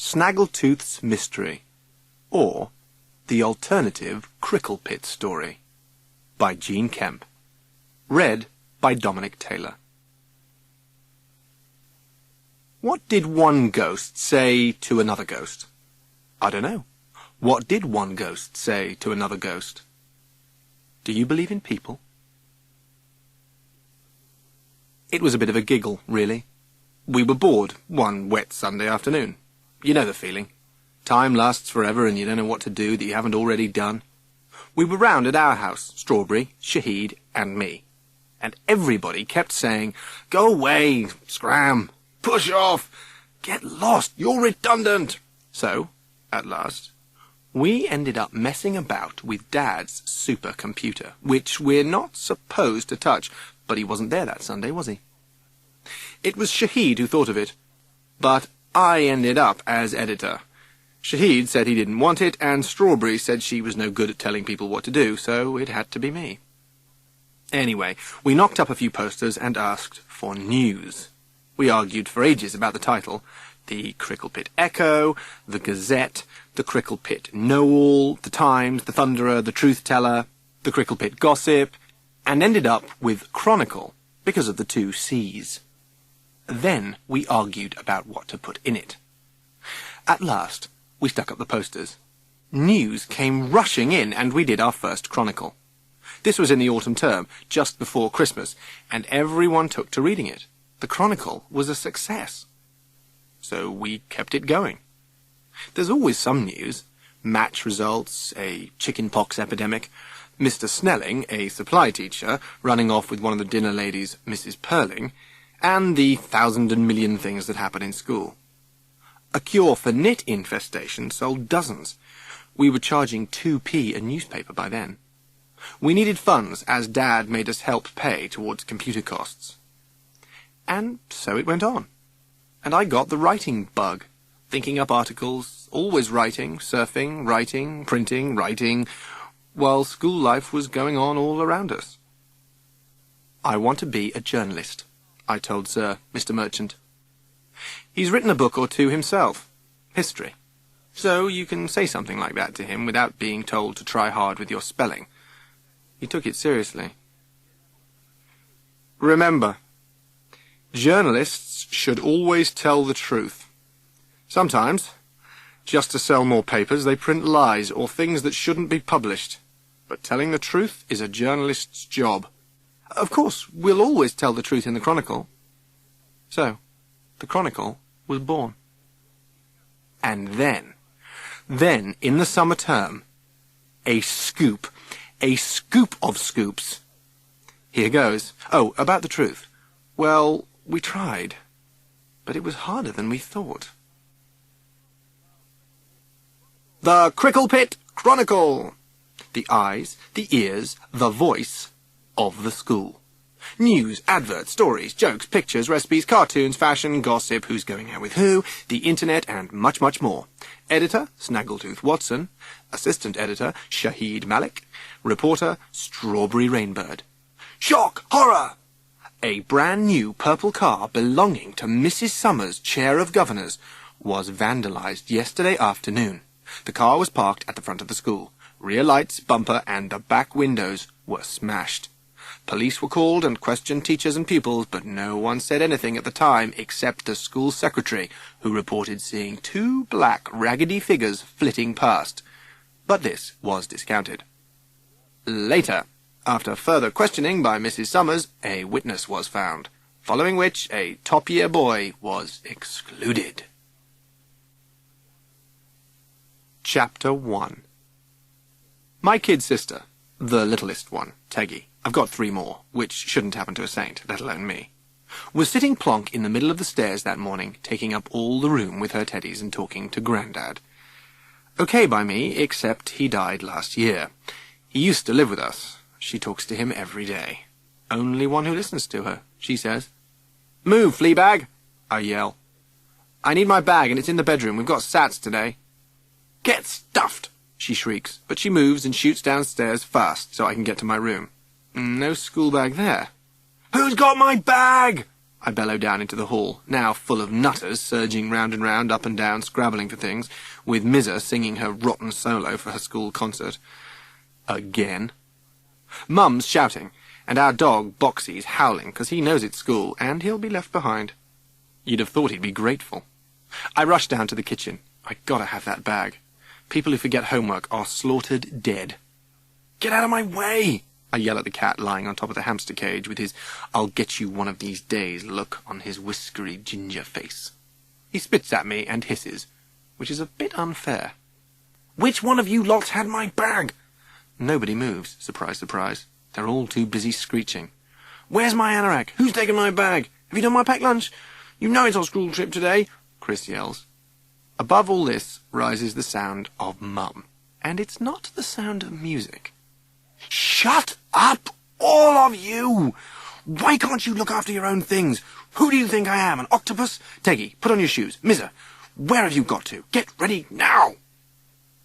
Snaggletooths Mystery, or the alternative Cricklepit story, by Kemp. Read by Dominic Taylor. What did one ghost say to another ghost? I don't know. What did one ghost say to another ghost? Do you believe in people? It was a bit of a giggle, really. We were bored one wet Sunday afternoon. You know the feeling. Time lasts forever and you don't know what to do that you haven't already done. We were round at our house, Strawberry, Shahid and me. And everybody kept saying, "Go away, scram, push off, get lost, you're redundant." So, at last, we ended up messing about with Dad's supercomputer, which we're not supposed to touch, but he wasn't there that Sunday, was he? It was Shahid who thought of it, but I ended up as editor. Shahid said he didn't want it, and Strawberry said she was no good at telling people what to do, so it had to be me. Anyway, we knocked up a few posters and asked for news. We argued for ages about the title: the Cricklepit Echo, the Gazette, the Cricklepit Know-All, the Times, the Thunderer, the Truth Teller, the Cricklepit Gossip, and ended up with Chronicle, because of the 2 C's. Then we argued about what to put in it. At last, we stuck up the posters. News came rushing in, and we did our first Chronicle. This was in the autumn term, just before Christmas, and everyone took to reading it. The Chronicle was a success. So we kept it going. There's always some news. Match results, a chickenpox epidemic, Mr. Snelling, a supply teacher, running off with one of the dinner ladies, Mrs. Perling, and the 1,000 and million things that happen in school. A cure for nit infestation sold dozens. We were charging 2p a newspaper by then. We needed funds, as Dad made us help pay towards computer costs. And so it went on. And I got the writing bug, thinking up articles, always writing, surfing, writing, printing, writing, while school life was going on all around us. "I want to be a journalist," I told Sir Mr. Merchant. He's written a book or 2 himself, history, so you can say something like that to him without being told to try hard with your spelling. He took it seriously. "Remember, journalists should always tell the truth. Sometimes, just to sell more papers, they print lies or things that shouldn't be published. But telling the truth is a journalist's job. Of course, we'll always tell the truth in the Chronicle." So, the Chronicle was born. And then, in the summer term, a scoop of scoops. Here goes. Oh, about the truth. Well, we tried, but it was harder than we thought. The Cricklepit Chronicle. The eyes, the ears, the voice of the school. News, adverts, stories, jokes, pictures, recipes, cartoons, fashion, gossip, who's going out with who, the internet, and much, much more. Editor, Snaggletooth Watson. Assistant editor, Shahid Malik. Reporter, Strawberry Rainbird. Shock! Horror! A brand new purple car belonging to Mrs. Summers, Chair of Governors, was vandalised yesterday afternoon. The car was parked at the front of the school. Rear lights, bumper, and the back windows were smashed. Police were called and questioned teachers and pupils, but no one said anything at the time except the school secretary, who reported seeing 2 black, raggedy figures flitting past. But this was discounted. Later, after further questioning by Mrs. Summers, a witness was found, following which a top-year boy was excluded. Chapter 1. My kid sister, the littlest one, Teggy, I've got 3 more, which shouldn't happen to a saint, let alone me, was sitting plonk in the middle of the stairs that morning, taking up all the room with her teddies and talking to Grandad. Okay by me, except he died last year. He used to live with us. She talks to him every day. Only one who listens to her, she says. "Move, Fleabag!" I yell. "I need my bag and it's in the bedroom. We've got SATs today." "Get stuffed!" she shrieks, but she moves and shoots downstairs fast so I can get to my room. No school bag there. "Who's got my bag?" I bellow down into the hall, now full of nutters surging round and round, up and down, scrabbling for things, with Mizza singing her rotten solo for her school concert. Again. Mum's shouting, and our dog, Boxy's, howling, 'cause he knows it's school, and he'll be left behind. You'd have thought he'd be grateful. I rush down to the kitchen. I gotta have that bag. People who forget homework are slaughtered dead. Get out of my way! I yell at the cat lying on top of the hamster cage with his "I'll get you one of these days" look on his whiskery ginger face. He spits at me and hisses, which is a bit unfair. Which one of you lots had my bag? Nobody moves, surprise, surprise. They're all too busy screeching. Where's my anorak? Who's taken my bag? Have you done my packed lunch? You know it's our school trip today, Chris yells. Above all this rises the sound of Mum, and it's not the sound of music. Shut up, all of you! Why can't you look after your own things? Who do you think I am, an octopus? Teggy, put on your shoes. Mizza, where have you got to? Get ready now!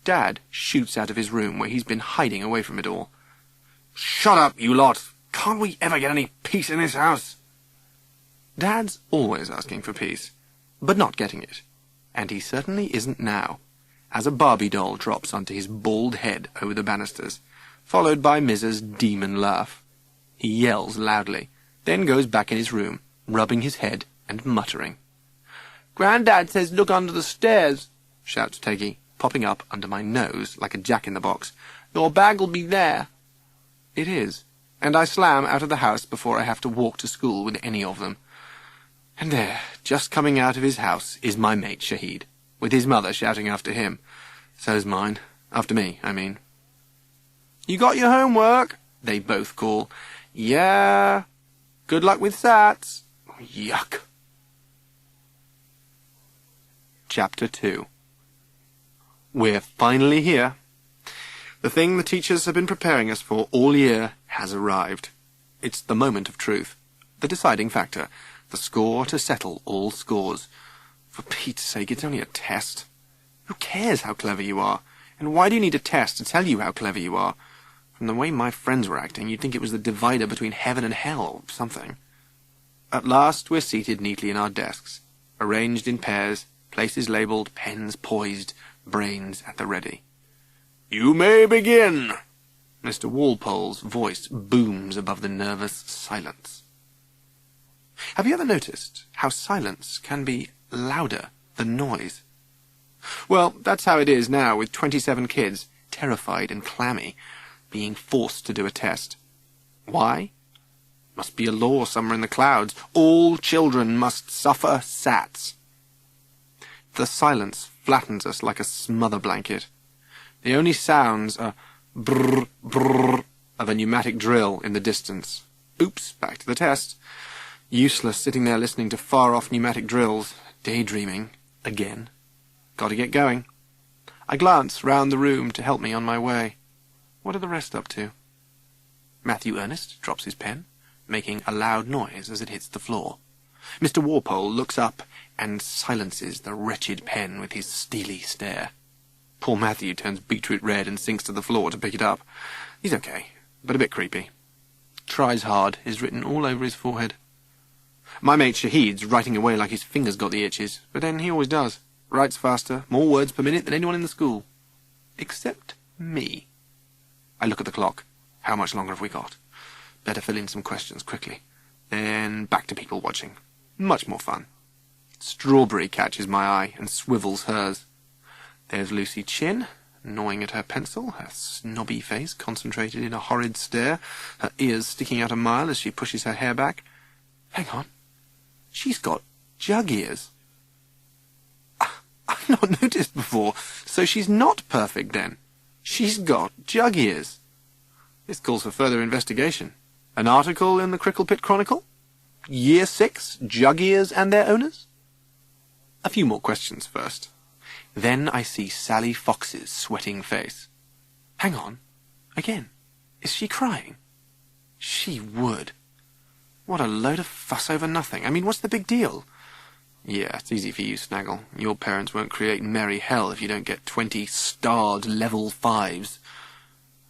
Dad shoots out of his room where he's been hiding away from it all. Shut up, you lot! Can't we ever get any peace in this house? Dad's always asking for peace, but not getting it. And he certainly isn't now, as a Barbie doll drops onto his bald head over the banisters, followed by Mizza's demon laugh. He yells loudly, then goes back in his room, rubbing his head and muttering. Grandad says look under the stairs, shouts Teggy, popping up under my nose like a jack-in-the-box. Your bag'll be there. It is, and I slam out of the house before I have to walk to school with any of them. And there, just coming out of his house, is my mate Shahid, with his mother shouting after him. So's mine. After me, I mean. You got your homework? They both call. Yeah. Good luck with Sats. Yuck. Chapter 2. We're finally here. The thing the teachers have been preparing us for all year has arrived. It's the moment of truth, the deciding factor, the score to settle all scores. For Pete's sake, it's only a test. Who cares how clever you are? And why do you need a test to tell you how clever you are? From the way my friends were acting, you'd think it was the divider between heaven and hell or something. At last we're seated neatly in our desks, arranged in pairs, places labelled, pens poised, brains at the ready. You may begin! Mr. Walpole's voice booms above the nervous silence. Have you ever noticed how silence can be louder than noise? Well, that's how it is now with 27 kids, terrified and clammy, being forced to do a test. Why? Must be a law somewhere in the clouds. All children must suffer SATs. The silence flattens us like a smother blanket. The only sounds are brrr, brrr of a pneumatic drill in the distance. Oops, back to the test. Useless sitting there listening to far-off pneumatic drills, daydreaming, again. Gotta get going. I glance round the room to help me on my way. What are the rest up to? Matthew Ernest drops his pen, making a loud noise as it hits the floor. Mr. Walpole looks up and silences the wretched pen with his steely stare. Poor Matthew turns beetroot red and sinks to the floor to pick it up. He's okay, but a bit creepy. Tries hard is written all over his forehead. My mate Shahid's writing away like his fingers got the itches, but then he always does. Writes faster, more words per minute than anyone in the school. Except me. I look at the clock. How much longer have we got? Better fill in some questions quickly. Then back to people watching. Much more fun. Strawberry catches my eye and swivels hers. There's Lucy Chin, gnawing at her pencil, her snobby face concentrated in a horrid stare, her ears sticking out a mile as she pushes her hair back. Hang on. She's got jug ears. I've not noticed before, so she's not perfect then. She's got jug ears. This calls for further investigation. An article in the Cricklepit Chronicle? Year 6, jug ears and their owners? A few more questions first. Then I see Sally Fox's sweating face. Hang on. Again. Is she crying? She would. What a load of fuss over nothing. I mean, what's the big deal? Yeah, it's easy for you, Snaggle. Your parents won't create merry hell if you don't get 20 starred level 5s.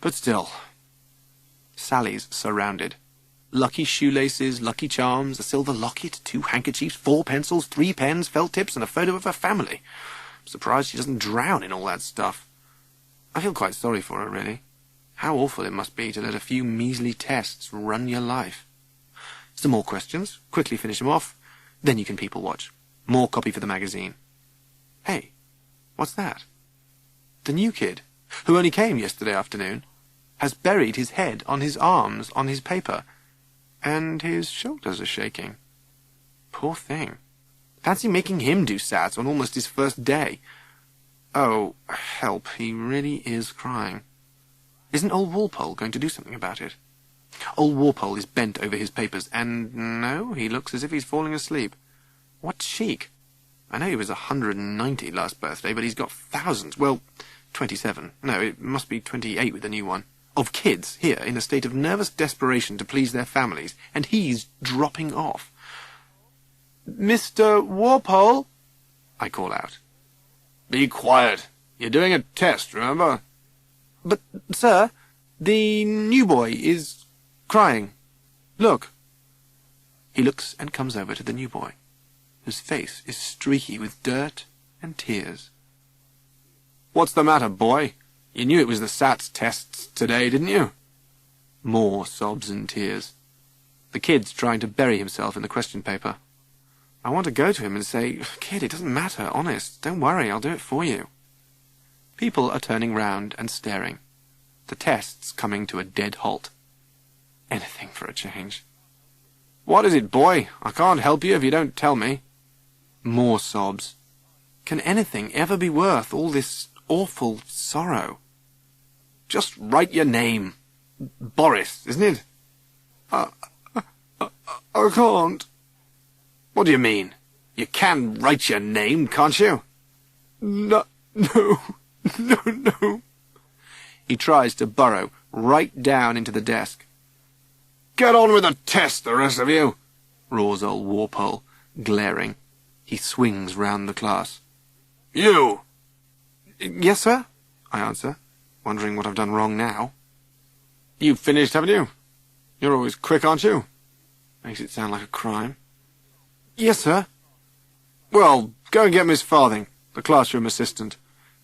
But still, Sally's surrounded. Lucky shoelaces, lucky charms, a silver locket, 2 handkerchiefs, 4 pencils, 3 pens, felt tips, and a photo of her family. I'm surprised she doesn't drown in all that stuff. I feel quite sorry for her, really. How awful it must be to let a few measly tests run your life. Some more questions. Quickly finish them off. Then you can people watch. More copy for the magazine. Hey, what's that? The new kid, who only came yesterday afternoon, has buried his head on his arms on his paper, and his shoulders are shaking. Poor thing. Fancy making him do SATs on almost his first day. Oh, help, he really is crying. Isn't old Walpole going to do something about it? Old Walpole is bent over his papers, and no, he looks as if he's falling asleep. What chic! I know he was 190 last birthday, but he's got thousands, well, 27, no, it must be 28 with the new one, of kids here in a state of nervous desperation to please their families, and he's dropping off. Mr. Walpole, I call out. Be quiet. You're doing a test, remember? But, sir, the new boy is crying. Look. He looks and comes over to the new boy, whose face is streaky with dirt and tears. What's the matter, boy? You knew it was the SATs tests today, didn't you? More sobs and tears. The kid's trying to bury himself in the question paper. I want to go to him and say, Kid, it doesn't matter, honest. Don't worry, I'll do it for you. People are turning round and staring. The test's coming to a dead halt. Anything for a change. What is it, boy? I can't help you if you don't tell me. More sobs. Can anything ever be worth all this awful sorrow? Just write your name. Boris, isn't it? I can't. What do you mean? You can write your name, can't you? No. He tries to burrow right down into the desk. Get on with the test, the rest of you, roars old Walpole, glaring. He swings round the class. You! Yes, sir, I answer, wondering what I've done wrong now. You've finished, haven't you? You're always quick, aren't you? Makes it sound like a crime. Yes, sir. Well, go and get Miss Farthing, the classroom assistant.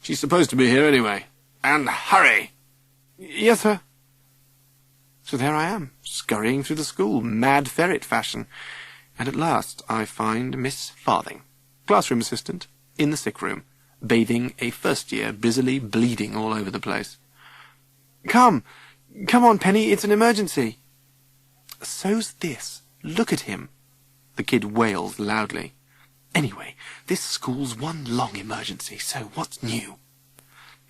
She's supposed to be here anyway. And hurry! Yes, sir. So there I am, scurrying through the school, mad ferret fashion, and at last I find Miss Farthing, classroom assistant, in the sick room, bathing a first-year busily bleeding all over the place. Come on, Penny, it's an emergency. So's this. Look at him. The kid wails loudly. Anyway, this school's one long emergency, so what's new?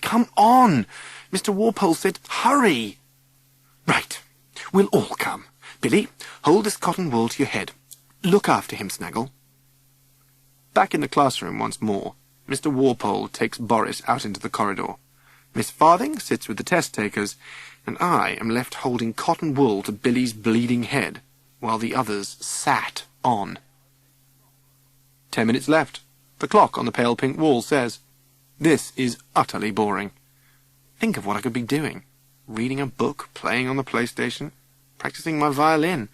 Come on! Mr. Walpole said, hurry! Right, we'll all come. Billy, hold this cotton wool to your head. Look after him, Snaggle. Back in the classroom once more, Mr. Walpole takes Boris out into the corridor. Miss Farthing sits with the test-takers, and I am left holding cotton wool to Billy's bleeding head, while the others sat on. 10 minutes left. The clock on the pale pink wall says, this is utterly boring. Think of what I could be doing. Reading a book, playing on the PlayStation, practicing my violin,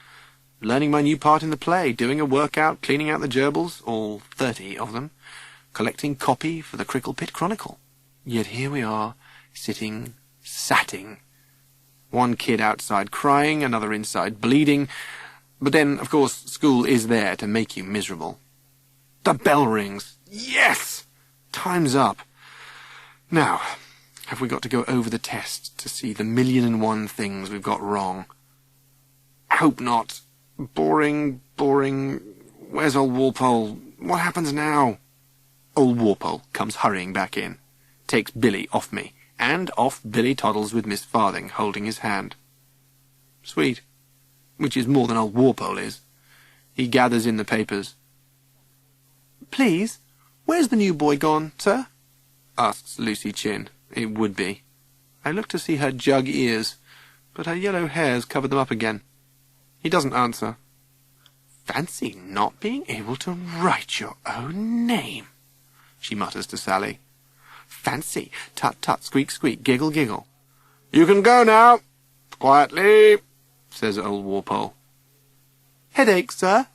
learning my new part in the play, doing a workout, cleaning out the gerbils, all 30 of them, collecting copy for the Cricklepit Chronicle. Yet here we are, satting. One kid outside crying, another inside bleeding. But then, of course, school is there to make you miserable. The bell rings. Yes! Time's up. Now, have we got to go over the test to see the 1,000,001 things we've got wrong? Hope not. Boring. Where's old Walpole? What happens now? Old Walpole comes hurrying back in, takes Billy off me, and off Billy toddles with Miss Farthing holding his hand. Sweet. Which is more than old Walpole is. He gathers in the papers. Please, where's the new boy gone, sir? Asks Lucy Chin. It would be. I look to see her jug ears, but her yellow hairs cover them up again. He doesn't answer. Fancy not being able to write your own name, she mutters to Sally. Fancy, tut-tut, squeak-squeak, giggle-giggle. You can go now, quietly, says old Walpole. Headache, sir?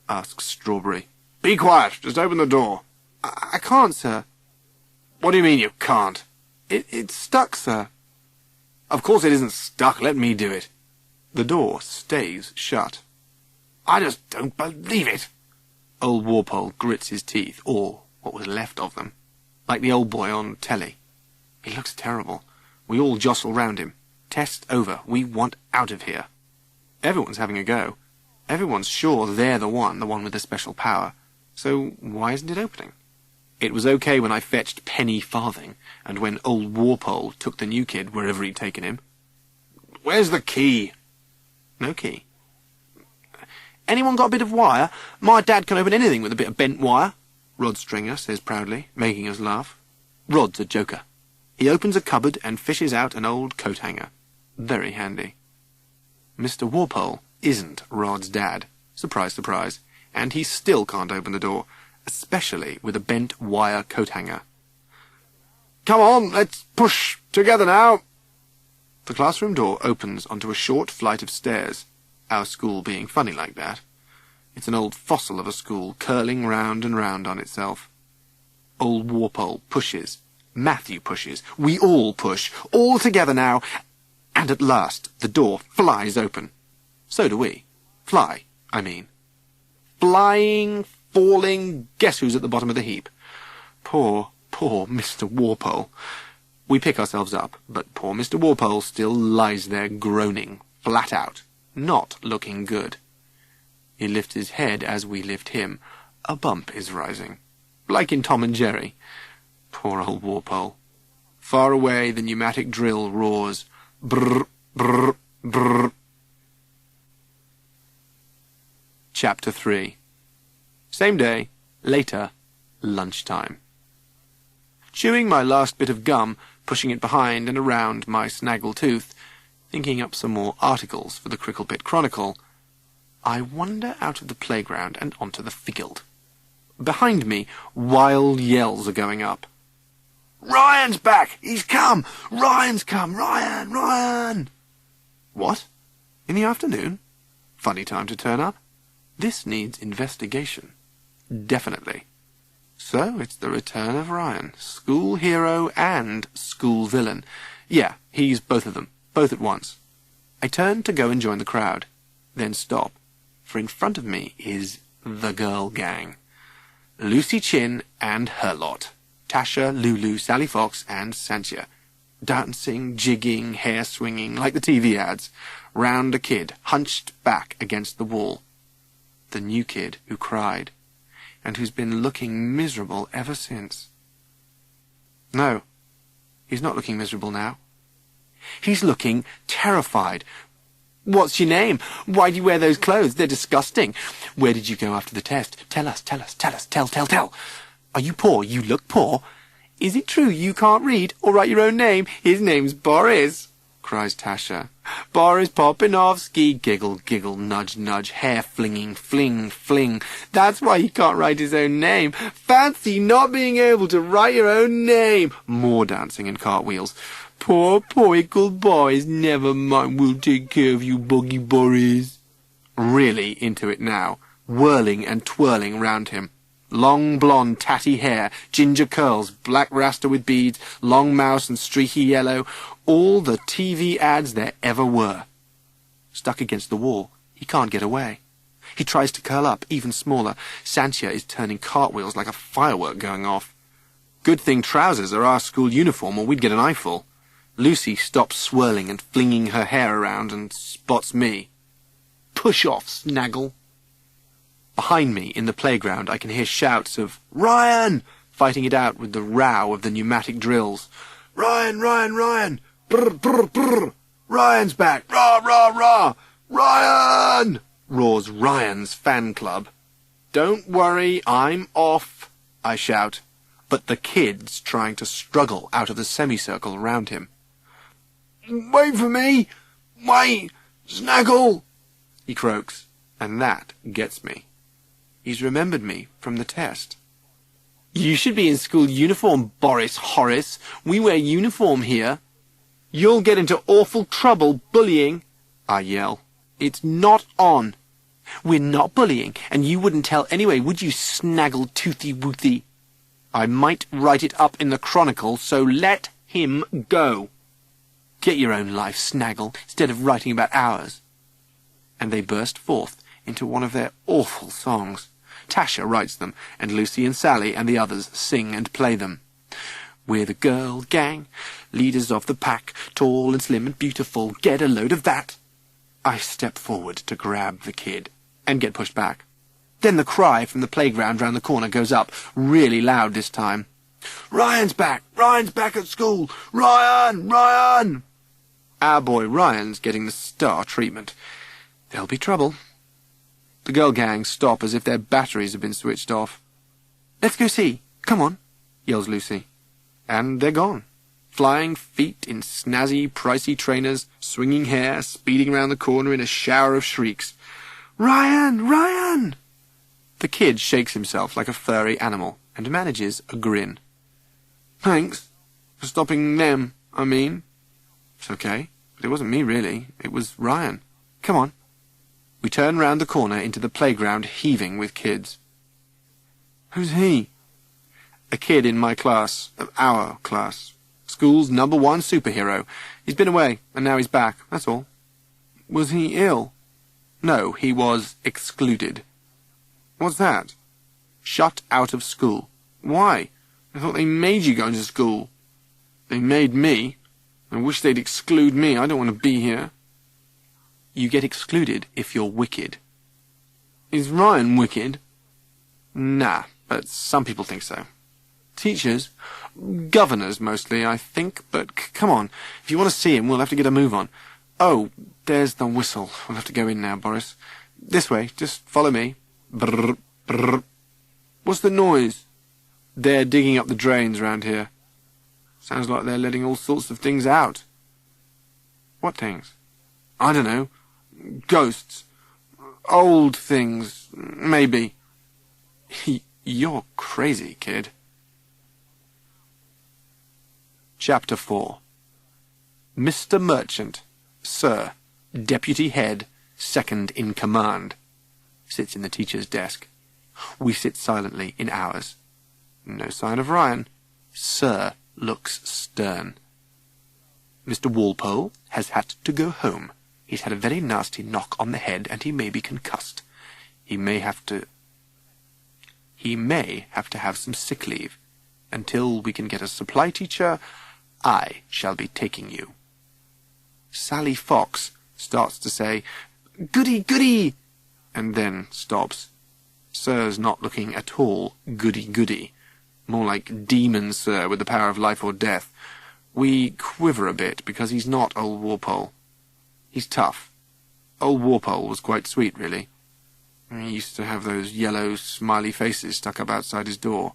asks Strawberry. Be quiet. Just open the door. I can't, sir. What do you mean you can't? It's stuck, sir. Of course it isn't stuck. Let me do it. The door stays shut. I just don't believe it. Old Warpole grits his teeth, or what was left of them, like the old boy on telly. He looks terrible. We all jostle round him. Test over. We want out of here. Everyone's having a go. Everyone's sure they're the one with the special power. So why isn't it opening? It was okay when I fetched Penny Farthing, and when old Warpole took the new kid wherever he'd taken him. Where's the key? No key. Anyone got a bit of wire? My dad can open anything with a bit of bent wire, Rod Stringer says proudly, making us laugh. Rod's a joker. He opens a cupboard and fishes out an old coat hanger. Very handy. Mr. Warpole isn't Rod's dad. Surprise, surprise. And he still can't open the door, especially with a bent wire coat hanger. Come on, let's push together now. The classroom door opens onto a short flight of stairs, our school being funny like that. It's an old fossil of a school, curling round and round on itself. Old Warpole pushes. Matthew pushes. We all push. All together now. And at last the door flies open. So do we. Fly, I mean. Flying, falling, guess who's at the bottom of the heap? Poor Mr. Warpole. We pick ourselves up, but poor Mr. Warpole still lies there groaning, flat out, not looking good. He lifts his head as we lift him. A bump is rising, like in Tom and Jerry. Poor old Warpole. Far away the pneumatic drill roars. Brrr, brrr, brrr. Chapter 3. Same day, later, lunchtime. Chewing my last bit of gum, pushing it behind and around my Snaggletooth, thinking up some more articles for the Cricklepit Chronicle, I wander out of the playground and onto the field. Behind me, wild yells are going up. Ryan's back! He's come! Ryan's come! Ryan! Ryan! What? In the afternoon? Funny time to turn up. This needs investigation. Definitely. So it's the return of Ryan, school hero and school villain. Yeah, he's both of them, both at once. I turn to go and join the crowd, then stop, for in front of me is the girl gang. Lucy Chin and her lot. Tasha, Lulu, Sally Fox, and Santia. Dancing, jigging, hair swinging, like the TV ads, round a kid, hunched back against the wall. The new kid who cried, and who's been looking miserable ever since. No, he's not looking miserable now. He's looking terrified. What's your name? Why do you wear those clothes? They're disgusting. Where did you go after the test? Tell us, tell us, tell us, tell. Are you poor? You look poor. Is it true you can't read or write your own name? His name's Boris, cries Tasha. Boris Popinovsky, giggle, giggle, nudge, nudge, hair flinging, fling, fling. That's why he can't write his own name. Fancy not being able to write your own name. More dancing and cartwheels. Poor poickle boys, never mind, we'll take care of you, boggy Boris. Really into it now, whirling and twirling round him. Long blonde tatty hair, ginger curls, black rasta with beads, long mouse and streaky yellow, all the TV ads there ever were. Stuck against the wall, he can't get away. He tries to curl up, even smaller. Santia is turning cartwheels like a firework going off. Good thing trousers are our school uniform or we'd get an eyeful. Lucy stops swirling and flinging her hair around and spots me. Push off, Snaggle. Behind me, in the playground, I can hear shouts of, Ryan! Fighting it out with the row of the pneumatic drills. Ryan, Ryan, Ryan! Brr, brr, brr! Ryan's back! Rah, rah, rah! Ryan! Roars Ryan's fan club. Don't worry, I'm off, I shout. But the kid's trying to struggle out of the semicircle around him. Wait for me! Wait! Snaggle! He croaks, and that gets me. He's remembered me from the test. You should be in school uniform, Boris Horace. We wear uniform here. You'll get into awful trouble bullying, I yell. It's not on. We're not bullying, and you wouldn't tell anyway, would you, Snaggletoothie-woothy? I might write it up in the Chronicle, so let him go. Get your own life, Snaggle, instead of writing about ours. And they burst forth into one of their awful songs. Tasha writes them, and Lucy and Sally and the others sing and play them. We're the girl gang, leaders of the pack, tall and slim and beautiful, get a load of that. I step forward to grab the kid, and get pushed back. Then the cry from the playground round the corner goes up, really loud this time. Ryan's back! Ryan's back at school! Ryan! Ryan! Our boy Ryan's getting the star treatment. There'll be trouble. The girl gang stop as if their batteries have been switched off. Let's go see. Come on, yells Lucy. And they're gone. Flying feet in snazzy, pricey trainers, swinging hair, speeding round the corner in a shower of shrieks. Ryan! Ryan! The kid shakes himself like a furry animal and manages a grin. Thanks for stopping them, I mean. It's okay, but it wasn't me, really. It was Ryan. Come on. We turn round the corner into the playground heaving with kids. Who's he? A kid in my class, our class. School's #1 superhero. He's been away, and now he's back, that's all. Was he ill? No, he was excluded. What's that? Shut out of school. Why? I thought they made you go into school. They made me. I wish they'd exclude me. I don't want to be here. You get excluded if you're wicked. Is Ryan wicked? Nah, but some people think so. Teachers? Governors, mostly, I think, but come on. If you want to see him, we'll have to get a move on. Oh, there's the whistle. We'll have to go in now, Boris. This way, just follow me. Brrr, brrr. What's the noise? They're digging up the drains round here. Sounds like they're letting all sorts of things out. What things? I don't know. Ghosts. Old things, maybe. You're crazy, kid. Chapter 4. Mr. Merchant, Sir, Deputy Head, Second in Command, sits in the teacher's desk. We sit silently in ours. No sign of Ryan. Sir looks stern. Mr. Walpole has had to go home. He's had a very nasty knock on the head, and he may be concussed. He may have to have some sick leave. Until we can get a supply teacher, I shall be taking you. Sally Fox starts to say, "Goody, goody," and then stops. Sir's not looking at all goody-goody. More like Demon Sir with the power of life or death. We quiver a bit because he's not old Walpole. He's tough. Old Walpole was quite sweet, really. He used to have those yellow, smiley faces stuck up outside his door.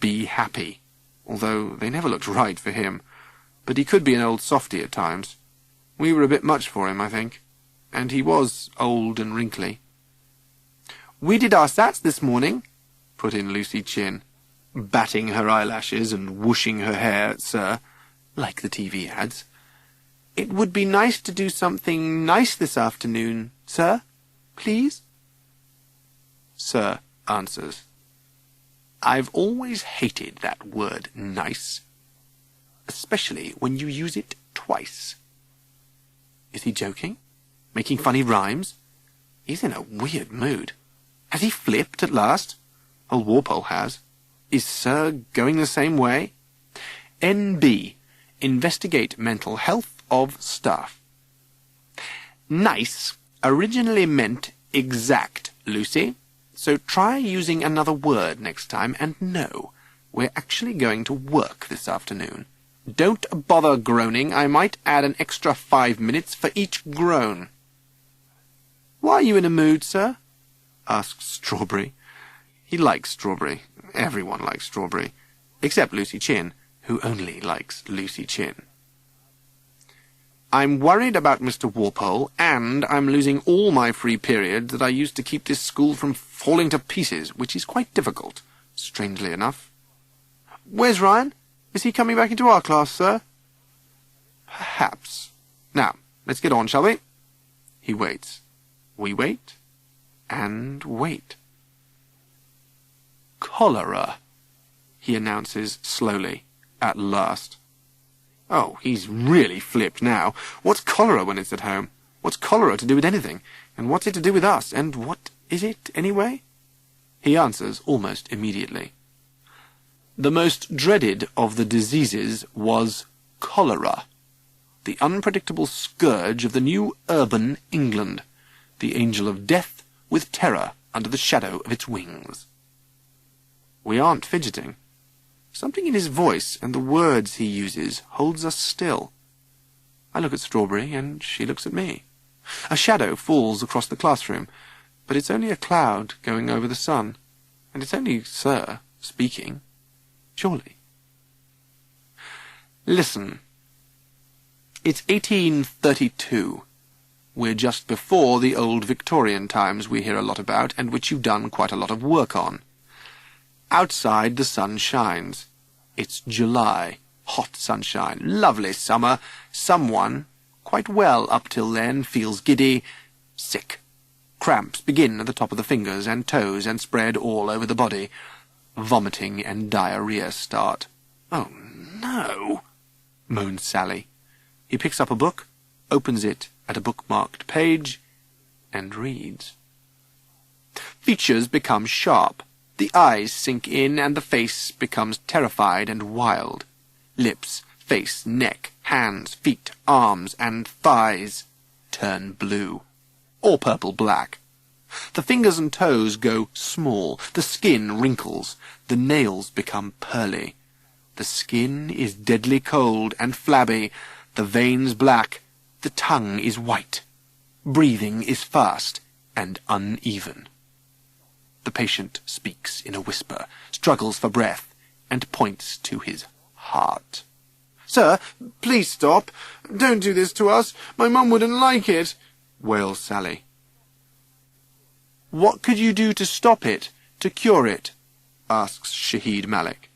Be happy. Although they never looked right for him. But he could be an old softy at times. We were a bit much for him, I think. And he was old and wrinkly. "We did our sats this morning," put in Lucy Chin, batting her eyelashes and whooshing her hair at Sir, like the TV ads. "It would be nice to do something nice this afternoon, Sir, please?" Sir answers, "I've always hated that word nice, especially when you use it twice." Is he joking? Making funny rhymes? He's in a weird mood. Has he flipped at last? Old Walpole has. Is Sir going the same way? N.B. Investigate mental health of staff. Nice originally meant exact, Lucy. So try using another word next time, and no, we're actually going to work this afternoon. Don't bother groaning. I might add an extra 5 minutes for each groan. "Why are you in a mood, Sir?" asked Strawberry. He likes Strawberry. Everyone likes Strawberry. Except Lucy Chin, who only likes Lucy Chin. "I'm worried about Mr. Walpole, and I'm losing all my free periods that I used to keep this school from falling to pieces, which is quite difficult, strangely enough." "Where's Ryan? Is he coming back into our class, Sir?" "Perhaps. Now, let's get on, shall we?" He waits. We wait. and wait. "Cholera," he announces slowly, at last. Oh, he's really flipped now. What's cholera when it's at home? What's cholera to do with anything? And what's it to do with us? And what is it, anyway? He answers almost immediately. The most dreaded of the diseases was cholera, the unpredictable scourge of the new urban England, the angel of death with terror under the shadow of its wings. We aren't fidgeting. Something in his voice and the words he uses holds us still. I look at Strawberry, and she looks at me. A shadow falls across the classroom, but it's only a cloud going over the sun, and it's only Sir speaking, surely. Listen. It's 1832. We're just before the old Victorian times we hear a lot about, and which you've done quite a lot of work on. Outside the sun shines. It's July. Hot sunshine. Lovely summer. Someone, quite well up till then, feels giddy, sick. Cramps begin at the top of the fingers and toes and spread all over the body. Vomiting and diarrhea start. "Oh, no," moans Sally. He picks up a book, opens it at a bookmarked page, and reads. Features become sharp. The eyes sink in, and the face becomes terrified and wild. Lips, face, neck, hands, feet, arms, and thighs turn blue, or purple-black. The fingers and toes go small, the skin wrinkles, the nails become pearly. The skin is deadly cold and flabby, the veins black, the tongue is white. Breathing is fast and uneven. The patient speaks in a whisper, struggles for breath, and points to his heart. "Sir, please stop. Don't do this to us. My mum wouldn't like it," wails Sally. "What could you do to stop it, to cure it?" asks Shahid Malik.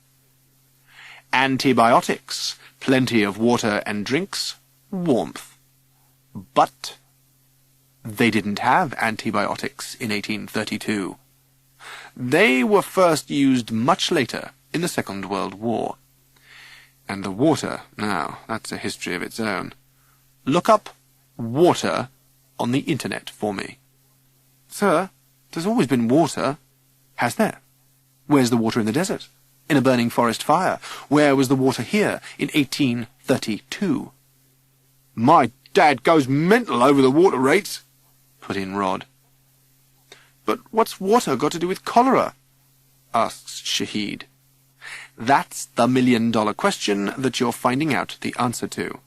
"Antibiotics, plenty of water and drinks, warmth." But they didn't have antibiotics in 1832. They were first used much later, in the Second World War. And the water, now, that's a history of its own. Look up water on the internet for me. "Sir, there's always been water." Has there? Where's the water in the desert? In a burning forest fire? Where was the water here in 1832? "My dad goes mental over the water rates," put in Rod. "But what's water got to do with cholera?" asks Shahid. That's the million-dollar question that you're finding out the answer to.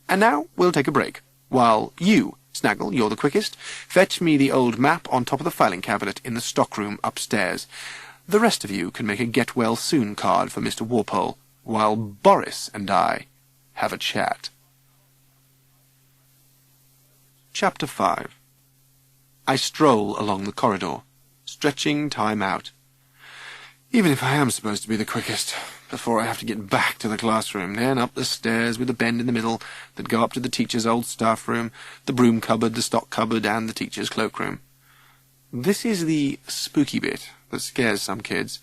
And now we'll take a break, while you, Snaggle, you're the quickest, fetch me the old map on top of the filing cabinet in the stockroom upstairs. The rest of you can make a get-well-soon card for Mr. Walpole, while Boris and I have a chat. Chapter 5. I stroll along the corridor, stretching time out. Even if I am supposed to be the quickest, before I have to get back to the classroom, then up the stairs with a bend in the middle that go up to the teacher's old staff room, the broom cupboard, the stock cupboard, and the teacher's cloakroom. This is the spooky bit that scares some kids,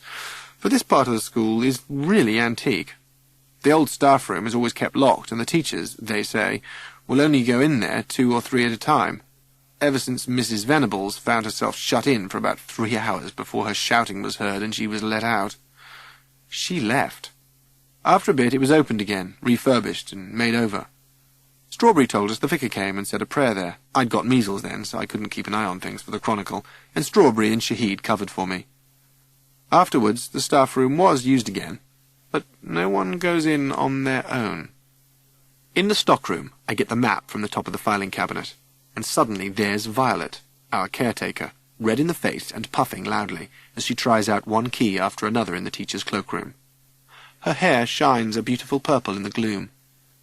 for this part of the school is really antique. The old staff room is always kept locked, and the teachers, they say, will only go in there 2 or 3 at a time, ever since Mrs. Venables found herself shut in for about 3 hours before her shouting was heard and she was let out. She left. After a bit it was opened again, refurbished and made over. Strawberry told us the vicar came and said a prayer there. I'd got measles then, so I couldn't keep an eye on things for the Chronicle, and Strawberry and Shahid covered for me. Afterwards the staff room was used again, but no one goes in on their own. In the stockroom I get the map from the top of the filing cabinet, and suddenly there's Violet, our caretaker, red in the face and puffing loudly as she tries out one key after another in the teacher's cloakroom. Her hair shines a beautiful purple in the gloom.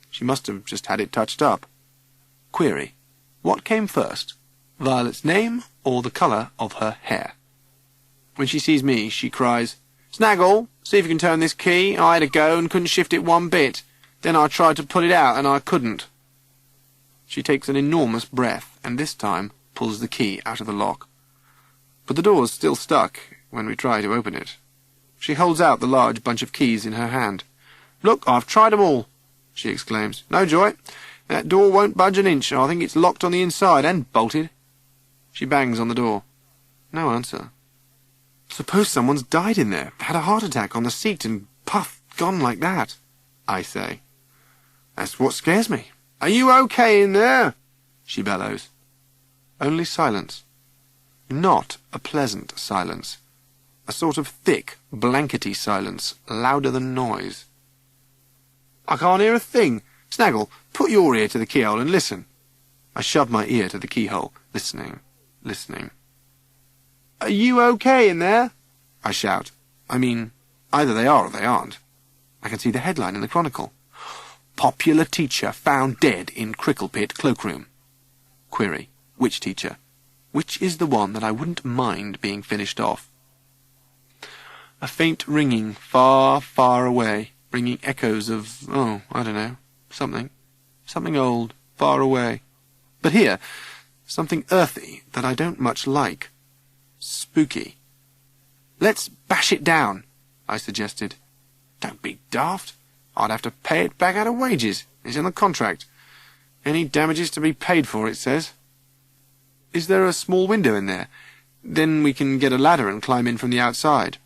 She must have just had it touched up. Query: what came first, Violet's name or the colour of her hair? When she sees me, she cries, "Snaggle, see if you can turn this key. I had a go and couldn't shift it one bit. Then I tried to pull it out and I couldn't." She takes an enormous breath, and this time pulls the key out of the lock. but the door's still stuck when we try to open it. She holds out the large bunch of keys in her hand. "Look, I've tried 'em all," she exclaims. "No joy. That door won't budge an inch. I think it's locked on the inside and bolted." She bangs on the door. No answer. "Suppose someone's died in there, had a heart attack on the seat and puff, gone like that," I say. "That's what scares me." "Are you okay in there?" she bellows. Only silence. Not a pleasant silence. A sort of thick, blankety silence, louder than noise. "I can't hear a thing. Snaggle, put your ear to the keyhole and listen." I shove my ear to the keyhole, listening. "Are you okay in there?" I shout. I mean, either they are or they aren't. I can see the headline in the Chronicle. "Popular teacher found dead in Cricklepit cloakroom." Query, which teacher? Which is the one that I wouldn't mind being finished off? A faint ringing far, far away, bringing echoes of, I don't know, something old, far away. But here, something earthy that I don't much like. Spooky. "Let's bash it down," I suggested. "Don't be daft. I'd have to pay it back out of wages. It's in the contract. Any damages to be paid for, it says." "Is there a small window in there? Then we can get a ladder and climb in from the outside."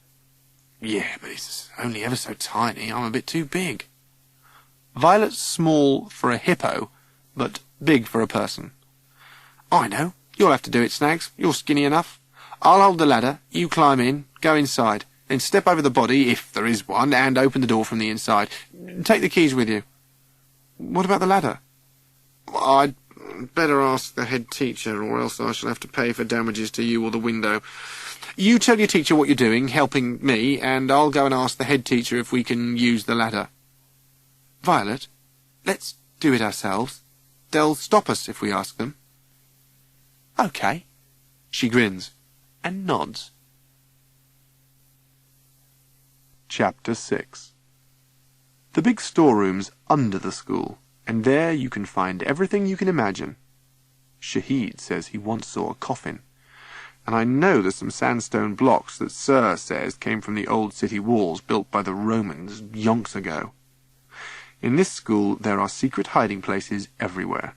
"Yeah, but it's only ever so tiny. I'm a bit too big." Violet's small for a hippo, but big for a person. "I know. You'll have to do it, Snags. You're skinny enough. I'll hold the ladder. You climb in, go inside, then step over the body, if there is one, and open the door from the inside. Take the keys with you." "What about the ladder?" "I'd better ask the head teacher, or else I shall have to pay for damages to you or the window. You tell your teacher what you're doing, helping me, and I'll go and ask the head teacher if we can use the ladder." "Violet, let's do it ourselves. They'll stop us if we ask them." "Okay." She grins and nods. Chapter 6. The big storeroom's under the school, and there you can find everything you can imagine. Shahid says he once saw a coffin, and I know there's some sandstone blocks that Sir says came from the old city walls built by the Romans yonks ago. In this school there are secret hiding places everywhere,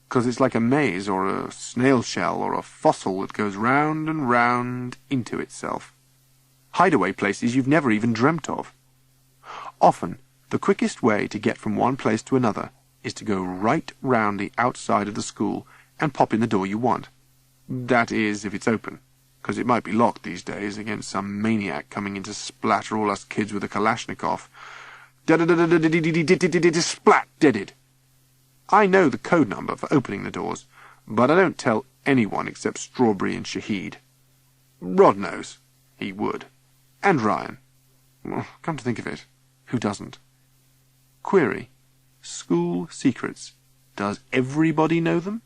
'cause it's like a maze or a snail shell or a fossil that goes round and round into itself. Hideaway places you've never even dreamt of. Often, the quickest way to get from one place to another is to go right round the outside of the school and pop in the door you want. That is, if it's open, 'cause it might be locked these days against some maniac coming in to splatter all us kids with a Kalashnikov. Splat, deaded. I know the code number for opening the doors, but I don't tell anyone except Strawberry and Shahid. Rod knows. He would. And Ryan. Well, come to think of it, who doesn't? Query. School secrets. Does everybody know them?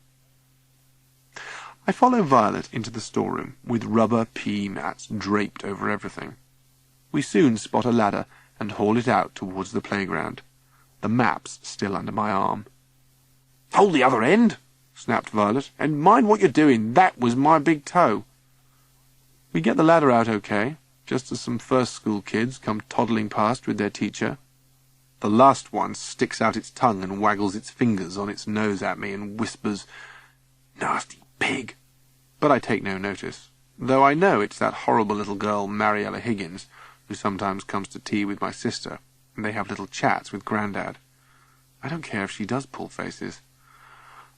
I follow Violet into the storeroom, with rubber pea mats draped over everything. We soon spot a ladder and haul it out towards the playground, the maps still under my arm. "Hold the other end," snapped Violet, "and mind what you're doing. That was my big toe." We get the ladder out okay, just as some first school kids come toddling past with their teacher. The last one sticks out its tongue and waggles its fingers on its nose at me and whispers, "Nasty pig." But I take no notice, though I know it's that horrible little girl Mariella Higgins, who sometimes comes to tea with my sister, and they have little chats with Grandad. I don't care if she does pull faces.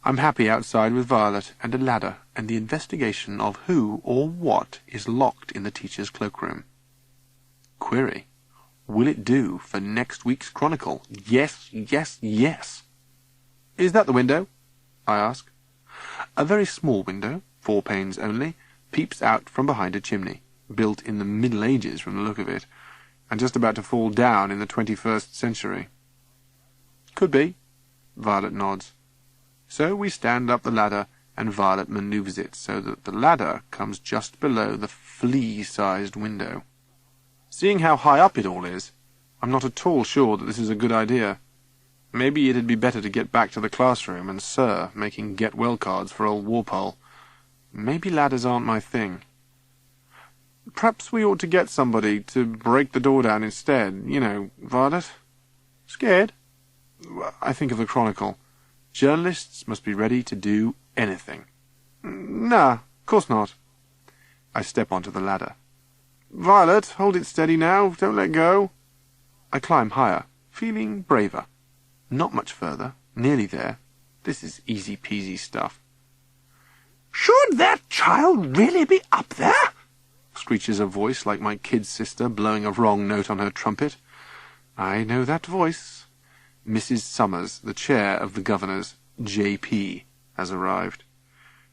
I'm happy outside with Violet and a ladder and the investigation of who or what is locked in the teacher's cloakroom. Query. Will it do for next week's Chronicle? Yes, yes, yes. "Is that the window?" I ask. A very small window, 4 panes only, peeps out from behind a chimney, built in the Middle Ages from the look of it, and just about to fall down in the 21st century. "Could be." Violet nods. So we stand up the ladder, and Violet manoeuvres it so that the ladder comes just below the flea-sized window. Seeing how high up it all is, I'm not at all sure that this is a good idea. Maybe it'd be better to get back to the classroom and Sir making get-well cards for old Warpole. Maybe ladders aren't my thing. Perhaps we ought to get somebody to break the door down instead. You know, Violet. Scared? I think of the Chronicle. Journalists must be ready to do anything. Nah, of course not. I step onto the ladder. Violet, hold it steady now. Don't let go. I climb higher, feeling braver. Not much further. Nearly there. This is easy-peasy stuff. Should that child really be up there? Screeches a voice like my kid sister blowing a wrong note on her trumpet. I know that voice. Mrs. Summers, the chair of the governors, J.P., has arrived.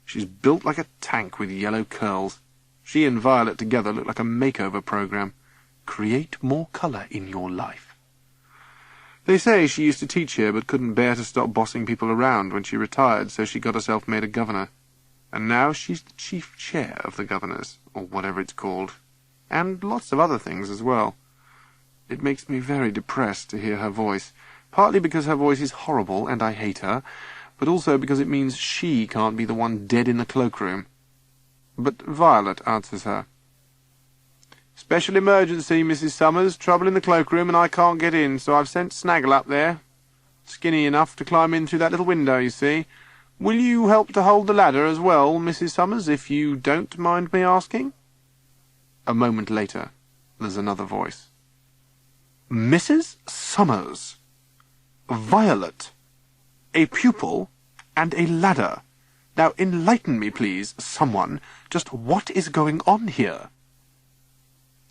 She's built like a tank with yellow curls. She and Violet together look like a makeover program. Create more colour in your life. They say she used to teach here but couldn't bear to stop bossing people around when she retired, so she got herself made a governor. And now she's the chief chair of the governors, or whatever it's called. And lots of other things as well. It makes me very depressed to hear her voice, partly because her voice is horrible and I hate her, but also because it means she can't be the one dead in the cloakroom. But Violet answers her. Special emergency, Mrs. Summers. Trouble in the cloakroom and I can't get in, so I've sent Snaggle up there. Skinny enough to climb in through that little window, you see. Will you help to hold the ladder as well, Mrs. Summers, if you don't mind me asking? A moment later, there's another voice. Mrs. Summers. Violet. A pupil and a ladder. Now enlighten me, please, someone. Just what is going on here?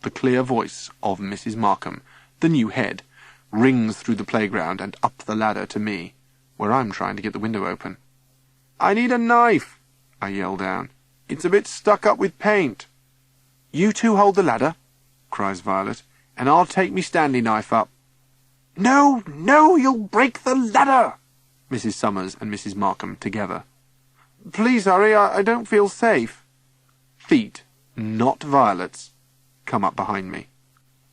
The clear voice of Mrs. Markham, the new head, rings through the playground and up the ladder to me, where I'm trying to get the window open. I need a knife, I yell down. It's a bit stuck up with paint. You two hold the ladder, cries Violet, and I'll take me Stanley knife up. No, no, you'll break the ladder, Mrs. Summers and Mrs. Markham together. Please hurry, I don't feel safe. Feet, not Violet's, come up behind me.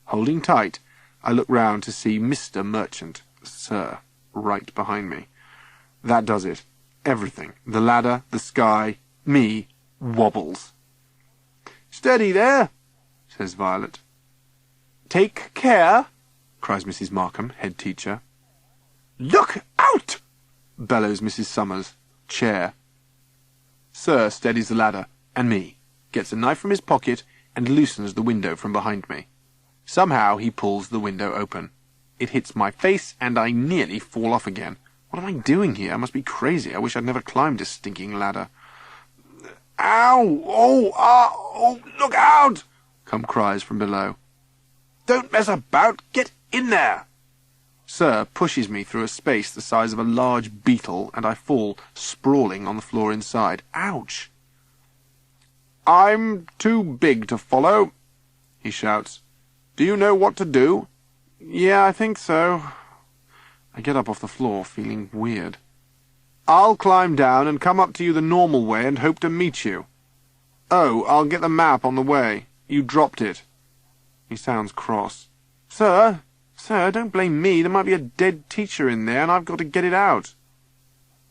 Holding tight, I look round to see Mr. Merchant, Sir, right behind me. That does it. Everything, the ladder, the sky, me, wobbles. Steady there, says Violet. Take care, cries Mrs. Markham, head teacher. Look out, bellows Mrs. Summers, chair. Sir steadies the ladder, and me, gets a knife from his pocket, and loosens the window from behind me. Somehow he pulls the window open. It hits my face, and I nearly fall off again. What am I doing here? I must be crazy. I wish I'd never climbed a stinking ladder. Ow! Oh, look out! Come cries from below. Don't mess about! Get in there! Sir pushes me through a space the size of a large beetle, and I fall, sprawling on the floor inside. Ouch! I'm too big to follow, he shouts. Do you know what to do? Yeah, I think so. I get up off the floor, feeling weird. I'll climb down and come up to you the normal way and hope to meet you. Oh, I'll get the map on the way. You dropped it. He sounds cross. Sir, don't blame me. There might be a dead teacher in there, and I've got to get it out.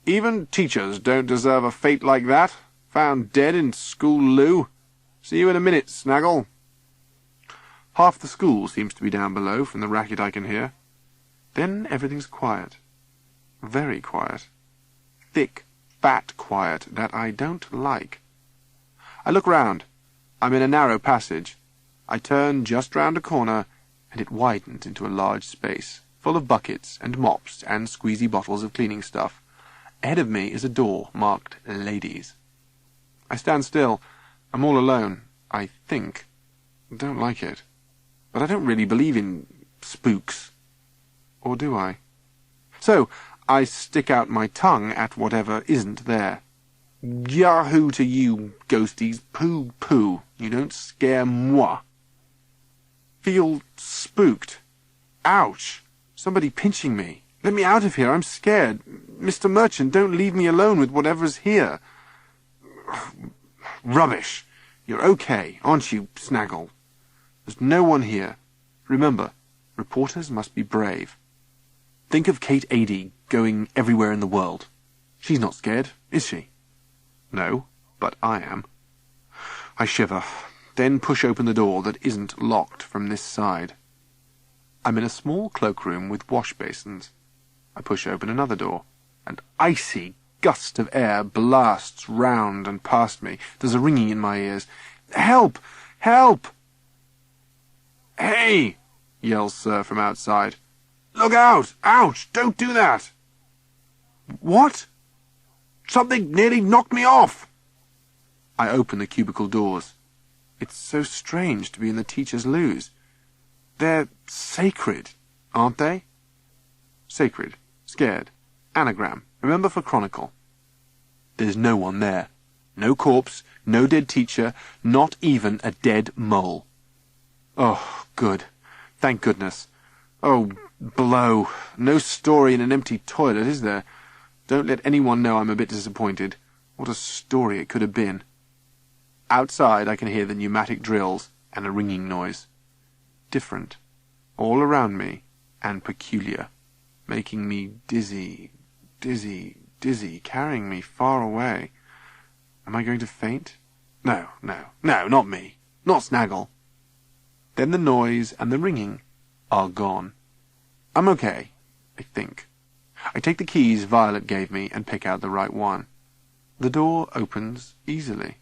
Even teachers don't deserve a fate like that. Found dead in school loo. See you in a minute, Snaggle. Half the school seems to be down below from the racket I can hear. Then everything's quiet. Very quiet. Thick, fat quiet that I don't like. I look round. I'm in a narrow passage. I turn just round a corner, and it widens into a large space, full of buckets and mops and squeezy bottles of cleaning stuff. Ahead of me is a door marked Ladies. I stand still. I'm all alone, I think. I don't like it. But I don't really believe in spooks. Or do I? So, I stick out my tongue at whatever isn't there. Yahoo to you, ghosties. Pooh. You don't scare moi. Feel spooked. Ouch. Somebody pinching me. Let me out of here. I'm scared. Mr. Merchant, don't leave me alone with whatever's here. Rubbish. You're okay, aren't you, Snaggle? There's no one here. Remember, reporters must be brave. Think of Kate Adie going everywhere in the world. She's not scared, is she? No, but I am. I shiver. then push open the door that isn't locked from this side. I'm in a small cloakroom with wash basins. I push open another door. An icy gust of air blasts round and past me. There's a ringing in my ears. "Help! Help!" "Hey!" yells Sir from outside. "Look out! Ouch! Don't do that!" "What?" "Something nearly knocked me off!" I open the cubicle doors. It's so strange to be in the teacher's loos. They're sacred, aren't they? Sacred, scared, anagram, remember for Chronicle. There's no one there. No corpse, no dead teacher, not even a dead mole. Oh, good. Thank goodness. Oh, blow. No story in an empty toilet, is there? Don't let anyone know I'm a bit disappointed. What a story it could have been. Outside I can hear the pneumatic drills and a ringing noise. Different, all around me, and peculiar, making me dizzy, dizzy, dizzy, carrying me far away. Am I going to faint? No, not me. Not Snaggle. Then the noise and the ringing are gone. I'm okay, I think. I take the keys Violet gave me and pick out the right one. The door opens easily.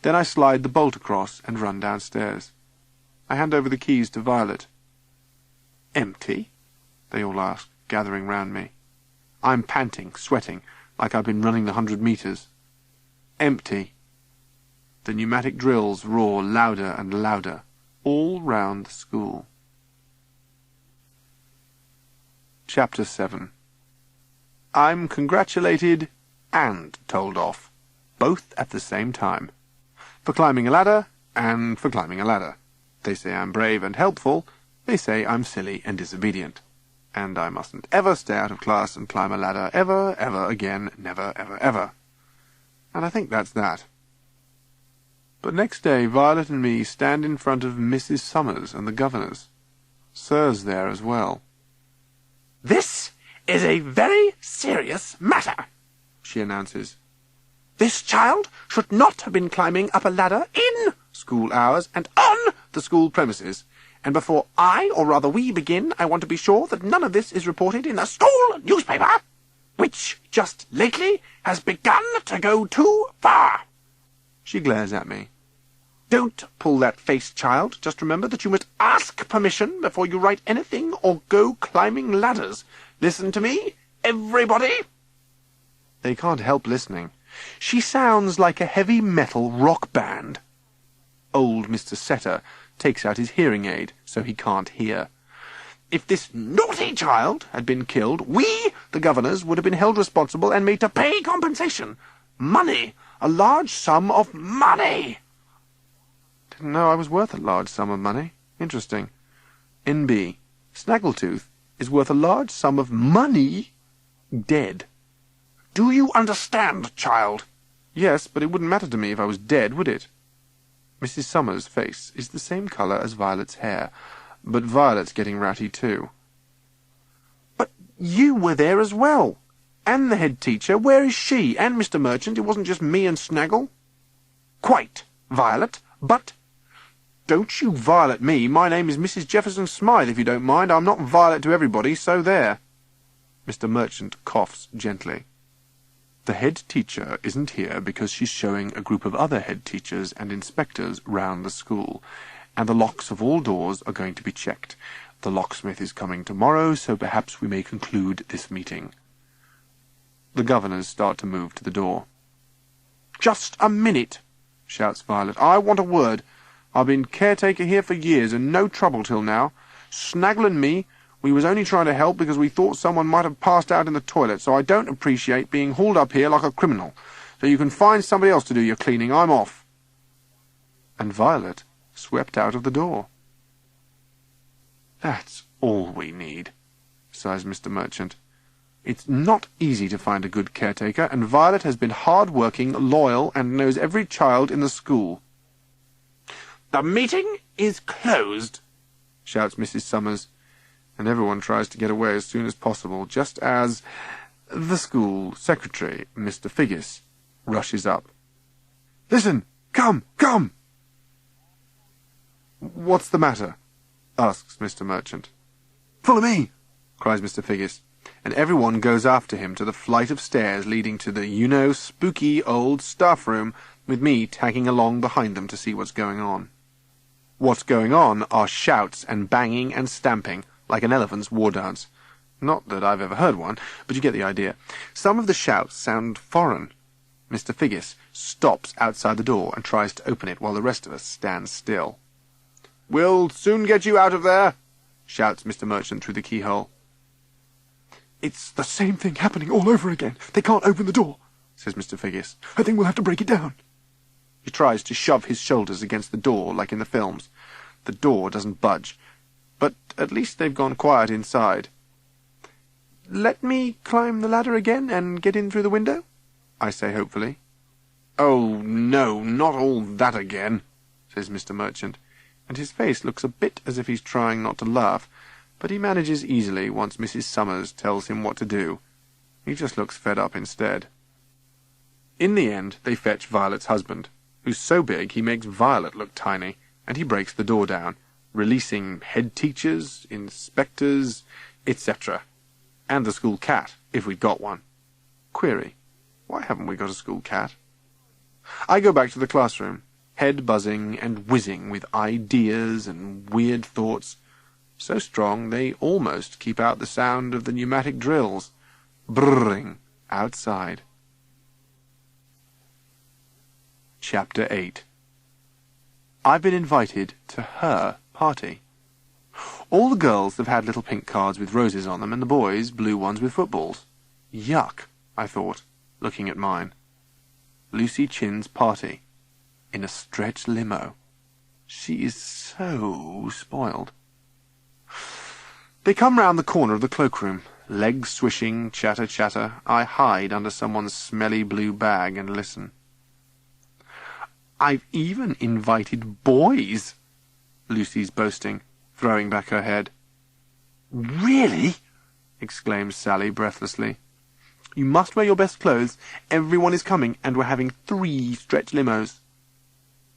Then I slide the bolt across and run downstairs. I hand over the keys to Violet. "Empty?" they all ask, gathering round me. I'm panting, sweating, like I've been running the 100 meters. Empty. The pneumatic drills roar louder and louder, all round the school. Chapter 7. I'm congratulated and told off, both at the same time. For climbing a ladder, and for climbing a ladder. They say I'm brave and helpful, they say I'm silly and disobedient. And I mustn't ever stay out of class and climb a ladder ever, ever again, never, ever, ever. And I think that's that. But next day Violet and me stand in front of Mrs. Summers and the governors. Sir's there as well. "This is a very serious matter," she announces. "This child should not have been climbing up a ladder in school hours and on the school premises. And before I, or rather we, begin, I want to be sure that none of this is reported in the school newspaper, which just lately has begun to go too far." She glares at me. "Don't pull that face, child. Just remember that you must ask permission before you write anything or go climbing ladders. Listen to me, everybody." They can't help listening. She sounds like a heavy metal rock band. Old Mr. Setter takes out his hearing aid so he can't hear. "If this naughty child had been killed, we, the governors, would have been held responsible and made to pay compensation. Money. A large sum of money." Didn't know I was worth a large sum of money. Interesting. N.B. Snaggletooth is worth a large sum of money dead. "Do you understand, child?" Yes, but it wouldn't matter to me if I was dead, would it? Mrs. Summers' face is the same colour as Violet's hair, but Violet's getting ratty too. "But you were there as well. And the head teacher. Where is she? And Mr. Merchant. It wasn't just me and Snaggle." "Quite, Violet, but—" "Don't you Violet me. My name is Mrs. Jefferson Smythe, if you don't mind. I'm not Violet to everybody, so there." Mr. Merchant coughs gently. The head teacher isn't here because she's showing a group of other head teachers and inspectors round the school, and the locks of all doors are going to be checked. The locksmith is coming tomorrow, so perhaps we may conclude this meeting. The governors start to move to the door. "Just a minute," shouts Violet. "I want a word. I've been caretaker here for years, and no trouble till now. Snaggle and me, we was only trying to help because we thought someone might have passed out in the toilet, so I don't appreciate being hauled up here like a criminal. So you can find somebody else to do your cleaning. I'm off." And Violet swept out of the door. "That's all we need," sighs Mr. Merchant. "It's not easy to find a good caretaker, and Violet has been hard-working, loyal, and knows every child in the school." "The meeting is closed," shouts Mrs. Summers, and everyone tries to get away as soon as possible, just as the school secretary, Mr. Figgis, rushes up. "Listen! Come! Come!" "What's the matter?" asks Mr. Merchant. "Follow me!" cries Mr. Figgis, and everyone goes after him to the flight of stairs leading to the, spooky old staff room, with me tagging along behind them to see what's going on. What's going on are shouts and banging and stamping, like an elephant's war dance. Not that I've ever heard one, but you get the idea. Some of the shouts sound foreign. Mr. Figgis stops outside the door and tries to open it while the rest of us stand still. "We'll soon get you out of there," shouts Mr. Merchant through the keyhole. "It's the same thing happening all over again. They can't open the door," says Mr. Figgis. "I think we'll have to break it down." He tries to shove his shoulders against the door like in the films. The door doesn't budge, but at least they've gone quiet inside. "Let me climb the ladder again and get in through the window?" I say hopefully. "Oh, no, not all that again," says Mr. Merchant, and his face looks a bit as if he's trying not to laugh, but he manages easily once Mrs. Summers tells him what to do. He just looks fed up instead. In the end, they fetch Violet's husband, who's so big he makes Violet look tiny, and he breaks the door down, releasing head teachers, inspectors, etc., and the school cat, if we'd got one. Query, why haven't we got a school cat? I go back to the classroom, head buzzing and whizzing with ideas and weird thoughts, so strong they almost keep out the sound of the pneumatic drills, brrring outside. Chapter 8. I've been invited to her party. All the girls have had little pink cards with roses on them, and the boys blue ones with footballs. Yuck, I thought, looking at mine. Lucy Chin's party. In a stretch limo. She is so spoiled. They come round the corner of the cloakroom. Legs swishing, chatter, chatter. I hide under someone's smelly blue bag and listen. "I've even invited boys," Lucy's boasting, throwing back her head. "Really?" exclaims Sally breathlessly. "You must wear your best clothes. Everyone is coming, and we're having 3 stretch limos."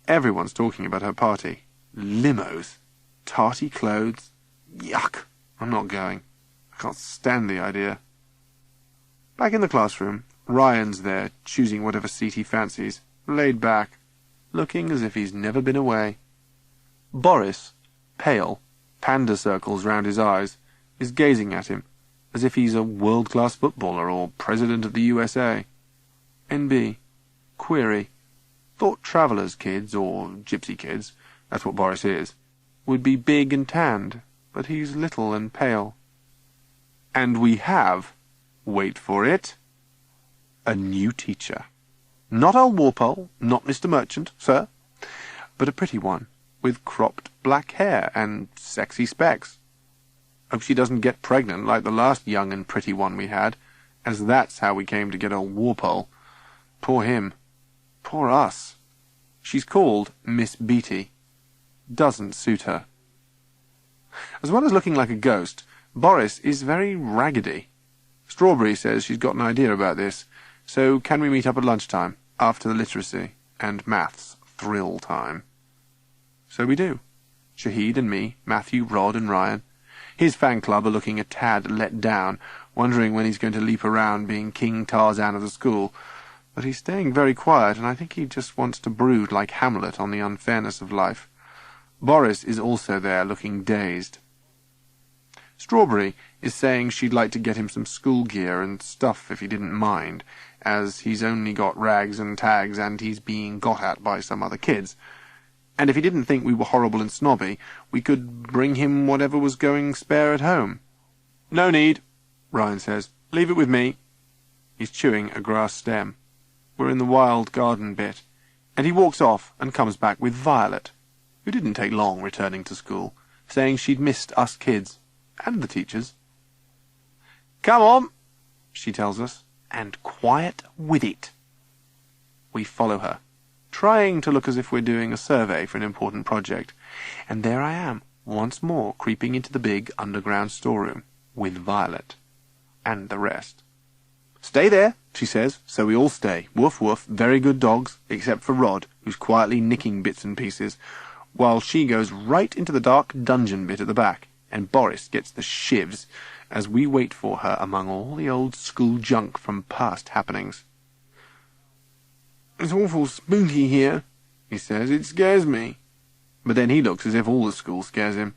Everyone's talking about her party. Limos. Tarty clothes. Yuck. I'm not going. I can't stand the idea. Back in the classroom, Ryan's there, choosing whatever seat he fancies, laid back, looking as if he's never been away. Boris, pale, panda circles round his eyes, is gazing at him, as if he's a world-class footballer or president of the USA. NB. Query. Thought travellers' kids, or gypsy kids, that's what Boris is, would be big and tanned, but he's little and pale. And we have, wait for it, a new teacher. Not old Walpole, not Mr. Merchant, sir, but a pretty one, with cropped black hair and sexy specs. Hope she doesn't get pregnant like the last young and pretty one we had, as that's how we came to get old Walpole. Poor him. Poor us. She's called Miss Beatty. Doesn't suit her. As well as looking like a ghost, Boris is very raggedy. Strawberry says she's got an idea about this, so can we meet up at lunchtime, after the literacy and maths thrill time? So we do. Shahid and me, Matthew, Rod and Ryan. His fan club are looking a tad let down, wondering when he's going to leap around being King Tarzan of the school. But he's staying very quiet, and I think he just wants to brood like Hamlet on the unfairness of life. Boris is also there, looking dazed. Strawberry is saying she'd like to get him some school gear and stuff if he didn't mind, as he's only got rags and tags and he's being got at by some other kids. And if he didn't think we were horrible and snobby, we could bring him whatever was going spare at home. "No need," Ryan says. "Leave it with me." He's chewing a grass stem. We're in the wild garden bit, and he walks off and comes back with Violet, who didn't take long returning to school, saying she'd missed us kids, and the teachers. "Come on," she tells us, "and quiet with it." We follow her, trying to look as if we're doing a survey for an important project, and there I am, once more creeping into the big underground storeroom, with Violet, and the rest. "Stay there," she says, so we all stay. Woof woof, very good dogs, except for Rod, who's quietly nicking bits and pieces, while she goes right into the dark dungeon bit at the back, and Boris gets the shivs as we wait for her among all the old school junk from past happenings. "It's awful spooky here," he says. "It scares me." But then he looks as if all the school scares him.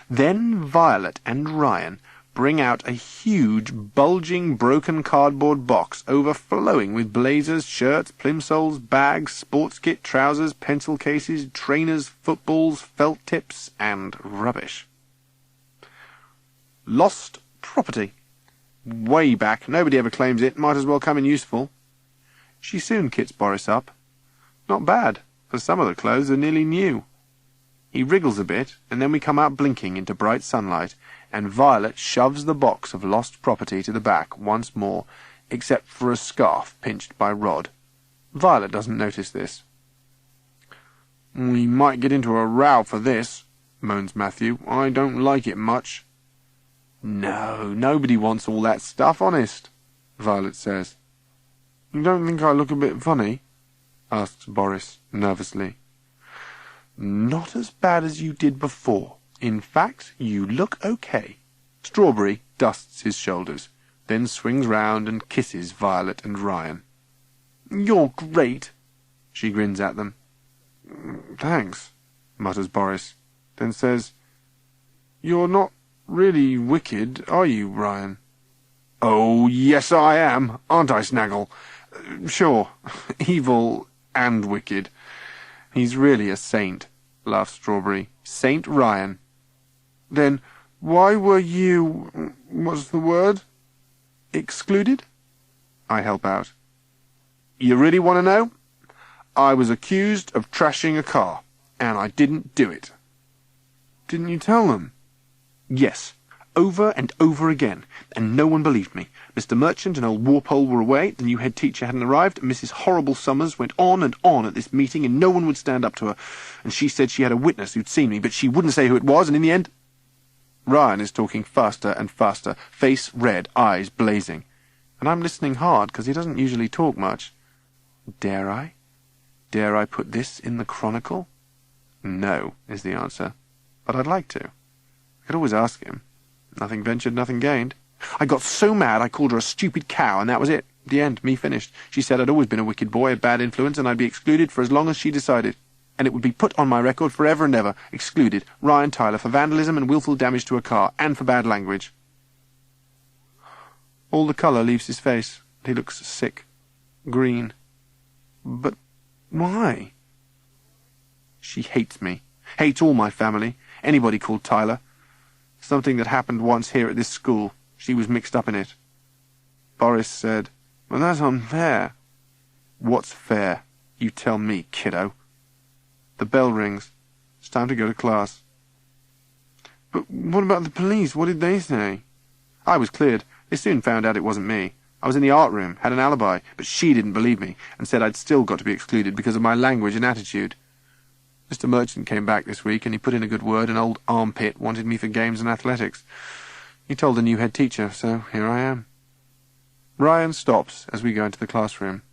Then Violet and Ryan bring out a huge, bulging, broken cardboard box overflowing with blazers, shirts, plimsolls, bags, sports kit, trousers, pencil cases, trainers, footballs, felt tips, and rubbish. "Lost property. Way back. Nobody ever claims it. Might as well come in useful." She soon kits Boris up. Not bad, for some of the clothes are nearly new. He wriggles a bit, and then we come out blinking into bright sunlight, and Violet shoves the box of lost property to the back once more, except for a scarf pinched by Rod. Violet doesn't notice this. "We might get into a row for this," moans Matthew. "I don't like it much." "No, nobody wants all that stuff, honest," Violet says. "You don't think I look a bit funny?" asks Boris nervously. "Not as bad as you did before. In fact, you look okay." Strawberry dusts his shoulders, then swings round and kisses Violet and Ryan. "You're great," she grins at them. "Thanks," mutters Boris, then says, "You're not really wicked, are you, Ryan?" "Oh, yes I am, aren't I, Snaggle? Sure, evil and wicked. He's really a saint," laughs Strawberry. "Saint Ryan." "Then why were you... what's the word?" "Excluded?" I help out. "You really want to know? I was accused of trashing a car, and I didn't do it." "Didn't you tell them?" "Yes, over and over again, and no one believed me. Mr. Merchant and old Warpole were away, the new head teacher hadn't arrived, and Mrs. Horrible Summers went on and on at this meeting, and no one would stand up to her, and she said she had a witness who'd seen me, but she wouldn't say who it was, and in the end—" Ryan is talking faster and faster, face red, eyes blazing, and I'm listening hard, because he doesn't usually talk much. Dare I? Dare I put this in the Chronicle? No, is the answer, but I'd like to. I could always ask him. Nothing ventured, nothing gained. I got so mad I called her a stupid cow, and that was it. The end, me finished. She said I'd always been a wicked boy, a bad influence, and I'd be excluded for as long as she decided. And it would be put on my record forever and ever. Excluded, Ryan Tyler, for vandalism and willful damage to a car, and for bad language. All the colour leaves his face. He looks sick. Green. But why? She hates me. Hates all my family. Anybody called Tyler. Something that happened once here at this school. She was mixed up in it. Boris said, "Well, that's unfair." "What's fair? You tell me, kiddo." The bell rings. It's time to go to class. "But what about the police? What did they say?" "I was cleared. They soon found out it wasn't me. I was in the art room, had an alibi, but she didn't believe me, and said I'd still got to be excluded because of my language and attitude. Mr. Merchant came back this week, and he put in a good word, and old Armpit wanted me for games and athletics. He told the new head teacher, so here I am." Ryan stops as we go into the classroom.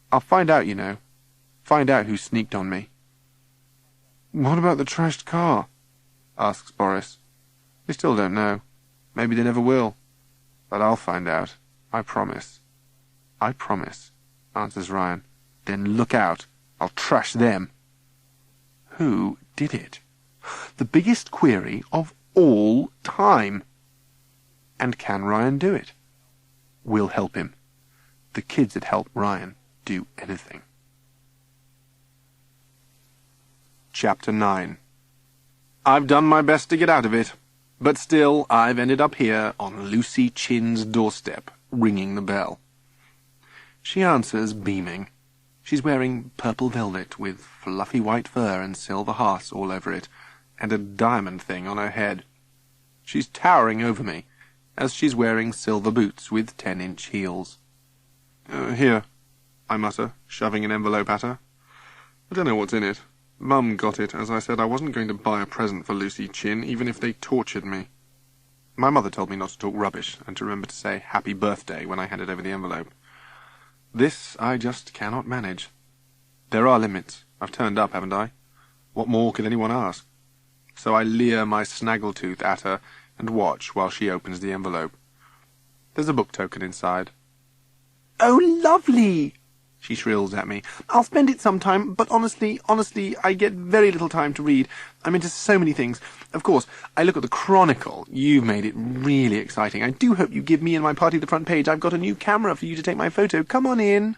"I'll find out, you know. Find out who sneaked on me." "What about the trashed car?" asks Boris. "We still don't know. Maybe they never will. But I'll find out. I promise." "I promise," answers Ryan. "Then look out. I'll trash them." Who did it? The biggest query of all time. And can Ryan do it? We'll help him. The kids that help Ryan do anything. Chapter 9. I've done my best to get out of it, but still I've ended up here on Lucy Chin's doorstep, ringing the bell. She answers, beaming. She's wearing purple velvet with fluffy white fur and silver hearts all over it, and a diamond thing on her head. She's towering over me, as she's wearing silver boots with 10-inch heels. Here," I mutter, shoving an envelope at her. "I don't know what's in it. Mum got it, as I said I wasn't going to buy a present for Lucy Chin, even if they tortured me. My mother told me not to talk rubbish, and to remember to say happy birthday when I handed over the envelope. This I just cannot manage. There are limits, I've turned up, haven't I? What more could anyone ask? So I leer my Snaggletooth at her and watch while she opens the envelope. There's a book token inside. "Oh, lovely!" she shrills at me. "I'll spend it sometime, but honestly, I get very little time to read. I'm into so many things. Of course, I look at the Chronicle. You've made it really exciting. I do hope you give me and my party the front page. I've got a new camera for you to take my photo. Come on in."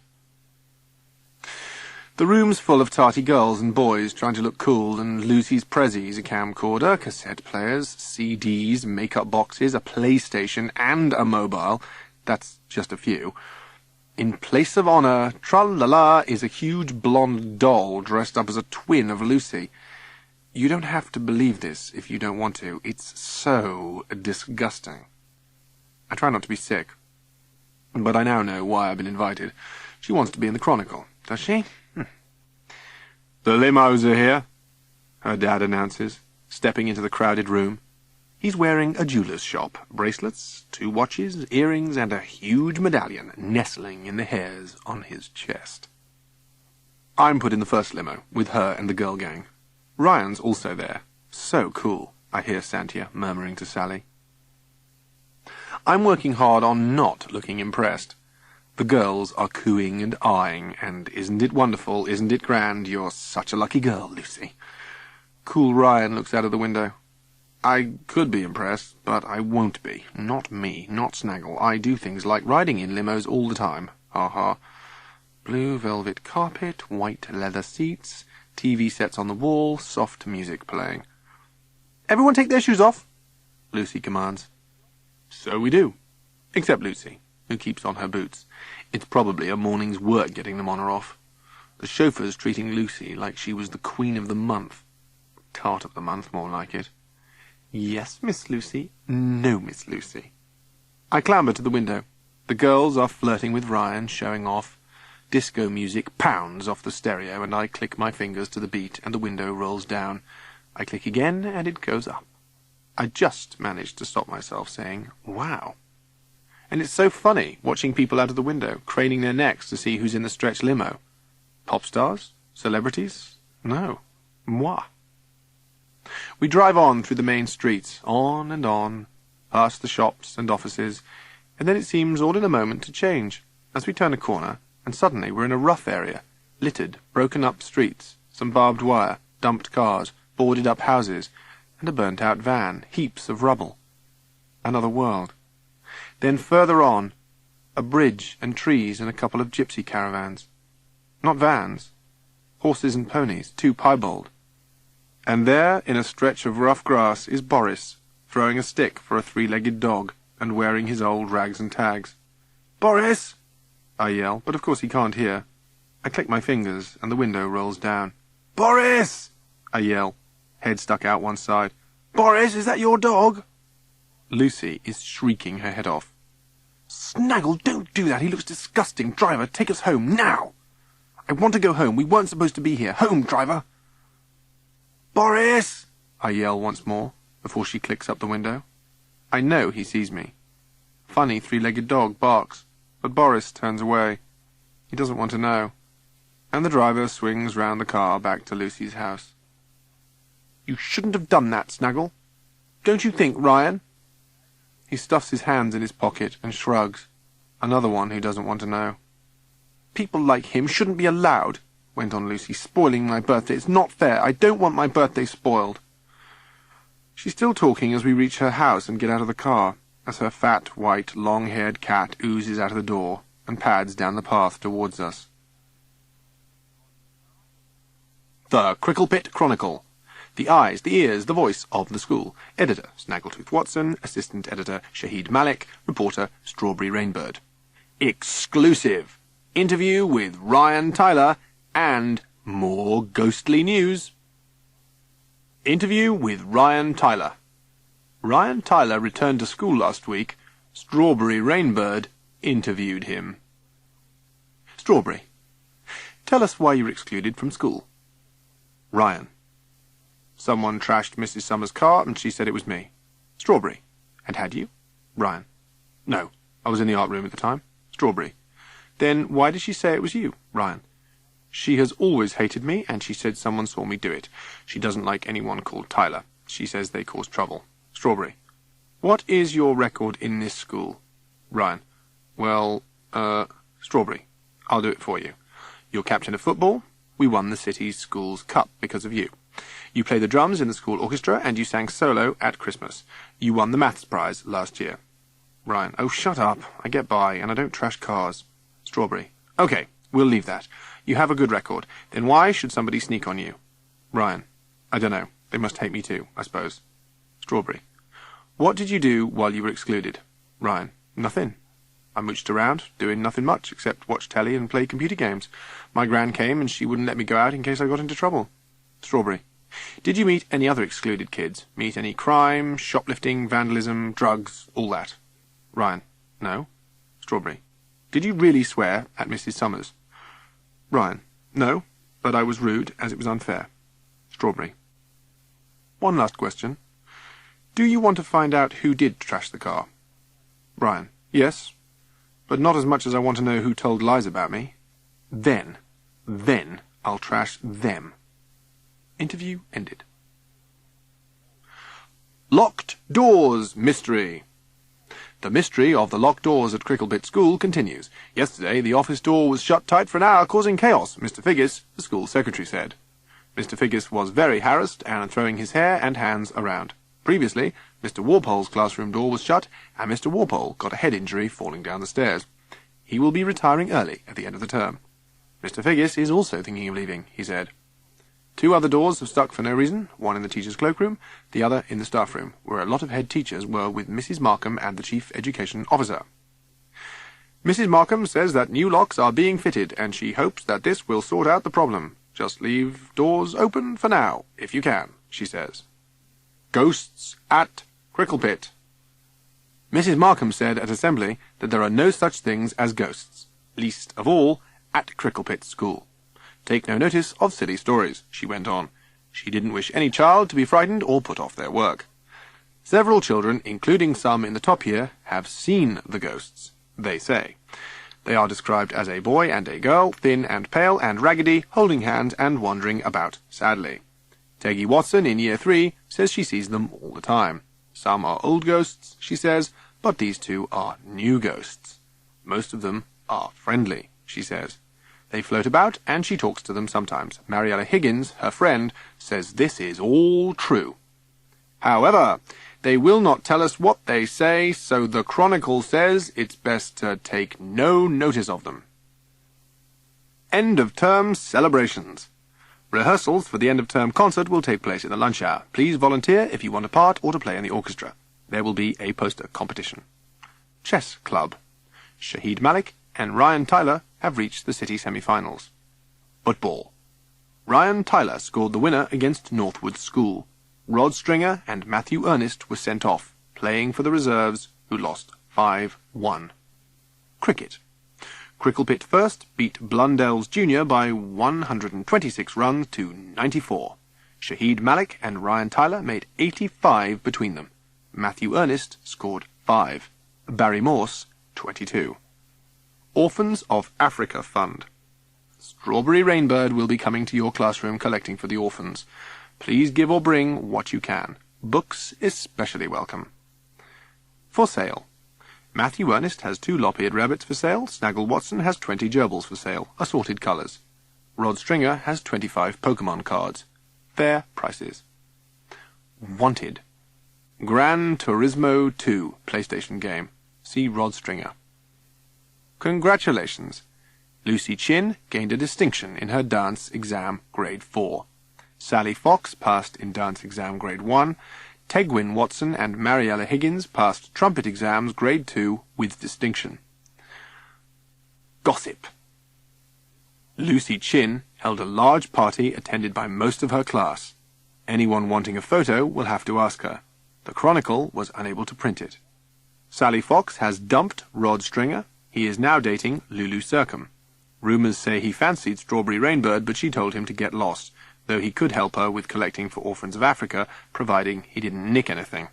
The room's full of tarty girls and boys trying to look cool, and Lucy's prezzies, a camcorder, cassette players, CDs, makeup boxes, a PlayStation, and a mobile. That's just a few. In place of honour, tra-la-la, is a huge blonde doll dressed up as a twin of Lucy. You don't have to believe this if you don't want to. It's so disgusting. I try not to be sick, but I now know why I've been invited. She wants to be in the Chronicle, does she? "The limos are here," her dad announces, stepping into the crowded room. He's wearing a jeweller's shop, bracelets, 2 watches, earrings, and a huge medallion nestling in the hairs on his chest. I'm put in the first limo, with her and the girl gang. Ryan's also there. "So cool," I hear Santia murmuring to Sally. I'm working hard on not looking impressed. The girls are cooing and eyeing, and "Isn't it wonderful? Isn't it grand? You're such a lucky girl, Lucy." Cool Ryan looks out of the window. I could be impressed, but I won't be. Not me, not Snaggle. I do things like riding in limos all the time. Ha ha. Blue velvet carpet, white leather seats, TV sets on the wall, soft music playing. "Everyone take their shoes off," Lucy commands. So we do. Except Lucy, who keeps on her boots. It's probably a morning's work getting them on or off. The chauffeur's treating Lucy like she was the queen of the month. Tart of the month, more like it. Yes, Miss Lucy. No, Miss Lucy. I clamber to the window. The girls are flirting with Ryan, showing off. Disco music pounds off the stereo, and I click my fingers to the beat, and the window rolls down. I click again, and it goes up. I just managed to stop myself saying, "Wow." And it's so funny, watching people out of the window, craning their necks to see who's in the stretch limo. Pop stars? Celebrities? No. Moi. We drive on through the main streets, on, past the shops and offices, and then it seems all in a moment to change, as we turn a corner, and suddenly we're in a rough area, littered, broken-up streets, some barbed wire, dumped cars, boarded-up houses, and a burnt-out van, heaps of rubble. Another world. Then further on, a bridge and trees and a couple of gypsy caravans. Not vans. Horses and ponies, 2 piebald. And there, in a stretch of rough grass, is Boris, throwing a stick for a 3-legged dog, and wearing his old rags and tags. "Boris!" I yell, but of course he can't hear. I click my fingers, and the window rolls down. "Boris!" I yell, head stuck out one side. "Boris, is that your dog?" Lucy is shrieking her head off. "Snaggle, don't do that. He looks disgusting. Driver, take us home, now." "I want to go home. We weren't supposed to be here. Home, driver." "Boris!" I yell once more, before she clicks up the window. I know he sees me. Funny 3-legged dog barks, but Boris turns away. He doesn't want to know. And the driver swings round the car back to Lucy's house. "You shouldn't have done that, Snaggle. Don't you think, Ryan?" He stuffs his hands in his pocket and shrugs. Another one who doesn't want to know. "People like him shouldn't be allowed," went on Lucy, "spoiling my birthday. It's not fair. I don't want my birthday spoiled." She's still talking as we reach her house and get out of the car, as her fat, white, long-haired cat oozes out of the door and pads down the path towards us. The Cricklepit Chronicle. The eyes, the ears, the voice of the school. Editor, Snaggletooth Watson. Assistant editor, Shahid Malik. Reporter, Strawberry Rainbird. Exclusive. Interview with Ryan Tyler and more ghostly news. Interview with Ryan Tyler. Ryan Tyler returned to school last week. Strawberry Rainbird interviewed him. Strawberry, tell us why you were excluded from school. Ryan. Someone trashed Mrs. Summers' car, and she said it was me. Strawberry. And had you? Ryan. No, I was in the art room at the time. Strawberry. Then why did she say it was you? Ryan. She has always hated me, and she said someone saw me do it. She doesn't like anyone called Tyler. She says they cause trouble. Strawberry. What is your record in this school? Ryan. Well, Strawberry. I'll do it for you. You're captain of football. We won the city's school's cup because of you. You play the drums in the school orchestra, and you sang solo at Christmas. You won the maths prize last year. Ryan. Oh, shut up. I get by, and I don't trash cars. Strawberry. Okay, we'll leave that. You have a good record. Then why should somebody sneak on you? Ryan. I don't know. They must hate me too, I suppose. Strawberry. What did you do while you were excluded? Ryan. Nothing. I mooched around, doing nothing much except watch telly and play computer games. My gran came and she wouldn't let me go out in case I got into trouble. Strawberry. Did you meet any other excluded kids? Meet any crime, shoplifting, vandalism, drugs, all that? Ryan. No. Strawberry. Did you really swear at Mrs. Summers? Ryan. No, but I was rude as it was unfair. Strawberry. One last question. Do you want to find out who did trash the car? Ryan. Yes, but not as much as I want to know who told lies about me. Then I'll trash them. Interview ended. Locked Doors Mystery. The mystery of the locked doors at Cricklepit School continues. Yesterday, the office door was shut tight for an hour, causing chaos, Mr. Figgis, the school secretary, said. Mr. Figgis was very harassed and throwing his hair and hands around. Previously, Mr. Walpole's classroom door was shut, and Mr. Walpole got a head injury falling down the stairs. He will be retiring early at the end of the term. Mr. Figgis is also thinking of leaving, he said. 2 other doors have stuck for no reason, one in the teacher's cloakroom, the other in the staff room, where a lot of head teachers were with Mrs. Markham and the Chief Education Officer. Mrs. Markham says that new locks are being fitted, and she hopes that this will sort out the problem. Just leave doors open for now, if you can, she says. Ghosts at Cricklepit. Mrs. Markham said at assembly that there are no such things as ghosts, least of all at Cricklepit School. Take no notice of silly stories, she went on. She didn't wish any child to be frightened or put off their work. Several children, including some in the top year, have seen the ghosts, they say. They are described as a boy and a girl, thin and pale and raggedy, holding hands and wandering about sadly. Teggy Watson in Year 3 says she sees them all the time. Some are old ghosts, she says, but these 2 are new ghosts. Most of them are friendly, she says. They float about, and she talks to them sometimes. Mariella Higgins, her friend, says this is all true. However, they will not tell us what they say, so the Chronicle says it's best to take no notice of them. End-of-term celebrations. Rehearsals for the end-of-term concert will take place in the lunch hour. Please volunteer if you want a part or to play in the orchestra. There will be a poster competition. Chess Club. Shahid Malik and Ryan Tyler have reached the city semi-finals. Football. Ryan Tyler scored the winner against Northwood School. Rod Stringer and Matthew Ernest were sent off, playing for the reserves, who lost 5-1. Cricket. Cricklepit First beat Blundell's Junior by 126 runs to 94. Shahid Malik and Ryan Tyler made 85 between them. Matthew Ernest scored 5. Barry Morse, 22. Orphans of Africa Fund. Strawberry Rainbird will be coming to your classroom collecting for the orphans. Please give or bring what you can. Books especially welcome. For sale. Matthew Ernest has 2 lop-eared rabbits for sale. Snaggle Watson has 20 gerbils for sale, assorted colours. Rod Stringer has 25 Pokemon cards. Fair prices. Wanted. Gran Turismo 2 PlayStation game. See Rod Stringer. Congratulations. Lucy Chin gained a distinction in her dance exam grade 4. Sally Fox passed in dance exam grade 1. Tegwin Watson and Mariella Higgins passed trumpet exams grade 2 with distinction. Gossip. Lucy Chin held a large party attended by most of her class. Anyone wanting a photo will have to ask her. The Chronicle was unable to print it. Sally Fox has dumped Rod Stringer. He is now dating Lulu Sercombe. Rumours say he fancied Strawberry Rainbird, but she told him to get lost, though he could help her with collecting for Orphans of Africa, providing he didn't nick anything.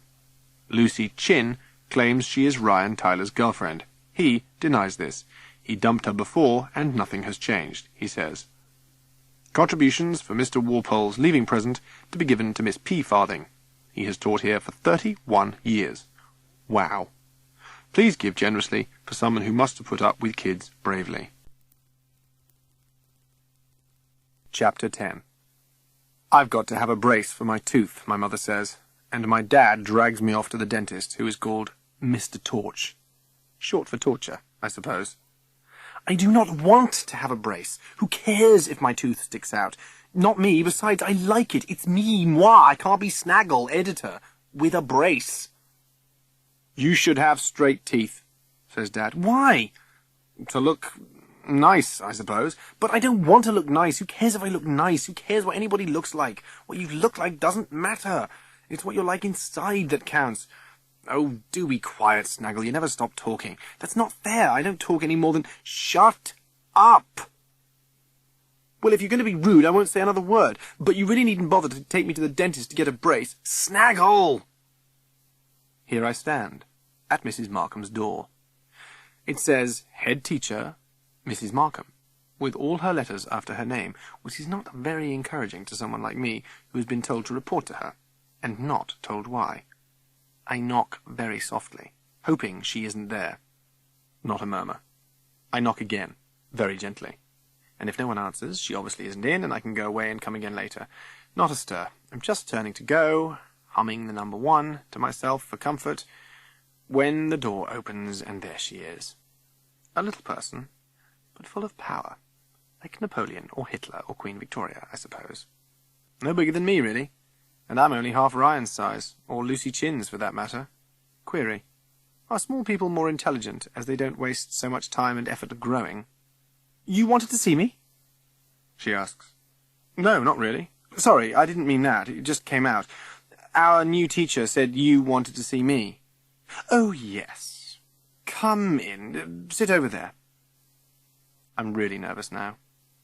Lucy Chin claims she is Ryan Tyler's girlfriend. He denies this. He dumped her before, and nothing has changed, he says. Contributions for Mr. Walpole's leaving present to be given to Miss P. Farthing. He has taught here for 31 years. Wow. Please give generously for someone who must have put up with kids bravely. Chapter 10. I've got to have a brace for my tooth, my mother says, and my dad drags me off to the dentist, who is called Mr. Torch. Short for torture, I suppose. I do not want to have a brace. Who cares if my tooth sticks out? Not me. Besides, I like it. It's me, moi. I can't be Snaggle, editor, with a brace. You should have straight teeth, says Dad. Why? To look nice, I suppose. But I don't want to look nice. Who cares if I look nice? Who cares what anybody looks like? What you look like doesn't matter. It's what you're like inside that counts. Oh, do be quiet, Snaggle. You never stop talking. That's not fair. I don't talk any more than... Shut up! Well, if you're going to be rude, I won't say another word. But you really needn't bother to take me to the dentist to get a brace. Snaggle! Here I stand, at Mrs. Markham's door. It says, Head Teacher, Mrs. Markham, with all her letters after her name, which is not very encouraging to someone like me, who has been told to report to her, and not told why. I knock very softly, hoping she isn't there. Not a murmur. I knock again, very gently. And if no one answers, she obviously isn't in, and I can go away and come again later. Not a stir. I'm just turning to go, humming the number 1 to myself for comfort, when the door opens, and there she is. A little person, but full of power, like Napoleon or Hitler or Queen Victoria, I suppose. No bigger than me, really. And I'm only half Ryan's size, or Lucy Chin's for that matter. Query. Are small people more intelligent, as they don't waste so much time and effort growing? You wanted to see me? She asks. No, not really. Sorry, I didn't mean that. It just came out. Our new teacher said you wanted to see me. Oh, yes. Come in. Sit over there. I'm really nervous now.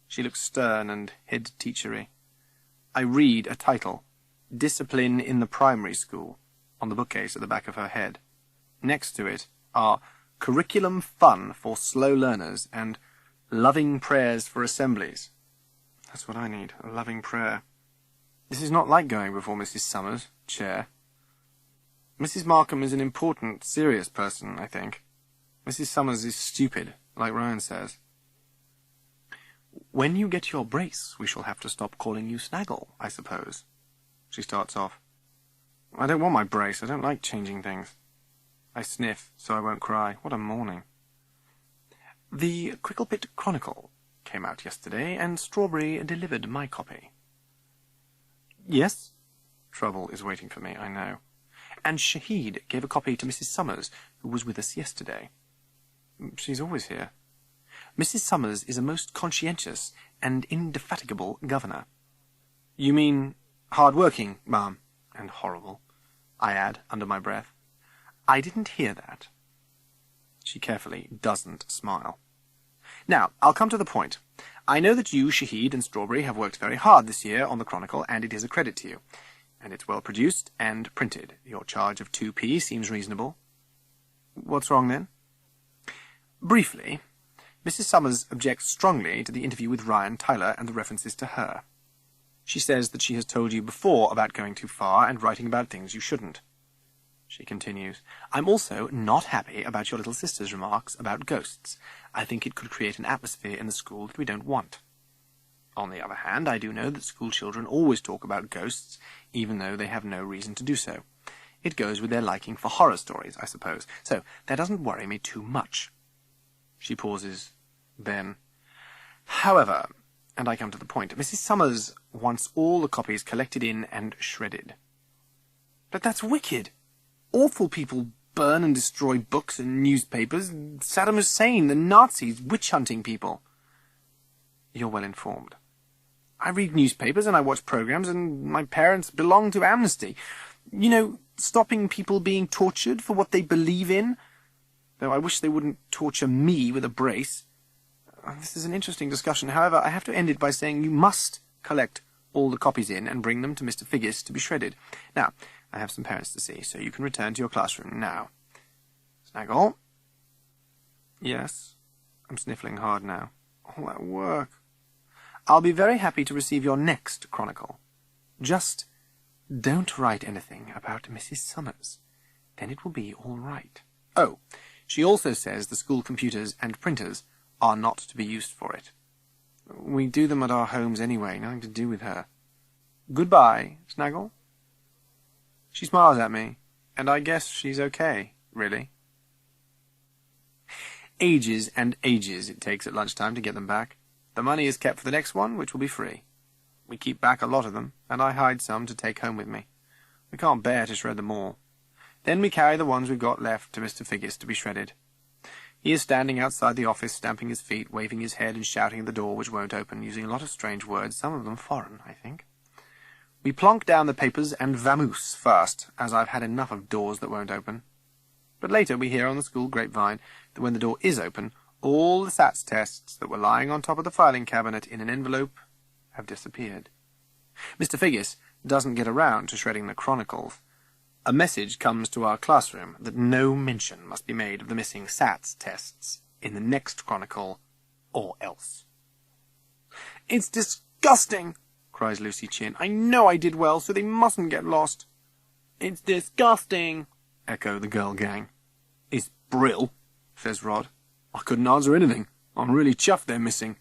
She looks stern and head-teachery. I read a title. Discipline in the Primary School, on the bookcase at the back of her head. Next to it are Curriculum Fun for Slow Learners and Loving Prayers for Assemblies. That's what I need, a loving prayer. This is not like going before Mrs. Summers, chair. Mrs. Markham is an important, serious person, I think. Mrs. Summers is stupid, like Ryan says. When you get your brace, we shall have to stop calling you Snaggle, I suppose. She starts off. I don't want my brace. I don't like changing things. I sniff, so I won't cry. What a morning. The Cricklepit Chronicle came out yesterday, and Strawberry delivered my copy. Yes? Trouble is waiting for me, I know. And Shahid gave a copy to Mrs. Summers, who was with us yesterday. She's always here. Mrs. Summers is a most conscientious and indefatigable governor. You mean hard-working, ma'am, and horrible, I add under my breath. I didn't hear that. She carefully doesn't smile. Now, I'll come to the point. I know that you, Shahid, and Strawberry have worked very hard this year on the Chronicle, and it is a credit to you. And it's well produced and printed. Your charge of 2p seems reasonable. What's wrong, then? Briefly, Mrs. Summers objects strongly to the interview with Ryan Tyler and the references to her. She says that she has told you before about going too far and writing about things you shouldn't. She continues, I'm also not happy about your little sister's remarks about ghosts. I think it could create an atmosphere in the school that we don't want. On the other hand, I do know that school children always talk about ghosts, even though they have no reason to do so. It goes with their liking for horror stories, I suppose, so that doesn't worry me too much. She pauses. Then, however, and I come to the point, Mrs. Summers wants all the copies collected in and shredded. But that's wicked. Awful people burn and destroy books and newspapers. Saddam Hussein, the Nazis, witch-hunting people. You're well informed. I read newspapers and I watch programs, and my parents belong to Amnesty. You know, stopping people being tortured for what they believe in. Though I wish they wouldn't torture me with a brace. This is an interesting discussion. However, I have to end it by saying you must collect all the copies in and bring them to Mr. Figgis to be shredded. Now, I have some parents to see, so you can return to your classroom now. Snaggle? Yes? I'm sniffling hard now. All that work. I'll be very happy to receive your next chronicle. Just don't write anything about Mrs. Summers. Then it will be all right. Oh, she also says the school computers and printers are not to be used for it. We do them at our homes anyway, nothing to do with her. Goodbye, Snaggle. She smiles at me, and I guess she's okay, really. Ages and ages it takes at lunchtime to get them back. The money is kept for the next one, which will be free. We keep back a lot of them, and I hide some to take home with me. We can't bear to shred them all. Then we carry the ones we've got left to Mr. Figgis to be shredded. He is standing outside the office, stamping his feet, waving his head and shouting at the door which won't open, using a lot of strange words, some of them foreign, I think. We plonk down the papers and vamoose first, as I've had enough of doors that won't open. But later we hear on the school grapevine that when the door is open, all the SATS tests that were lying on top of the filing cabinet in an envelope have disappeared. Mr. Figgis doesn't get around to shredding the chronicles. A message comes to our classroom that no mention must be made of the missing SATS tests in the next chronicle, or else. "It's disgusting!" cries Lucy Chin. "I know I did well, so they mustn't get lost." "It's disgusting!" echo the girl gang. "It's brill," says Rod. "I couldn't answer anything. I'm really chuffed they're missing.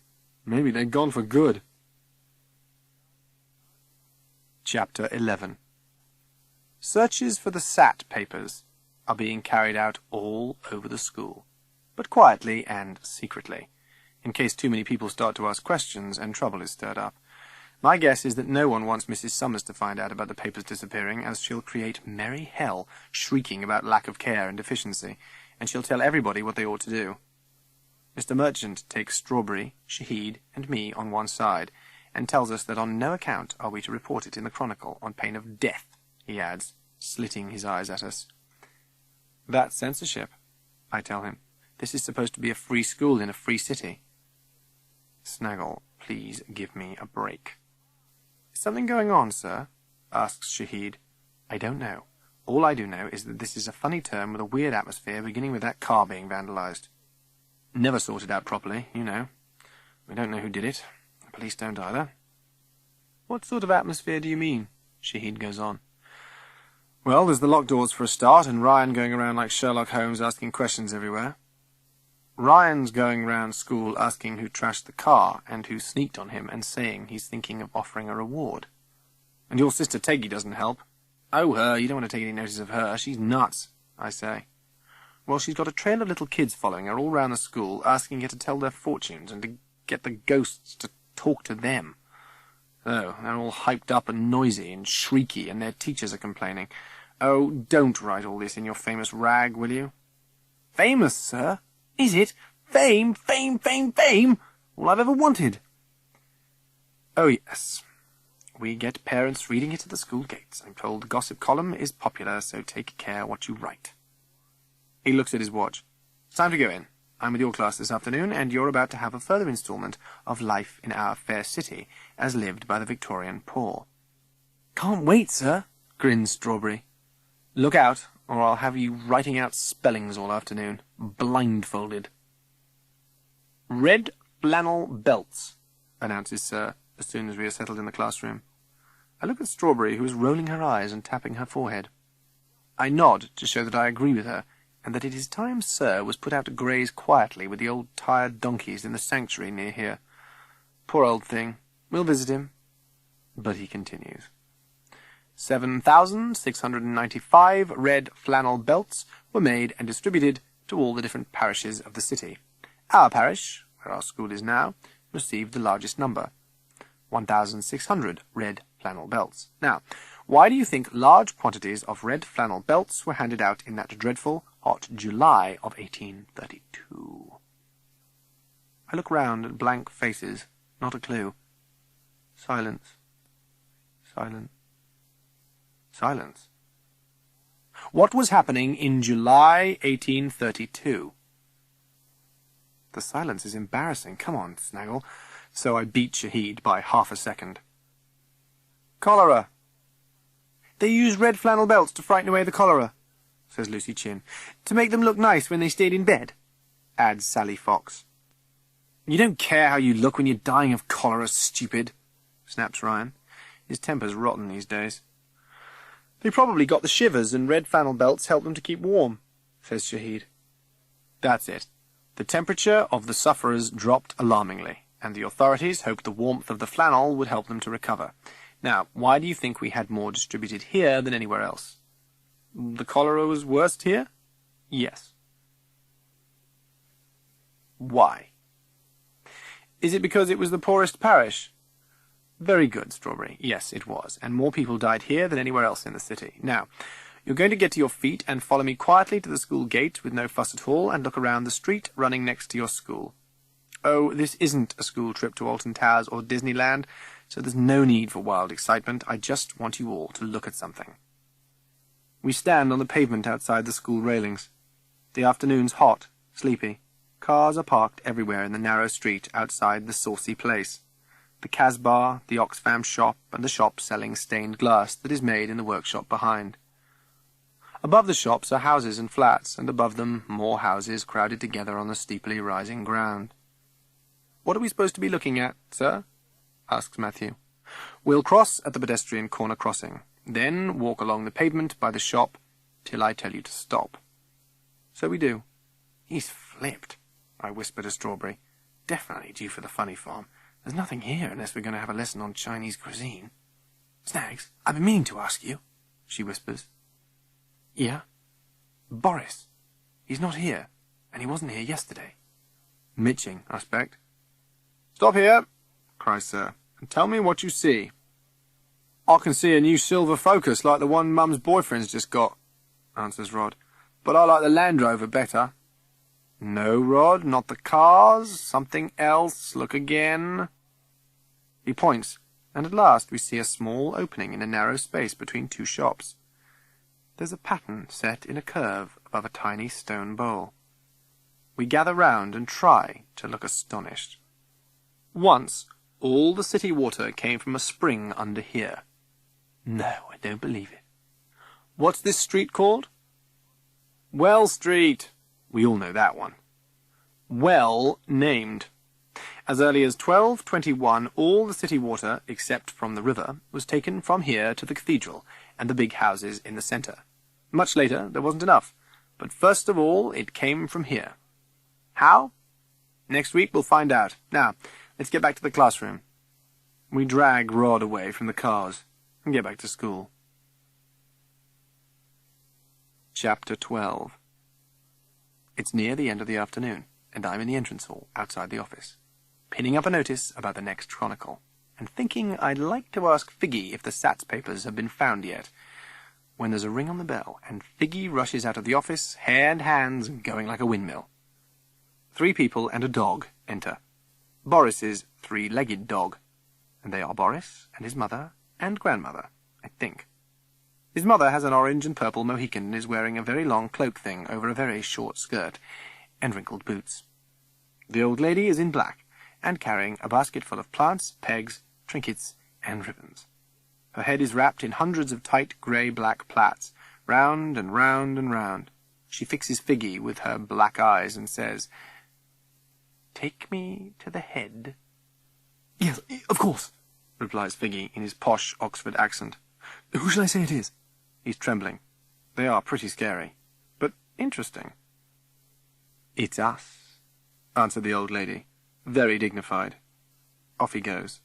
Maybe they're gone for good." Chapter 11. Searches for the SAT papers are being carried out all over the school, but quietly and secretly, in case too many people start to ask questions and trouble is stirred up. My guess is that no one wants Mrs. Summers to find out about the papers disappearing, as she'll create merry hell, shrieking about lack of care and deficiency, and she'll tell everybody what they ought to do. Mr. Merchant takes Strawberry, Shahid, and me on one side, and tells us that on no account are we to report it in the Chronicle, on pain of death, he adds, slitting his eyes at us. "That's censorship," I tell him. "This is supposed to be a free school in a free city." "Snaggle, please give me a break." "Is something going on, sir?" asks Shahid. "I don't know. All I do know is that this is a funny term with a weird atmosphere, beginning with that car being vandalised. Never sorted out properly, you know. We don't know who did it. The police don't either." "What sort of atmosphere do you mean?" Shahid goes on. "Well, there's the locked doors for a start, and Ryan going around like Sherlock Holmes asking questions everywhere. Ryan's going round school asking who trashed the car and who sneaked on him and saying he's thinking of offering a reward. And your sister Teggy doesn't help. Oh, her, you don't want to take any notice of her. She's nuts, I say. Well, she's got a trail of little kids following her all round the school, asking her to tell their fortunes and to get the ghosts to talk to them. So, they're all hyped up and noisy and shrieky, and their teachers are complaining. Oh, don't write all this in your famous rag, will you?" "Famous, sir? Is it? Fame, fame, fame, fame? All I've ever wanted." "Oh, yes. We get parents reading it at the school gates. I'm told the gossip column is popular, so take care what you write." He looks at his watch. "It's time to go in. I'm with your class this afternoon, and you're about to have a further instalment of life in our fair city, as lived by the Victorian poor." "Can't wait, sir," grins Strawberry. "Look out, or I'll have you writing out spellings all afternoon, blindfolded." "Red flannel belts," announces Sir, as soon as we are settled in the classroom. I look at Strawberry, who is rolling her eyes and tapping her forehead. I nod to show that I agree with her, and that it is time Sir was put out to graze quietly with the old tired donkeys in the sanctuary near here. Poor old thing. We'll visit him. But he continues. 7,695 red flannel belts were made and distributed to all the different parishes of the city. Our parish, where our school is now, received the largest number, 1,600 red flannel belts. Now, why do you think large quantities of red flannel belts were handed out in that dreadful, hot July of 1832? I look round at blank faces, not a clue. Silence. Silence. Silence. What was happening in July 1832? The silence is embarrassing. Come on, Snaggle. So I beat Shahid by half a second. Cholera. They used red flannel belts to frighten away the cholera, says Lucy Chin. To make them look nice when they stayed in bed, adds Sally Fox. You don't care how you look when you're dying of cholera, stupid, snaps Ryan. His temper's rotten these days. They probably got the shivers, and red flannel belts help them to keep warm, says Shahid. That's it. The temperature of the sufferers dropped alarmingly, and the authorities hoped the warmth of the flannel would help them to recover. Now, why do you think we had more distributed here than anywhere else? The cholera was worst here? Yes. Why? Is it because it was the poorest parish? Very good, Strawberry. Yes, it was, and more people died here than anywhere else in the city. Now, you're going to get to your feet and follow me quietly to the school gate with no fuss at all, and look around the street running next to your school. Oh, this isn't a school trip to Alton Towers or Disneyland, so there's no need for wild excitement. I just want you all to look at something. We stand on the pavement outside the school railings. The afternoon's hot, sleepy. Cars are parked everywhere in the narrow street outside the saucy place. The Casbah, the Oxfam shop, and the shop selling stained glass that is made in the workshop behind. Above the shops are houses and flats, and above them more houses crowded together on the steeply rising ground. "What are we supposed to be looking at, sir?" asks Matthew. "We'll cross at the pedestrian corner crossing, then walk along the pavement by the shop till I tell you to stop." So we do. "He's flipped," I whisper to Strawberry. "Definitely due for the funny farm. There's nothing here unless we're going to have a lesson on Chinese cuisine." "Snags, I've been meaning to ask you," she whispers. "Yeah?" "Boris. He's not here, and he wasn't here yesterday." "Mitching, I expect." "Stop here," cries Sir, "and tell me what you see." "I can see a new silver Focus like the one Mum's boyfriend's just got," answers Rod. "But I like the Land Rover better." "No, Rod, not the cars. Something else. Look again." He points, and at last we see a small opening in a narrow space between two shops. There's a pattern set in a curve above a tiny stone bowl. We gather round and try to look astonished. Once, all the city water came from a spring under here. No, I don't believe it. What's this street called? Well Street. We all know that one. Well named. As early as 1221, all the city water, except from the river, was taken from here to the cathedral and the big houses in the centre. Much later, there wasn't enough, but first of all, it came from here. How? Next week we'll find out. Now, let's get back to the classroom. We drag Rod away from the cars and get back to school. Chapter 12. It's near the end of the afternoon, and I'm in the entrance hall outside the office, pinning up a notice about the next Chronicle, and thinking I'd like to ask Figgy if the Sats papers have been found yet, when there's a ring on the bell, and Figgy rushes out of the office, hair and hands going like a windmill. 3 people and a dog enter. Boris's 3-legged dog, and they are Boris and his mother and grandmother, I think. His mother has an orange and purple Mohican and is wearing a very long cloak thing over a very short skirt, and wrinkled boots. The old lady is in black, and carrying a basket full of plants, pegs, trinkets, and ribbons. Her head is wrapped in hundreds of tight grey-black plaits, round and round and round. She fixes Figgy with her black eyes and says, "Take me to the head." "Yes, of course," replies Figgy in his posh Oxford accent. "Who shall I say it is?" He's trembling. They are pretty scary, but interesting. "It's us," answered the old lady, very dignified. Off he goes.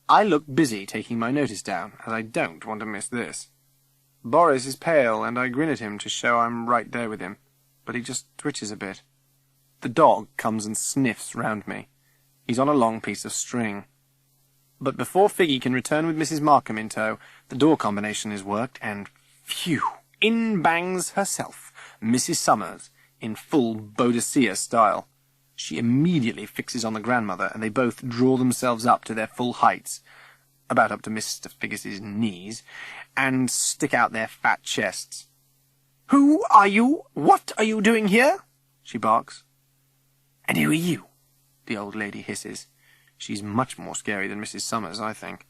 I look busy taking my notice down, as I don't want to miss this. Boris is pale, and I grin at him to show I'm right there with him, but he just twitches a bit. The dog comes and sniffs round me. He's on a long piece of string. But before Figgy can return with Mrs. Markham in tow, the door combination is worked, and phew! In bangs herself, Mrs. Summers, in full Boadicea style. She immediately fixes on the grandmother, and they both draw themselves up to their full heights, about up to Mr. Figgis's knees, and stick out their fat chests. "Who are you? What are you doing here?" she barks. "And who are you?" the old lady hisses. She's much more scary than Mrs. Summers, I think.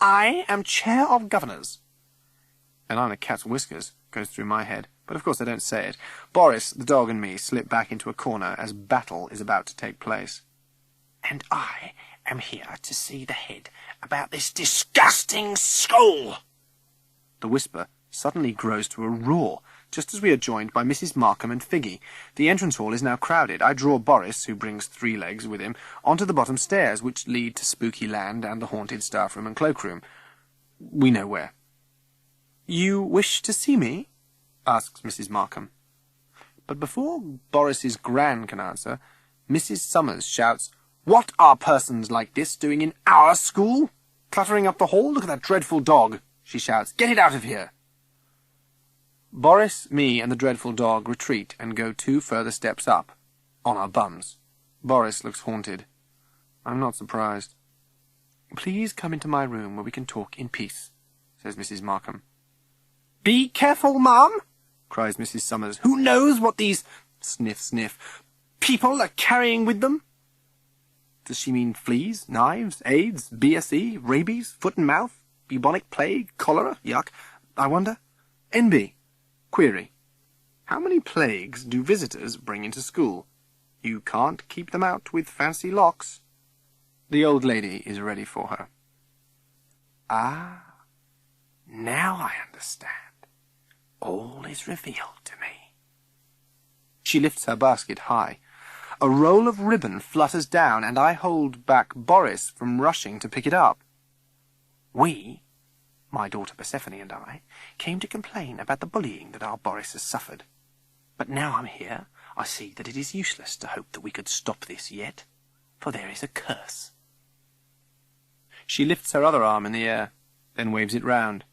"I am Chair of Governors." And on a cat's whiskers goes through my head, but of course I don't say it. Boris, the dog, and me slip back into a corner as battle is about to take place. And I am here to see the head about this disgusting school. The whisper suddenly grows to a roar, just as we are joined by Mrs. Markham and Figgy. The entrance hall is now crowded. I draw Boris, who brings 3 legs with him, onto the bottom stairs, which lead to Spooky Land and the haunted staff room and cloak room. We know where. "You wish to see me?" asks Mrs. Markham. But before Boris's Gran can answer, Mrs. Summers shouts, "What are persons like this doing in our school? Cluttering up the hall? Look at that dreadful dog!" she shouts. "Get it out of here!" Boris, me, and the dreadful dog retreat and go 2 further steps up, on our bums. Boris looks haunted. I'm not surprised. "Please come into my room where we can talk in peace," says Mrs. Markham. "Be careful, Mum," cries Mrs. Summers. "Who knows what these," sniff, sniff, "people are carrying with them?" Does she mean fleas, knives, AIDS, BSE, rabies, foot and mouth, bubonic plague, cholera? Yuck. I wonder. NB. Query. How many plagues do visitors bring into school? You can't keep them out with fancy locks. The old lady is ready for her. Ah, now I understand. All is revealed to me. She lifts her basket high. A roll of ribbon flutters down, and I hold back Boris from rushing to pick it up. We, my daughter Persephone and I, came to complain about the bullying that our Boris has suffered. But now I'm here, I see that it is useless to hope that we could stop this yet, for there is a curse. She lifts her other arm in the air, then waves it round.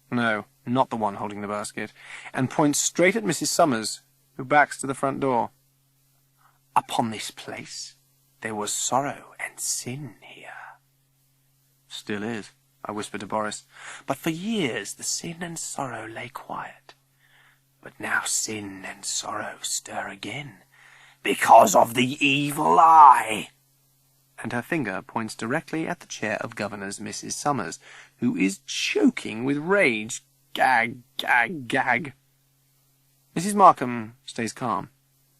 No, not the one holding the basket, and points straight at Mrs. Summers, who backs to the front door. Upon this place there was sorrow and sin here. Still is, I whisper to Boris, but for years the sin and sorrow lay quiet. But now sin and sorrow stir again, because of the evil eye. And her finger points directly at the chair of Governors Mrs. Summers, who is choking with rage. Gag, gag, gag. Mrs. Markham stays calm.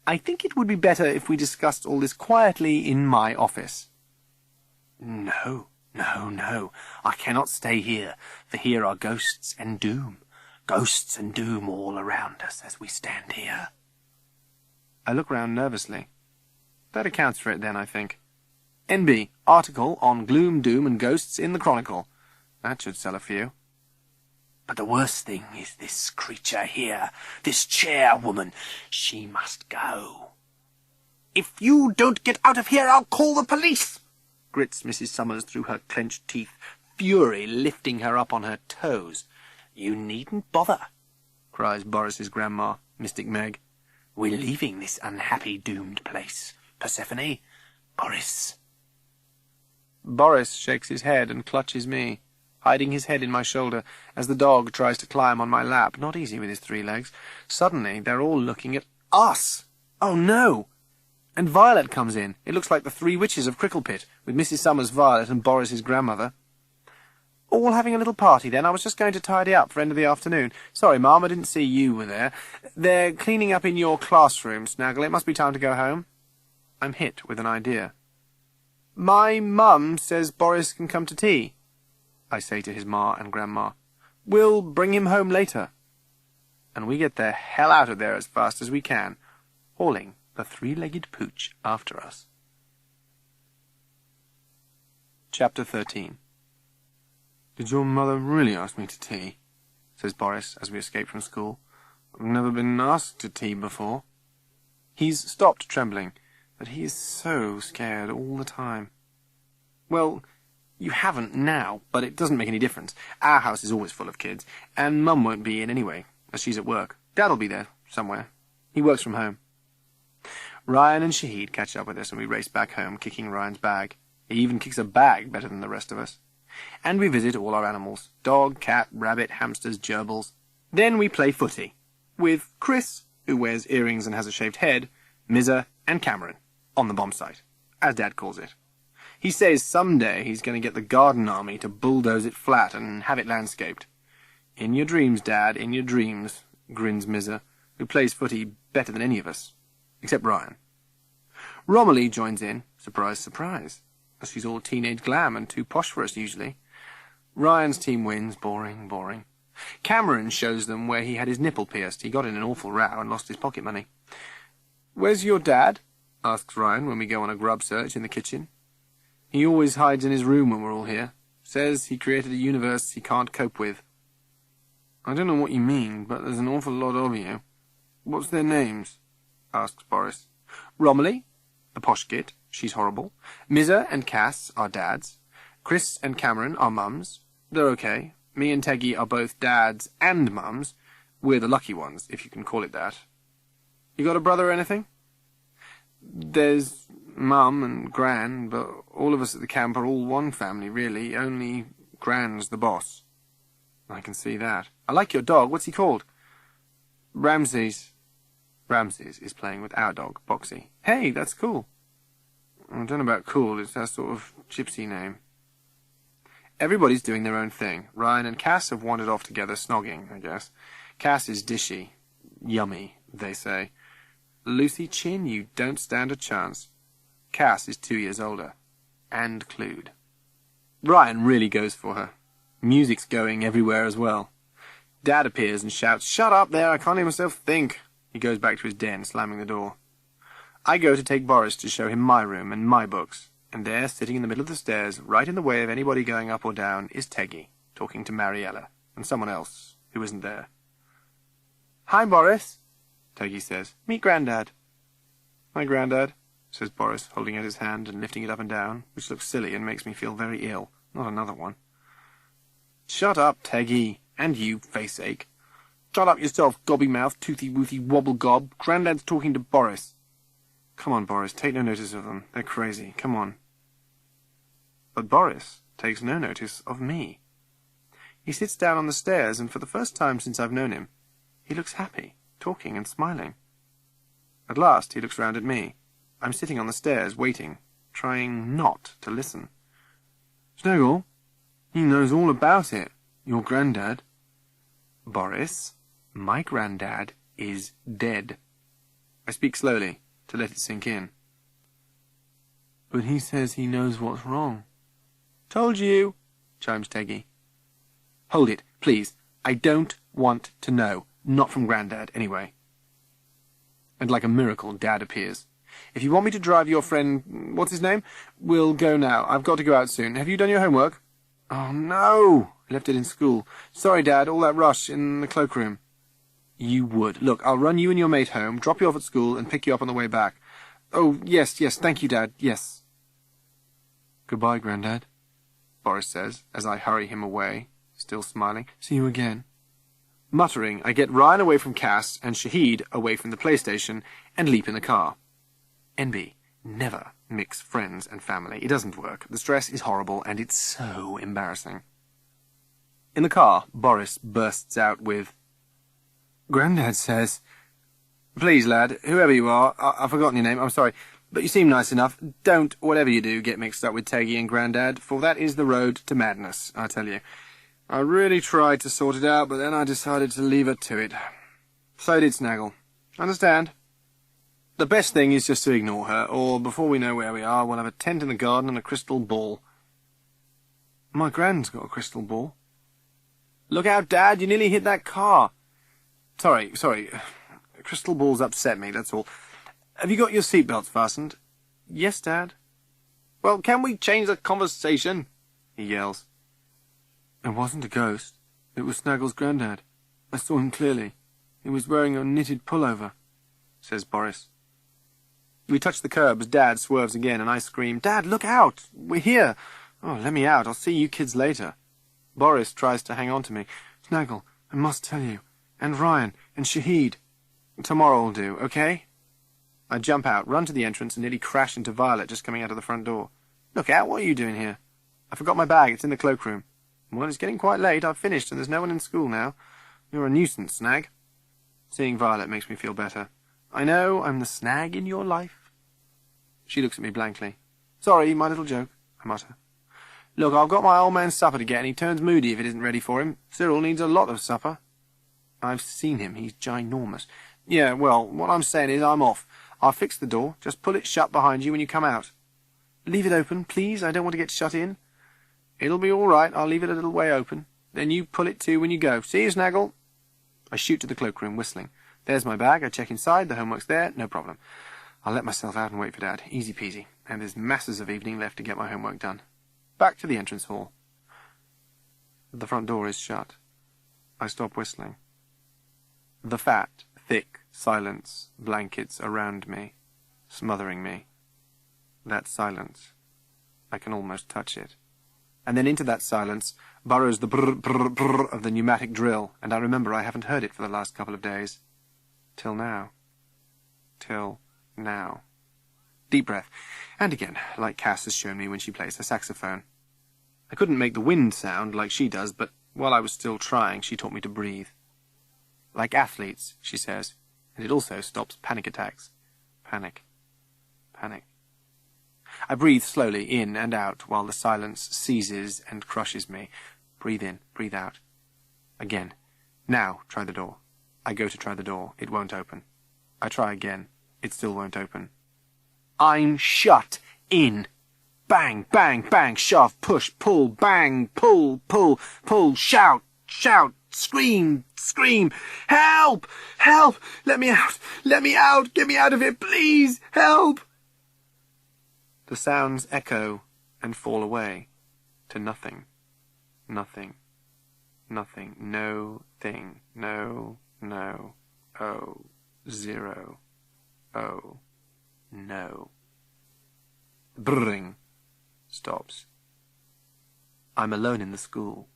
I think it would be better if we discussed all this quietly in my office. No, no, no, I cannot stay here, for here are ghosts and doom all around us as we stand here. I look round nervously. That accounts for it then, I think. NB, article on gloom, doom, and ghosts in the Chronicle. That should sell a few. But the worst thing is this creature here, this chairwoman. She must go. If you don't get out of here, I'll call the police, grits Mrs. Summers through her clenched teeth, fury lifting her up on her toes. You needn't bother, cries Boris's grandma, Mystic Meg. We're leaving this unhappy, doomed place. Persephone, Boris. Boris shakes his head and clutches me, hiding his head in my shoulder as the dog tries to climb on my lap, not easy with his 3 legs. Suddenly, they're all looking at us. Oh, no! And Violet comes in. It looks like the 3 witches of Cricklepit, with Mrs. Summers, Violet, and Boris's grandmother. All having a little party, then? I was just going to tidy up for end of the afternoon. Sorry, Mum, I didn't see you were there. They're cleaning up in your classroom, Snaggle. It must be time to go home. I'm hit with an idea. My mum says Boris can come to tea, I say to his ma and grandma. We'll bring him home later. And we get the hell out of there as fast as we can, hauling the 3-legged pooch after us. Chapter 13. Did your mother really ask me to tea? Says Boris as we escape from school. I've never been asked to tea before. He's stopped trembling, but he is so scared all the time. Well, you haven't now, but it doesn't make any difference. Our house is always full of kids, and Mum won't be in anyway, as she's at work. Dad'll be there, somewhere. He works from home. Ryan and Shahid catch up with us, and we race back home, kicking Ryan's bag. He even kicks a bag better than the rest of us. And we visit all our animals. Dog, cat, rabbit, hamsters, gerbils. Then we play footy. With Chris, who wears earrings and has a shaved head, Mizza, and Cameron, on the bomb site, as Dad calls it. He says someday he's going to get the garden army to bulldoze it flat and have it landscaped. In your dreams, Dad, in your dreams, grins Mizza, who plays footy better than any of us, except Ryan. Romilly joins in. Surprise, surprise. She's all teenage glam and too posh for us usually. Ryan's team wins. Boring, boring. Cameron shows them where he had his nipple pierced. He got in an awful row and lost his pocket money. "Where's your dad?" asks Ryan when we go on a grub search in the kitchen. "He always hides in his room when we're all here. Says he created a universe he can't cope with." "I don't know what you mean, but there's an awful lot of you. What's their names?" asks Boris. "Romilly, the posh git. She's horrible. Mizza and Cass are dads. Chris and Cameron are mums. They're okay. Me and Teggy are both dads and mums. We're the lucky ones, if you can call it that. You got a brother or anything?" "There's Mum and Gran, but all of us at the camp are all one family, really. Only Gran's the boss." "I can see that. I like your dog. What's he called?" "Ramses." Ramses is playing with our dog, Boxy. "Hey, that's cool." "I don't know about cool. It's that sort of gypsy name." Everybody's doing their own thing. Ryan and Cass have wandered off together, snogging, I guess. Cass is dishy. Yummy, they say. Lucy Chin, you don't stand a chance. Cass is 2 years older. And clued. Ryan really goes for her. Music's going everywhere as well. Dad appears and shouts, "Shut up there, I can't hear myself think." He goes back to his den, slamming the door. I go to take Boris to show him my room and my books, and there, sitting in the middle of the stairs, right in the way of anybody going up or down, is Teggy, talking to Mariella, and someone else, who isn't there. "Hi, Boris," Teggy says. "Meet Grandad." "Hi, Grandad," says Boris, holding out his hand and lifting it up and down, which looks silly and makes me feel very ill. Not another one. "Shut up, Teggy, and you, face-ache. Shut up yourself, gobby-mouthed, toothy-woothy wobble-gob. Grandad's talking to Boris." "Come on, Boris, take no notice of them. They're crazy. Come on." But Boris takes no notice of me. He sits down on the stairs, and for the first time since I've known him, he looks happy, talking and smiling. At last he looks round at me. I'm sitting on the stairs, waiting, trying not to listen. "Snaggle, he knows all about it, your Grandad." "Boris, my Grandad is dead." I speak slowly, to let it sink in. "But he says he knows what's wrong." "Told you," chimes Teggy. "Hold it, please. I don't want to know. Not from Grandad, anyway." And like a miracle, Dad appears. "If you want me to drive your friend, what's his name? We'll go now. I've got to go out soon. Have you done your homework?" "Oh, no. I left it in school. Sorry, Dad, all that rush in the cloakroom." "You would. Look, I'll run you and your mate home, drop you off at school, and pick you up on the way back." "Oh, yes, thank you, Dad, yes." "Goodbye, Grandad," Boris says, as I hurry him away, still smiling. "See you again." Muttering, I get Ryan away from Cass and Shahid away from the PlayStation and leap in the car. NB, never mix friends and family. It doesn't work. The stress is horrible, and it's so embarrassing. In the car, Boris bursts out with, "Grandad says—" "Please, lad, whoever you are, I've forgotten your name, I'm sorry, but you seem nice enough. Don't, whatever you do, get mixed up with Teggy and Grandad, for that is the road to madness, I tell you. I really tried to sort it out, but then I decided to leave her to it. So did Snaggle. Understand? The best thing is just to ignore her, or before we know where we are, we'll have a tent in the garden and a crystal ball." "My Gran's got a crystal ball." "Look out, Dad, you nearly hit that car." Sorry. Crystal balls upset me, that's all. Have you got your seatbelts fastened?" "Yes, Dad." "Well, can we change the conversation?" he yells. "It wasn't a ghost. It was Snaggle's Grandad. I saw him clearly. He was wearing a knitted pullover," says Boris. We touch the curb as Dad swerves again, and I scream, "Dad, look out! We're here! Oh, let me out. I'll see you kids later." Boris tries to hang on to me. "Snaggle, I must tell you. And Ryan, and Shahid. Tomorrow will do, okay?" I jump out, run to the entrance, and nearly crash into Violet just coming out of the front door. "Look out, what are you doing here?" "I forgot my bag. It's in the cloakroom." "Well, it's getting quite late. I've finished, and there's no one in school now. You're a nuisance, Snag." Seeing Violet makes me feel better. "I know, I'm the snag in your life." She looks at me blankly. "Sorry, my little joke," I mutter. "Look, I've got my old man's supper to get, and he turns moody if it isn't ready for him. Cyril needs a lot of supper." "I've seen him. He's ginormous." "Yeah, well, what I'm saying is I'm off. I'll fix the door. Just pull it shut behind you when you come out. Leave it open, please. I don't want to get shut in. It'll be all right. I'll leave it a little way open. Then you pull it to when you go. See you, Snaggle. I shoot to the cloakroom, whistling. There's my bag. I check inside. The homework's there. No problem. I'll let myself out and wait for Dad. Easy peasy. And there's masses of evening left to get my homework done. Back to the entrance hall. The front door is shut. I stop whistling. The fat, thick silence blankets around me, smothering me. That silence. I can almost touch it. And then into that silence burrows the brr brr brr of the pneumatic drill, and I remember I haven't heard it for the last couple of days. Till now. Till now. Deep breath. And again, like Cass has shown me when she plays her saxophone. I couldn't make the wind sound like she does, but while I was still trying, she taught me to breathe. Like athletes, she says, and it also stops panic attacks. Panic. Panic. I breathe slowly in and out while the silence seizes and crushes me. Breathe in, breathe out. Again. Now, try the door. I go to try the door. It won't open. I try again. It still won't open. I'm shut in. Bang, bang, bang, shove, push, pull, bang, pull, pull, pull, shout, shout, scream, scream, help, help, let me out, get me out of here, please, help. The sounds echo and fall away to nothing, nothing, nothing, no thing, no, oh, zero, oh, no. Brrring. Stops. I'm alone in the school.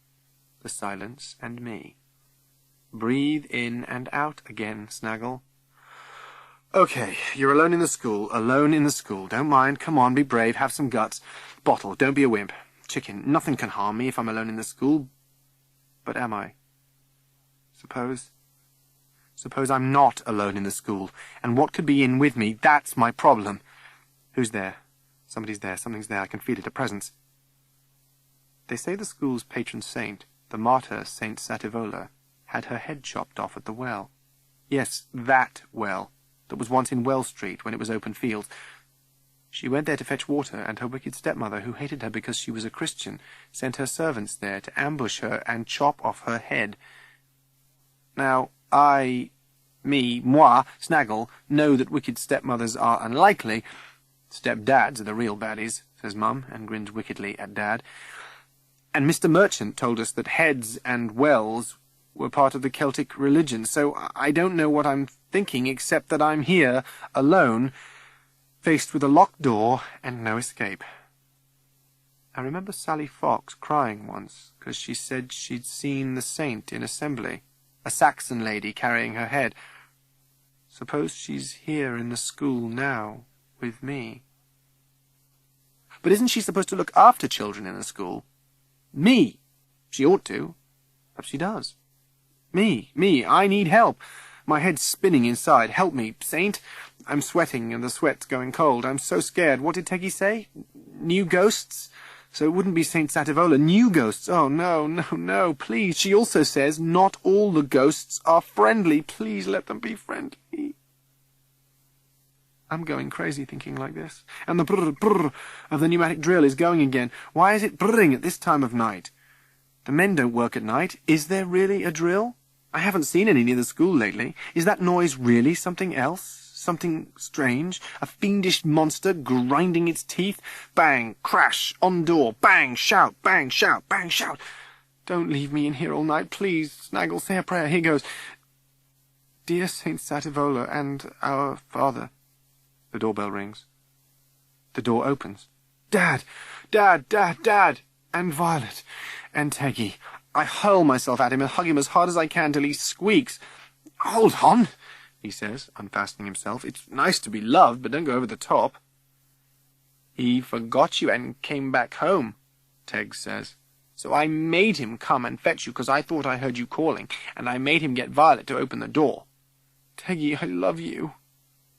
The silence and me. Breathe in and out again, Snaggle. Okay, you're alone in the school. Alone in the school. Don't mind. Come on, be brave. Have some guts. Bottle, don't be a wimp. Chicken, nothing can harm me if I'm alone in the school. But am I? Suppose I'm not alone in the school. And what could be in with me? That's my problem. Who's there? Somebody's there, something's there, I can feel it, a presence. They say the school's patron saint, the martyr Saint Sativola, had her head chopped off at the well. Yes, that well, that was once in Well Street when it was open fields. She went there to fetch water, and her wicked stepmother, who hated her because she was a Christian, sent her servants there to ambush her and chop off her head. Now, moi, Snaggle, know that wicked stepmothers are unlikely. Stepdads are the real baddies, says Mum, and grins wickedly at Dad. And Mr. Merchant told us that heads and wells were part of the Celtic religion, so I don't know what I'm thinking, except that I'm here, alone, faced with a locked door and no escape. I remember Sally Fox crying once, 'cause she said she'd seen the saint in assembly, a Saxon lady carrying her head. Suppose she's here in the school now, with me. But isn't she supposed to look after children in the school? Me! She ought to. Perhaps she does. Me, I need help. My head's spinning inside. Help me, Saint. I'm sweating and the sweat's going cold. I'm so scared. What did Teggy say? New ghosts? So it wouldn't be Saint Sativola. New ghosts. Oh, no, please. She also says not all the ghosts are friendly. Please let them be friendly. I'm going crazy thinking like this. And the brr brr of the pneumatic drill is going again. Why is it brrring at this time of night? The men don't work at night. Is there really a drill? I haven't seen any near the school lately. Is that noise really something else? Something strange? A fiendish monster grinding its teeth? Bang, crash, on door, bang, shout, bang, shout, bang, shout. Don't leave me in here all night, please. Snaggle, say a prayer. Here goes. Dear Saint Sativola and our Father. The doorbell rings. The door opens. Dad! And Violet! And Teggy. I hurl myself at him and hug him as hard as I can till he squeaks. Hold on, he says, unfastening himself. It's nice to be loved, but don't go over the top. He forgot you and came back home, Tegg says. So I made him come and fetch you, 'cause I thought I heard you calling, and I made him get Violet to open the door. Teggy, I love you.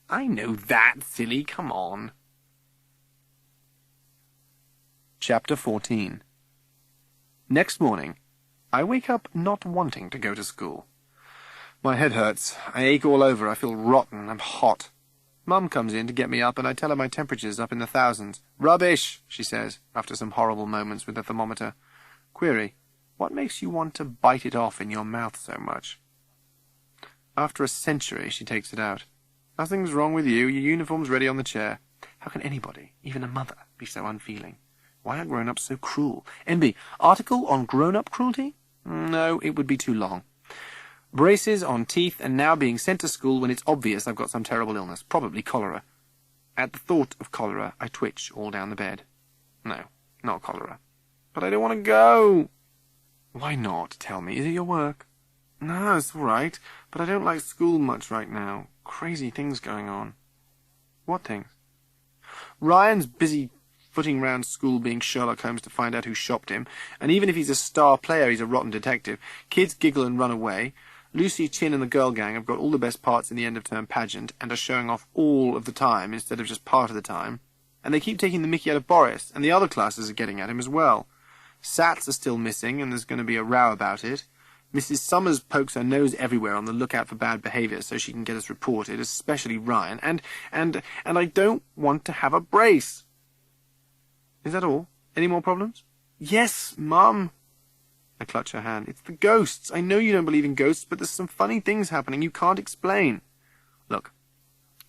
I know that, silly. Come on. Chapter 14. Next morning, I wake up not wanting to go to school. My head hurts. I ache all over. I feel rotten. I'm hot. Mum comes in to get me up, and I tell her my temperature's up in the thousands. Rubbish, she says, after some horrible moments with the thermometer. Query, what makes you want to bite it off in your mouth so much? After a century, she takes it out. Nothing's wrong with you. Your uniform's ready on the chair. How can anybody, even a mother, be so unfeeling? Why are grown-ups so cruel? NB, article on grown-up cruelty? No, it would be too long. Braces on teeth, and now being sent to school when it's obvious I've got some terrible illness, probably cholera. At the thought of cholera, I twitch all down the bed. No, not cholera. But I don't want to go. Why not? Tell me. Is it your work? No, it's all right, but I don't like school much right now. Crazy things going on. What things? Ryan's busy footing round school being Sherlock Holmes to find out who shopped him, and even if he's a star player, he's a rotten detective. Kids giggle and run away. Lucy, Chin and the girl gang have got all the best parts in the end-of-term pageant and are showing off all of the time instead of just part of the time. And they keep taking the mickey out of Boris, and the other classes are getting at him as well. Sats are still missing, and there's going to be a row about it. Mrs. Summers pokes her nose everywhere on the lookout for bad behaviour so she can get us reported, especially Ryan. And I don't want to have a brace. Is that all? Any more problems? Yes, Mum. I clutch her hand. It's the ghosts. I know you don't believe in ghosts, but there's some funny things happening you can't explain. Look,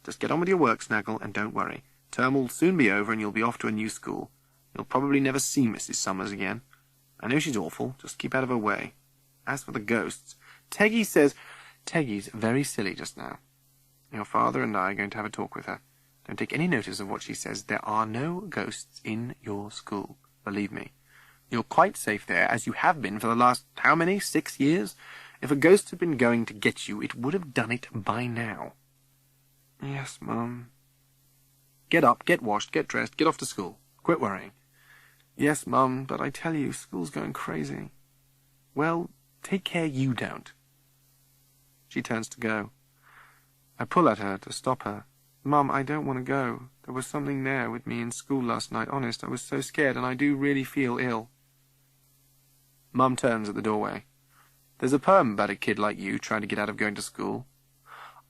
just get on with your work, Snaggle, and don't worry. Term will soon be over and you'll be off to a new school. You'll probably never see Mrs. Summers again. I know she's awful. Just keep out of her way. As for the ghosts, Teggy says... Teggy's very silly just now. Your father and I are going to have a talk with her. Don't take any notice of what she says. There are no ghosts in your school. Believe me. You're quite safe there, as you have been for the last, how many, 6 years? If a ghost had been going to get you, it would have done it by now. Yes, Mum. Get up, get washed, get dressed, get off to school. Quit worrying. Yes, Mum, but I tell you, school's going crazy. Well, take care you don't. She turns to go. I pull at her to stop her. Mum, I don't want to go. There was something there with me in school last night. Honest, I was so scared, and I do really feel ill. Mum turns at the doorway. There's a poem about a kid like you trying to get out of going to school.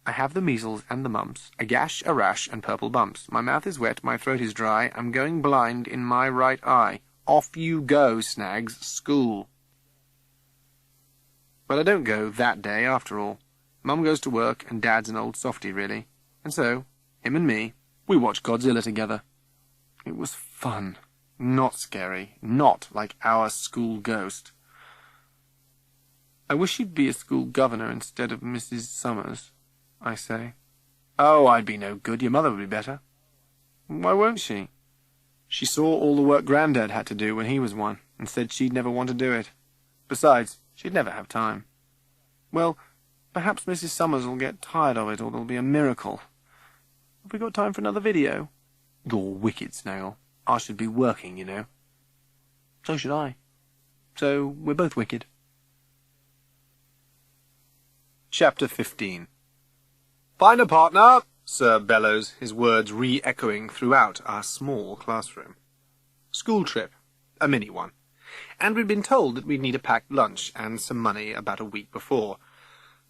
I have the measles and the mumps, a gash, a rash, and purple bumps. My mouth is wet, my throat is dry, I'm going blind in my right eye. Off you go, Snags, school. But I don't go that day, after all. Mum goes to work, and Dad's an old softy, really. And so, him and me, we watched Godzilla together. It was fun. Not scary. Not like our school ghost. I wish you'd be a school governor instead of Mrs. Summers, I say. Oh, I'd be no good. Your mother would be better. Why won't she? She saw all the work Grandad had to do when he was one, and said she'd never want to do it. Besides, she'd never have time. Well, perhaps Mrs. Summers will get tired of it, or there'll be a miracle. Have we got time for another video? You're wicked, Snaggle. I should be working, you know. So should I. So we're both wicked. Chapter 15. Find a partner, Sir bellows, his words re-echoing throughout our small classroom. School trip. A mini one. And we'd been told that we'd need a packed lunch and some money about a week before.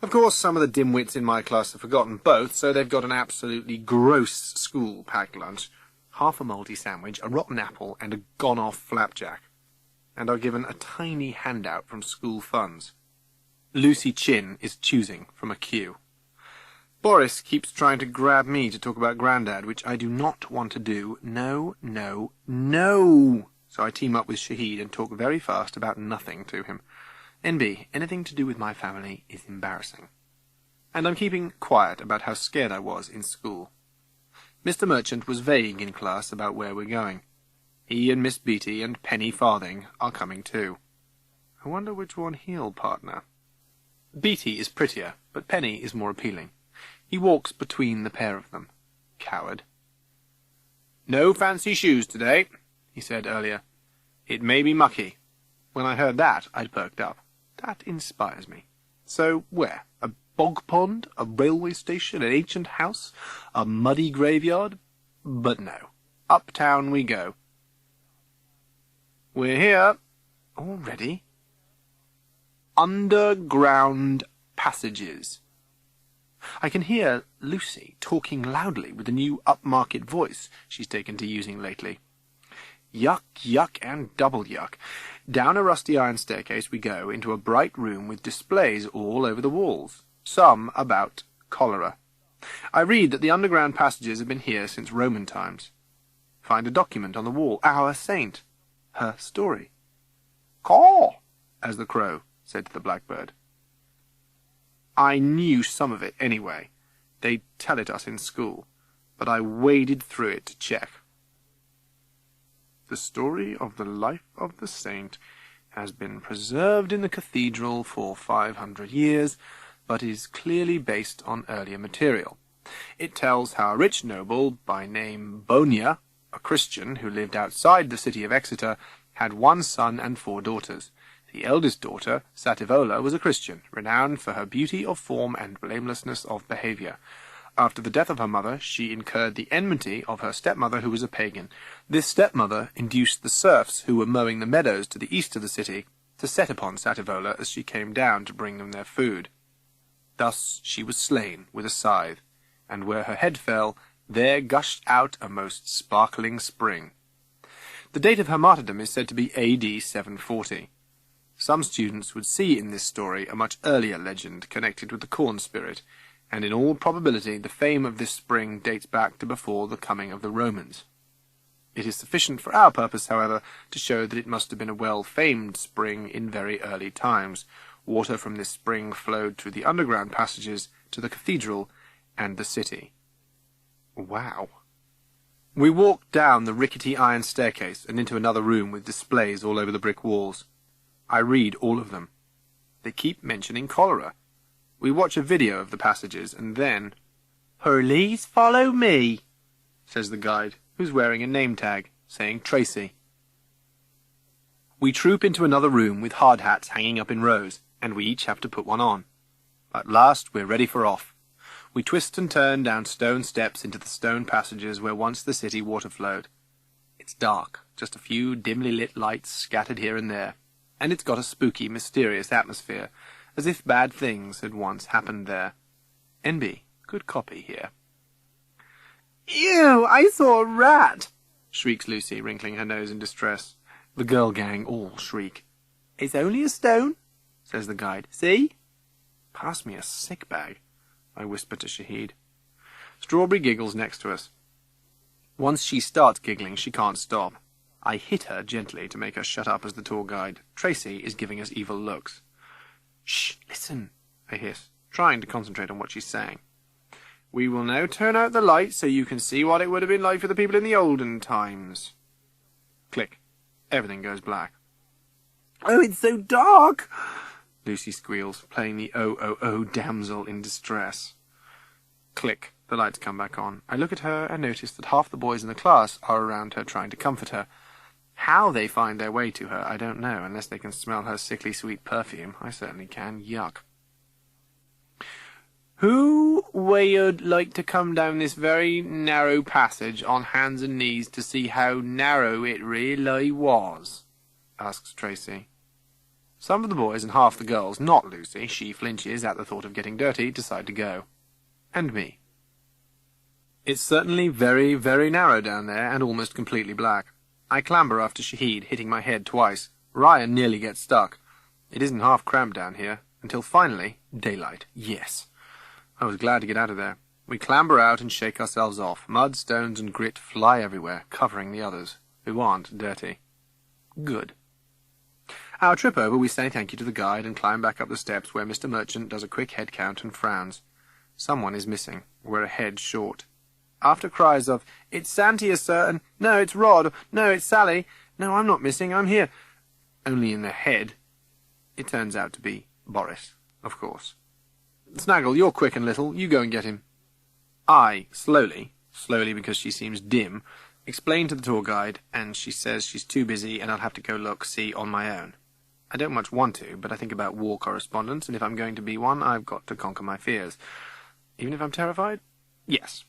Of course, some of the dimwits in my class have forgotten both, so they've got an absolutely gross school packed lunch. Half a mouldy sandwich, a rotten apple, and a gone-off flapjack. And are given a tiny handout from school funds. Lucy Chin is choosing from a queue. Boris keeps trying to grab me to talk about Grandad, which I do not want to do. No, no, no! So I team up with Shahid and talk very fast about nothing to him. NB, anything to do with my family is embarrassing. And I'm keeping quiet about how scared I was in school. Mr. Merchant was vague in class about where we're going. He and Miss Beatty and Penny Farthing are coming too. I wonder which one he'll partner. Beatty is prettier, but Penny is more appealing. He walks between the pair of them. Coward. No fancy shoes today, he said earlier. It may be mucky. When I heard that, I'd perked up. That inspires me. So where? A bog pond? A railway station? An ancient house? A muddy graveyard? But no. Uptown we go. We're here. Already? Underground passages. I can hear Lucy talking loudly with the new upmarket voice she's taken to using lately. Yuck, yuck, and double yuck. Down a rusty iron staircase we go into a bright room with displays all over the walls, some about cholera. I read that the underground passages have been here since Roman times. Find a document on the wall. Our saint. Her story. Caw, as the crow said to the blackbird. I knew some of it anyway. They'd tell it us in school, but I waded through it to check. The story of the life of the saint has been preserved in the cathedral for 500 years, but is clearly based on earlier material. It tells how a rich noble by name Bonia, a Christian who lived outside the city of Exeter, had 1 son and 4 daughters. The eldest daughter, Satyvola, was a Christian, renowned for her beauty of form and blamelessness of behaviour. After the death of her mother, she incurred the enmity of her stepmother, who was a pagan. This stepmother induced the serfs who were mowing the meadows to the east of the city to set upon Satyvola as she came down to bring them their food. Thus she was slain with a scythe, and where her head fell, there gushed out a most sparkling spring. The date of her martyrdom is said to be AD 740. Some students would see in this story a much earlier legend connected with the corn spirit, and in all probability the fame of this spring dates back to before the coming of the Romans. It is sufficient for our purpose, however, to show that it must have been a well-famed spring in very early times. Water from this spring flowed through the underground passages to the cathedral and the city. Wow. We walked down the rickety iron staircase and into another room with displays all over the brick walls. I read all of them. They keep mentioning cholera. We watch a video of the passages, and then, "Please follow me," says the guide, who's wearing a name tag, saying Tracy. We troop into another room with hard hats hanging up in rows, and we each have to put one on. At last we're ready for off. We twist and turn down stone steps into the stone passages where once the city water flowed. It's dark, just a few dimly lit lights scattered here and there, and it's got a spooky, mysterious atmosphere, as if bad things had once happened there. NB, good copy here. "Ew, I saw a rat!" shrieks Lucy, wrinkling her nose in distress. The girl gang all shriek. "It's only a stone," says the guide. "See?" "Pass me a sick bag," I whisper to Shahid. Strawberry giggles next to us. Once she starts giggling, she can't stop. I hit her gently to make her shut up as the tour guide. Tracy is giving us evil looks. "Shh, listen," I hiss, trying to concentrate on what she's saying. "We will now turn out the light so you can see what it would have been like for the people in the olden times." Click. Everything goes black. "Oh, it's so dark!" Lucy squeals, playing the oh damsel in distress. Click. The lights come back on. I look at her and notice that half the boys in the class are around her trying to comfort her. How they find their way to her, I don't know, unless they can smell her sickly sweet perfume. I certainly can. Yuck. "Who would like to come down this very narrow passage on hands and knees to see how narrow it really was?" asks Tracy. Some of the boys and half the girls, not Lucy, she flinches at the thought of getting dirty, decide to go. And me. It's certainly very, very narrow down there, and almost completely black. I clamber after Shahid, hitting my head twice. Ryan nearly gets stuck. It isn't half cramped down here, until finally, daylight. Yes. I was glad to get out of there. We clamber out and shake ourselves off. Mud, stones, and grit fly everywhere, covering the others, who aren't dirty. Good. Our trip over, we say thank you to the guide and climb back up the steps where Mr. Merchant does a quick head count and frowns. Someone is missing. We're a head short. After cries of, "It's Santia, sir," and "No, it's Rod," "No, it's Sally," "No, I'm not missing, I'm here," only in the head, it turns out to be Boris, of course. "Snaggle, you're quick and little, you go and get him." I, slowly because she seems dim, explain to the tour guide, and she says she's too busy and I'll have to go see on my own. I don't much want to, but I think about war correspondence, and if I'm going to be one, I've got to conquer my fears. Even if I'm terrified? Yes.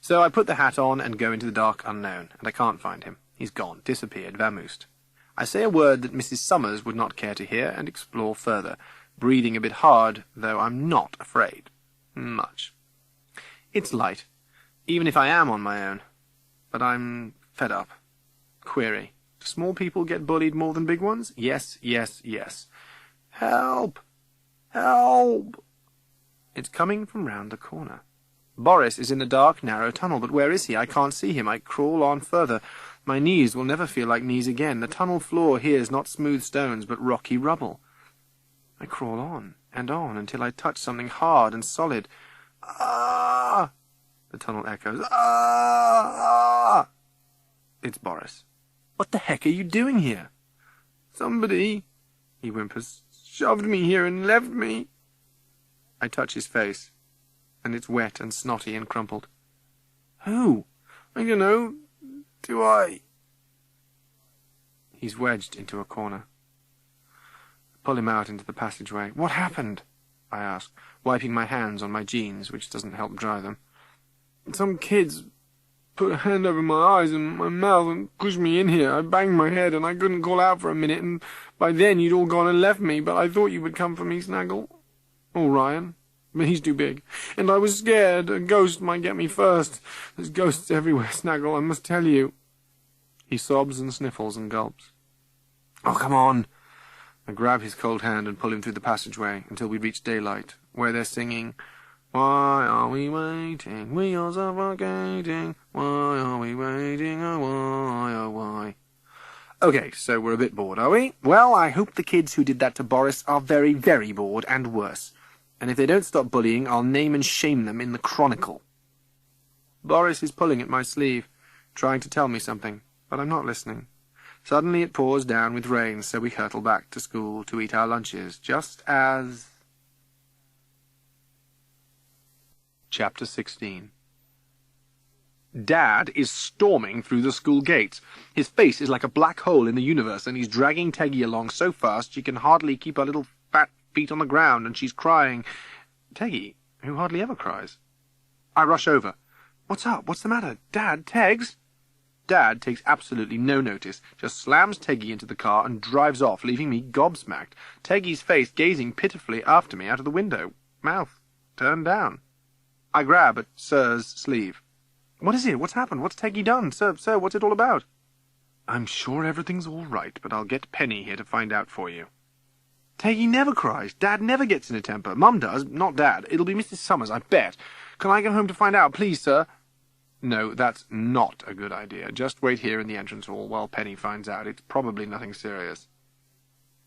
So I put the hat on and go into the dark unknown, and I can't find him. He's gone, disappeared, vamoosed. I say a word that Mrs. Summers would not care to hear, and explore further, breathing a bit hard, though I'm not afraid. Much. It's light, even if I am on my own. But I'm fed up. Query. Do small people get bullied more than big ones? Yes, yes, yes. Help! Help! It's coming from round the corner. Boris is in the dark, narrow tunnel, but where is he? I can't see him. I crawl on further. My knees will never feel like knees again. The tunnel floor here is not smooth stones, but rocky rubble. I crawl on and on until I touch something hard and solid. Ah! The tunnel echoes. Ah! It's Boris. What the heck are you doing here? Somebody, he whimpers, shoved me here and left me. I touch his face, and it's wet and snotty and crumpled. Who? I don't know. Do I? He's wedged into a corner. I pull him out into the passageway. What happened? I ask, wiping my hands on my jeans, which doesn't help dry them. Some kids put a hand over my eyes and my mouth and pushed me in here. I banged my head and I couldn't call out for a minute, and by then you'd all gone and left me, but I thought you would come for me, Snaggle. Or Ryan. But he's too big. And I was scared a ghost might get me first. There's ghosts everywhere, Snaggle, I must tell you. He sobs and sniffles and gulps. Oh, come on. I grab his cold hand and pull him through the passageway until we reach daylight, where they're singing, Why are we waiting? We are suffocating. Why are we waiting? Oh, why, oh, why? Okay, so we're a bit bored, are we? Well, I hope the kids who did that to Boris are very, very bored, and worse. And if they don't stop bullying, I'll name and shame them in the Chronicle. Boris is pulling at my sleeve, trying to tell me something, but I'm not listening. Suddenly it pours down with rain, so we hurtle back to school to eat our lunches, just as... Chapter 16. Dad is storming through the school gates. His face is like a black hole in the universe, and he's dragging Teggy along so fast she can hardly keep her little fat feet on the ground, and she's crying. Teggy, who hardly ever cries. I rush over. What's up? What's the matter? Dad, Teggs? Dad takes absolutely no notice, just slams Teggy into the car and drives off, leaving me gobsmacked, Teggy's face gazing pitifully after me out of the window, mouth turned down. I grab at Sir's sleeve. What is it? What's happened? What's Teggy done? Sir, what's it all about? I'm sure everything's all right, but I'll get Penny here to find out for you. Teggy never cries. Dad never gets in a temper. Mum does, not Dad. It'll be Mrs. Summers, I bet. Can I go home to find out, please, sir? No, that's not a good idea. Just wait here in the entrance hall while Penny finds out. It's probably nothing serious.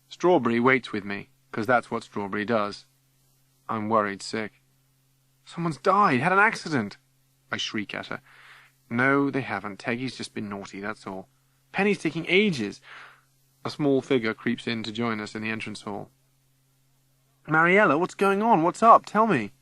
Strawberry waits with me, 'cause that's what Strawberry does. I'm worried sick. Someone's died, had an accident. I shriek at her. No, they haven't. Teggy's just been naughty, that's all. Penny's taking ages. A small figure creeps in to join us in the entrance hall. Mariella, what's going on? What's up? Tell me.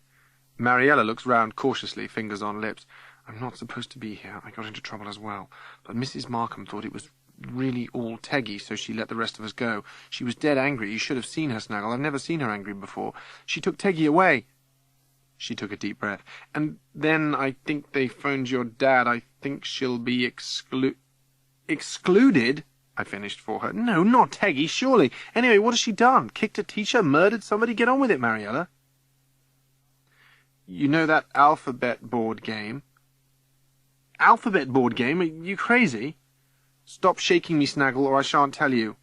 Mariella looks round cautiously, fingers on lips. I'm not supposed to be here. I got into trouble as well. But Mrs. Markham thought it was really all Teggy, so she let the rest of us go. She was dead angry. You should have seen her, Snaggle. I've never seen her angry before. She took Teggy away. She took a deep breath. And then I think they phoned your dad. I think she'll be excluded? I finished for her. No, not Teggy, surely. Anyway, what has she done? Kicked a teacher? Murdered somebody? Get on with it, Mariella. You know that alphabet board game? Alphabet board game? Are you crazy? Stop shaking me, Snaggle, or I shan't tell you.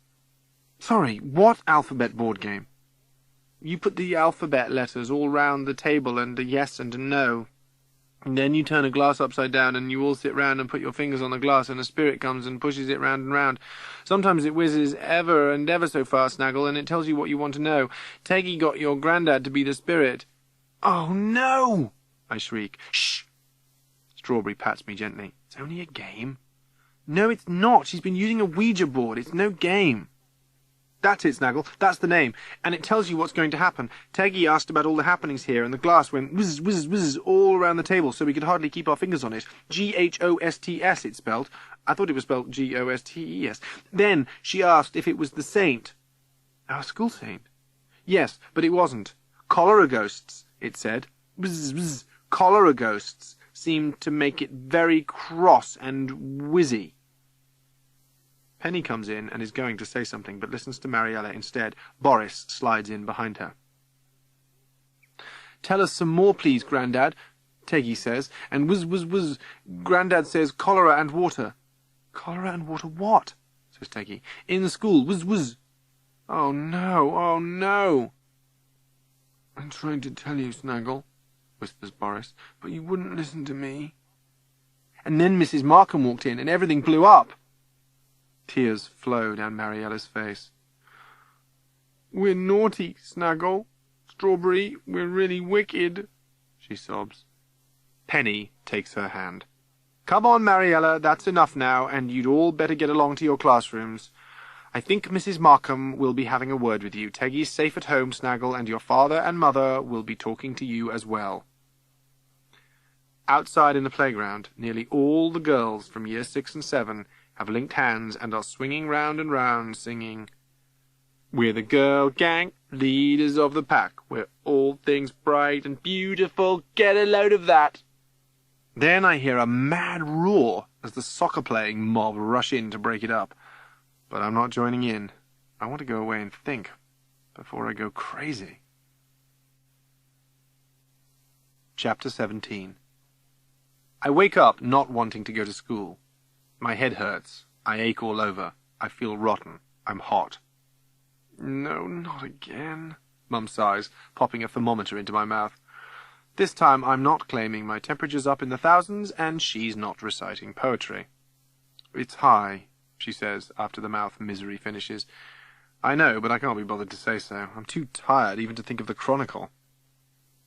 Sorry, what alphabet board game? You put the alphabet letters all round the table and a yes and a no. And then you turn a glass upside down and you all sit round and put your fingers on the glass and a spirit comes and pushes it round and round. Sometimes it whizzes ever and ever so fast, Snaggle, and it tells you what you want to know. Teggy got your granddad to be the spirit. Oh, no! I shriek. Shh! Strawberry pats me gently. It's only a game. No, it's not. She's been using a Ouija board. It's no game. That's it, Snaggle. That's the name. And it tells you what's going to happen. Teggy asked about all the happenings here, and the glass went whizzes, whizzes, whizzes all around the table, so we could hardly keep our fingers on it. Ghosts, it's spelled. I thought it was spelled Gostes. Then she asked if it was the saint. Our school saint? Yes, but it wasn't. Cholera ghosts, it said. Whizzes, whizzes. Cholera ghosts seemed to make it very cross and whizzy. Penny comes in and is going to say something, but listens to Mariella instead. Boris slides in behind her. Tell us some more, please, Grandad, Teggy says, and whiz. Grandad says cholera and water. Cholera and water what? Says Teggy. In school, whiz. Oh no. I'm trying to tell you, Snaggle, whispers Boris, but you wouldn't listen to me. And then Mrs. Markham walked in, and everything blew up. Tears flow down Mariella's face. We're naughty, Snaggle. Strawberry, we're really wicked, she sobs. Penny takes her hand. Come on, Mariella, that's enough now, and you'd all better get along to your classrooms. I think Mrs. Markham will be having a word with you. Teggy's safe at home, Snaggle, and your father and mother will be talking to you as well. Outside in the playground, nearly all the girls from year 6 and 7 have linked hands and are swinging round and round, singing, "We're the girl gang, leaders of the pack. We're all things bright and beautiful. Get a load of that." Then I hear a mad roar as the soccer-playing mob rush in to break it up. But I'm not joining in. I want to go away and think before I go crazy. Chapter 17. I wake up not wanting to go to school. My head hurts. I ache all over. I feel rotten. I'm hot. No, not again, Mum sighs, popping a thermometer into my mouth. This time I'm not claiming my temperature's up in the thousands, and she's not reciting poetry. It's high, she says, after the mouth misery finishes. I know, but I can't be bothered to say so. I'm too tired even to think of the Chronicle.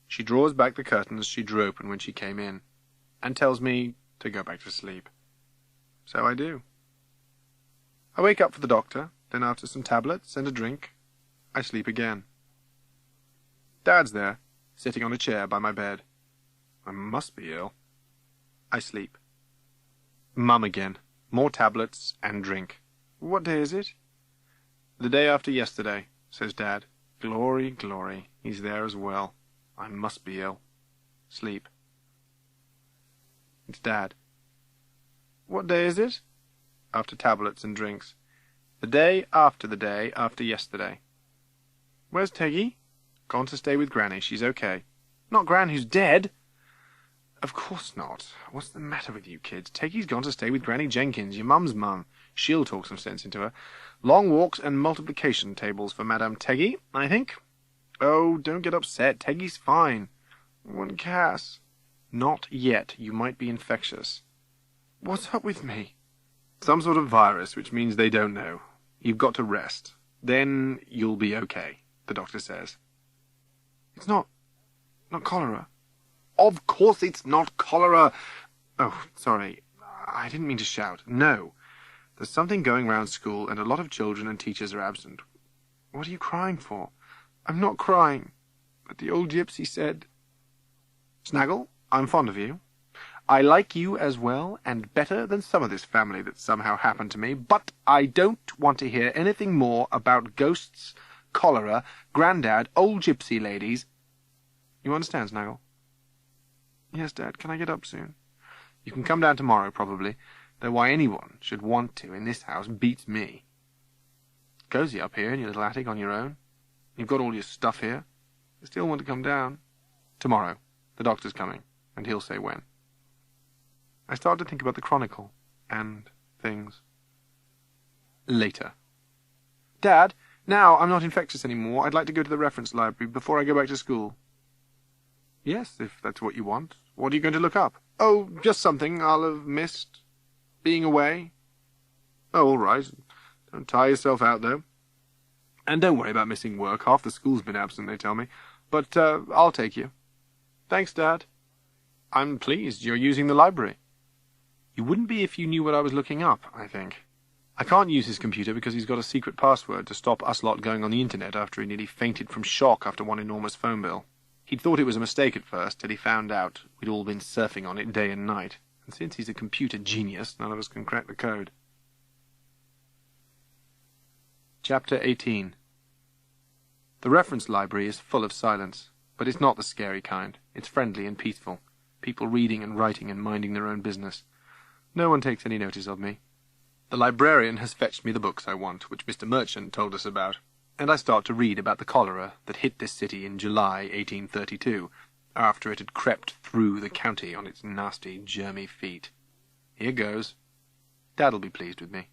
She draws back the curtains she drew open when she came in, and tells me to go back to sleep. So I do. I wake up for the doctor, then after some tablets and a drink, I sleep again. Dad's there, sitting on a chair by my bed. I must be ill. I sleep. Mum again. More tablets and drink. What day is it? The day after yesterday, says Dad. Glory, glory. He's there as well. I must be ill. Sleep. It's Dad. What day is it? After tablets and drinks. The day after yesterday. Where's Teggy? Gone to stay with Granny. She's okay. Not Gran who's dead. Of course not. What's the matter with you kids? Teggy's gone to stay with Granny Jenkins, your mum's mum. She'll talk some sense into her. Long walks and multiplication tables for Madame Teggy, I think. Oh, don't get upset. Teggy's fine. What Cass? Not yet. You might be infectious. What's up with me? Some sort of virus, which means they don't know. You've got to rest. Then you'll be okay, the doctor says. It's not cholera. Of course it's not cholera. Oh, sorry. I didn't mean to shout. No. There's something going round school, and a lot of children and teachers are absent. What are you crying for? I'm not crying. But the old gypsy said... Snaggle, I'm fond of you. I like you as well, and better than some of this family that somehow happened to me, but I don't want to hear anything more about ghosts, cholera, Grandad, old gypsy ladies. You understand, Snaggle? Yes, Dad. Can I get up soon? You can come down tomorrow, probably, though why anyone should want to in this house beats me. Cozy up here in your little attic on your own. You've got all your stuff here. I still want to come down. Tomorrow. The doctor's coming, and he'll say when. I start to think about the Chronicle, and things. Later. Dad, now I'm not infectious anymore. I'd like to go to the reference library before I go back to school. Yes, if that's what you want. What are you going to look up? Oh, just something I'll have missed. Being away. Oh, all right. Don't tire yourself out, though. And don't worry about missing work. Half the school's been absent, they tell me. But I'll take you. Thanks, Dad. I'm pleased you're using the library. You wouldn't be if you knew what I was looking up, I think. I can't use his computer because he's got a secret password to stop us lot going on the internet after he nearly fainted from shock after one enormous phone bill. He'd thought it was a mistake at first, till he found out we'd all been surfing on it day and night. And since he's a computer genius, none of us can crack the code. Chapter 18. The reference library is full of silence, but it's not the scary kind. It's friendly and peaceful. People reading and writing and minding their own business. No one takes any notice of me. The librarian has fetched me the books I want, which Mr. Merchant told us about. and I start to read about the cholera that hit this city in July 1832, after it had crept through the county on its nasty, germy feet. Here goes. Dad'll be pleased with me.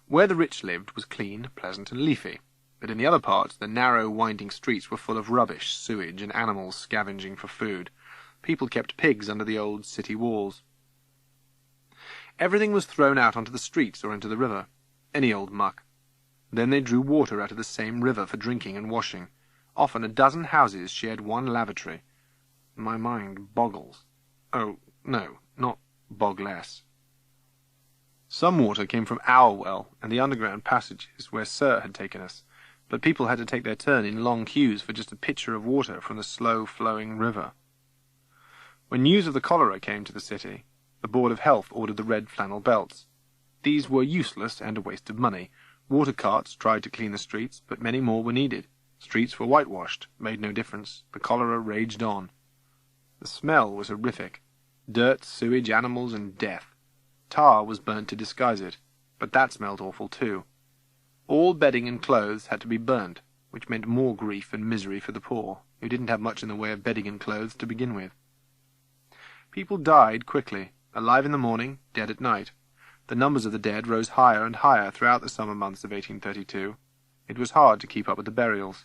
Where the rich lived was clean, pleasant, and leafy, but in the other parts the narrow, winding streets were full of rubbish, sewage, and animals scavenging for food. People kept pigs under the old city walls. Everything was thrown out onto the streets or into the river, any old muck. Then they drew water out of the same river for drinking and washing. Often a dozen houses shared one lavatory. My mind boggles. Oh, no, not bogless. Some water came from our well and the underground passages where Sir had taken us, but people had to take their turn in long queues for just a pitcher of water from the slow-flowing river. When news of the cholera came to the city, the Board of Health ordered the red flannel belts. These were useless and a waste of money. Water carts tried to clean the streets, but many more were needed. Streets were whitewashed, made no difference. The cholera raged on. The smell was horrific. Dirt, sewage, animals, and death. Tar was burnt to disguise it, but that smelled awful too. All bedding and clothes had to be burnt, which meant more grief and misery for the poor, who didn't have much in the way of bedding and clothes to begin with. People died quickly, alive in the morning, dead at night. The numbers of the dead rose higher and higher throughout the summer months of 1832. It was hard to keep up with the burials.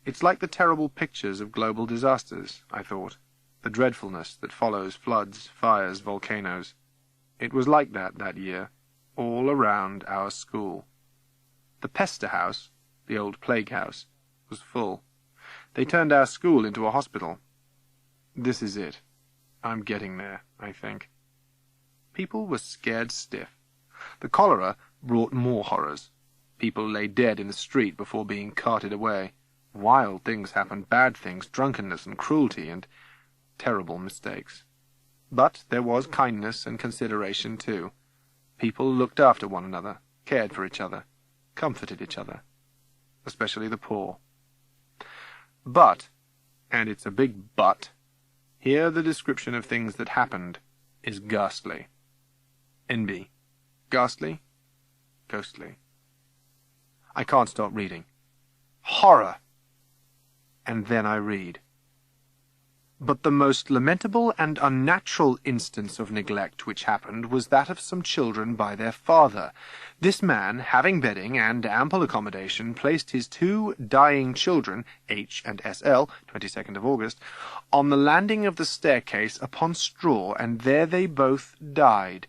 It's like the terrible pictures of global disasters, I thought, the dreadfulness that follows floods, fires, volcanoes. It was like that year, all around our school. The Pester House, the old plague house, was full. They turned our school into a hospital. This is it. I'm getting there, I think. People were scared stiff. The cholera brought more horrors. People lay dead in the street before being carted away. Wild things happened, bad things, drunkenness and cruelty, and terrible mistakes. But there was kindness and consideration too. People looked after one another, cared for each other, comforted each other, especially the poor. But, and it's a big but, here the description of things that happened is ghastly. N.B. Ghastly? Ghostly. I can't stop reading. Horror! And then I read. But the most lamentable and unnatural instance of neglect which happened was that of some children by their father. This man, having bedding and ample accommodation, placed his 2 dying children, H and S.L., 22nd of August, on the landing of the staircase upon straw, and there they both died.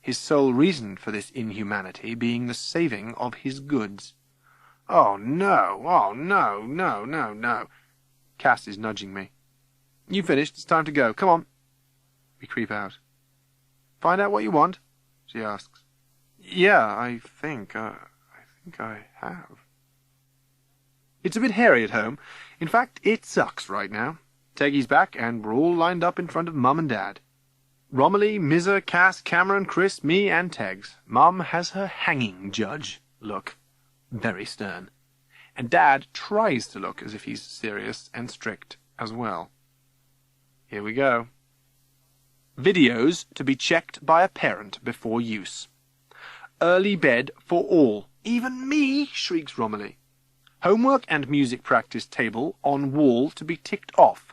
His sole reason for this inhumanity being the saving of his goods. Oh, no! Oh, no, no, no, no! Cass is nudging me. You finished. It's time to go. Come on. We creep out. Find out what you want? She asks. Yeah, I think I have. It's a bit hairy at home. In fact, it sucks right now. Teggy's back, and we're all lined up in front of Mum and Dad. Romilly, Mizza, Cass, Cameron, Chris, me, and Tegs. Mum has her hanging judge look. Very stern. And Dad tries to look as if he's serious and strict as well. Here we go. Videos to be checked by a parent before use. Early bed for all. Even me, shrieks Romilly. Homework and music practice table on wall to be ticked off.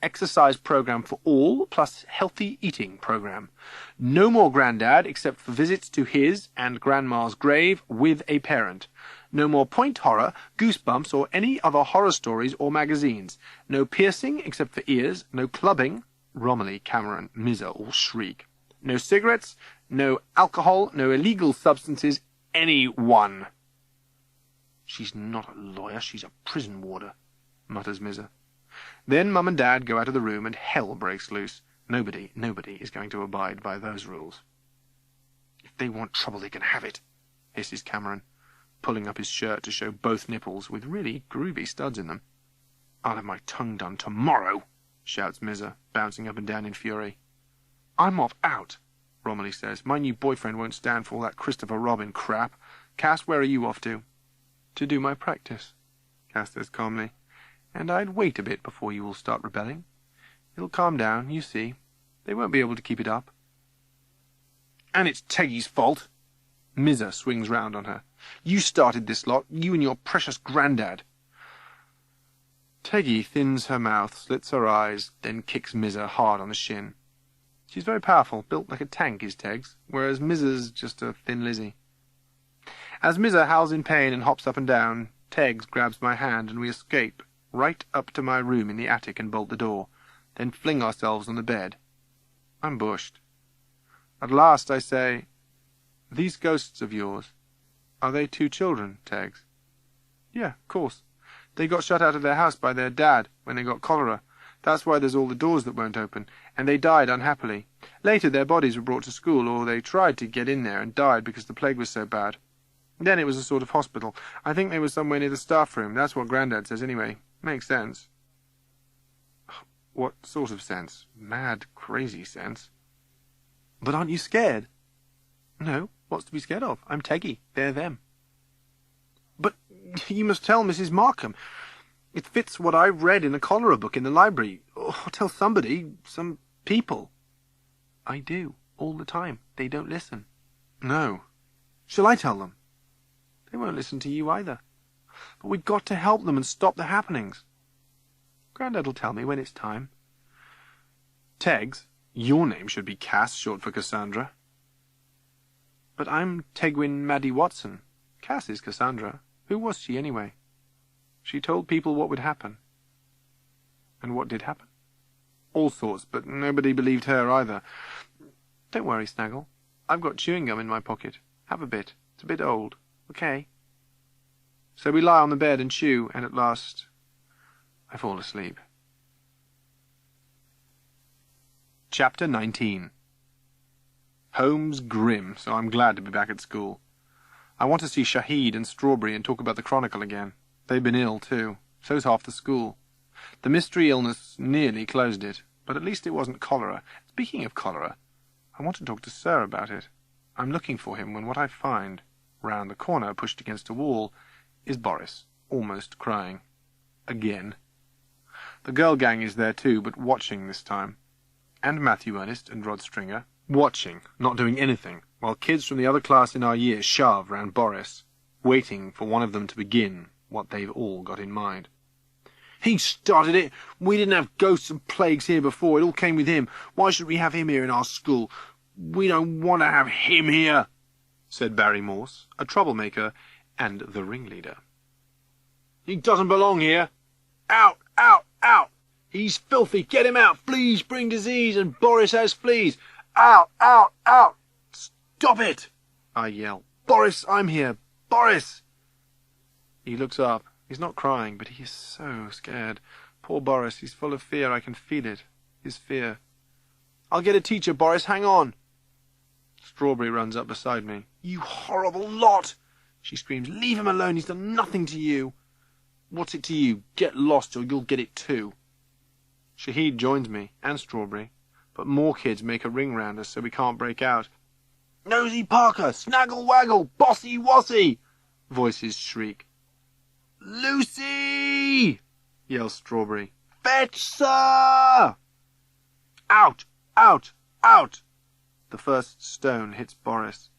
Exercise program for all, plus healthy eating program. No more Grandad except for visits to his and Grandma's grave with a parent. No more point horror, Goosebumps, or any other horror stories or magazines. No piercing except for ears. No clubbing. Romilly, Cameron, Mizza all shriek. No cigarettes. No alcohol. No illegal substances. Anyone. She's not a lawyer. She's a prison warder, mutters Mizza. Then Mum and Dad go out of the room and hell breaks loose. Nobody is going to abide by those rules. If they want trouble, they can have it, hisses Cameron, pulling up his shirt to show both nipples with really groovy studs in them. I'll have my tongue done tomorrow, shouts Mizza, bouncing up and down in fury. I'm off out, Romilly says. My new boyfriend won't stand for all that Christopher Robin crap. Cass, where are you off to? To do my practice, Cass says calmly. And I'd wait a bit before you all start rebelling. It'll calm down, you see. They won't be able to keep it up. And it's Teggy's fault, Mizza swings round on her. "You started this lot, you and your precious grandad." Teggy thins her mouth, slits her eyes, then kicks Mizza hard on the shin. She's very powerful, built like a tank is Teg's, whereas Mizza's just a thin Lizzie. As Mizza howls in pain and hops up and down, Teggs grabs my hand and we escape right up to my room in the attic and bolt the door, then fling ourselves on the bed. I'm bushed. At last I say, "These ghosts of yours, are they 2 children, Teggs?" "Yeah, of course. They got shut out of their house by their dad when they got cholera. That's why there's all the doors that won't open, and they died unhappily. Later their bodies were brought to school, or they tried to get in there and died because the plague was so bad. Then it was a sort of hospital. I think they were somewhere near the staff room. That's what Grandad says anyway. Makes sense." "What sort of sense? Mad, crazy sense." "But aren't you scared?" "No. What's to be scared of? I'm Teggy. They're them." "But you must tell Mrs. Markham. It fits what I read in a cholera book in the library. Or tell somebody, some people." "I do, all the time. They don't listen." "No." "Shall I tell them?" "They won't listen to you either." "But we've got to help them and stop the happenings." "Grandad'll tell me when it's time." "Teggs, your name should be Cass, short for Cassandra." "But I'm Tegwin Maddie Watson. Cass is Cassandra. Who was she, anyway?" "She told people what would happen." "And what did happen?" "All sorts, but nobody believed her either. Don't worry, Snaggle. I've got chewing gum in my pocket. Have a bit. It's a bit old. Okay?" So we lie on the bed and chew, and at last I fall asleep. Chapter 19. Home's grim, so I'm glad to be back at school. I want to see Shahid and Strawberry and talk about the Chronicle again. They've been ill, too. So's half the school. The mystery illness nearly closed it, but at least it wasn't cholera. Speaking of cholera, I want to talk to Sir about it. I'm looking for him when what I find, round the corner, pushed against a wall, is Boris, almost crying. Again. The girl gang is there too, but watching this time. And Matthew Ernest and Rod Stringer. Watching, not doing anything, while kids from the other class in our year shove round Boris, waiting for one of them to begin what they've all got in mind. "He started it! We didn't have ghosts and plagues here before. It all came with him. Why should we have him here in our school? We don't want to have him here," said Barry Morse, a troublemaker and the ringleader. "He doesn't belong here. Out, out, out! He's filthy. Get him out. Fleas bring disease, and Boris has fleas. Out, out, out! Stop it!" I yell. "Boris, I'm here. Boris!" He looks up. He's not crying, but he is so scared. Poor Boris, he's full of fear. I can feel it. His fear. "I'll get a teacher, Boris. Hang on." Strawberry runs up beside me. "You horrible lot!" she screams. "Leave him alone. He's done nothing to you." "What's it to you? Get lost or you'll get it too." Shahid joins me, and Strawberry, but more kids make a ring round us so we can't break out. "Nosy Parker! Snaggle Waggle! Bossy Wossy!" voices shriek. "Lucy!" yells Strawberry. "Fetch, sir!" "Out! Out! Out!" The first stone hits Boris.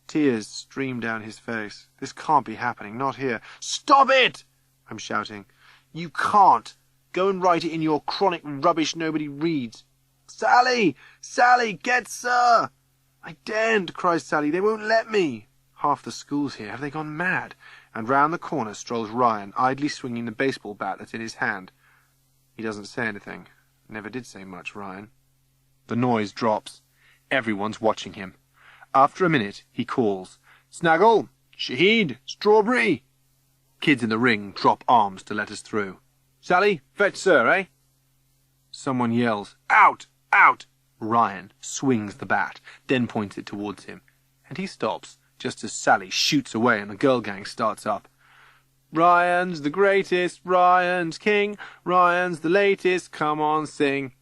Tears stream down his face. This can't be happening, not here. "Stop it!" I'm shouting. "You can't. Go and write it in your chronic rubbish nobody reads." "Sally! Sally, get Sir!" "I daren't," cries Sally. "They won't let me." Half the school's here. Have they gone mad? And round the corner strolls Ryan, idly swinging the baseball bat that's in his hand. He doesn't say anything. Never did say much, Ryan. The noise drops. Everyone's watching him. After a minute, he calls, "Snaggle! Shahid! Strawberry!" Kids in the ring drop arms to let us through. "Sally, fetch Sir, eh?" Someone yells, "Out! Out!" Ryan swings the bat, then points it towards him, and he stops just as Sally shoots away and the girl gang starts up. "Ryan's the greatest, Ryan's king, Ryan's the latest, come on sing."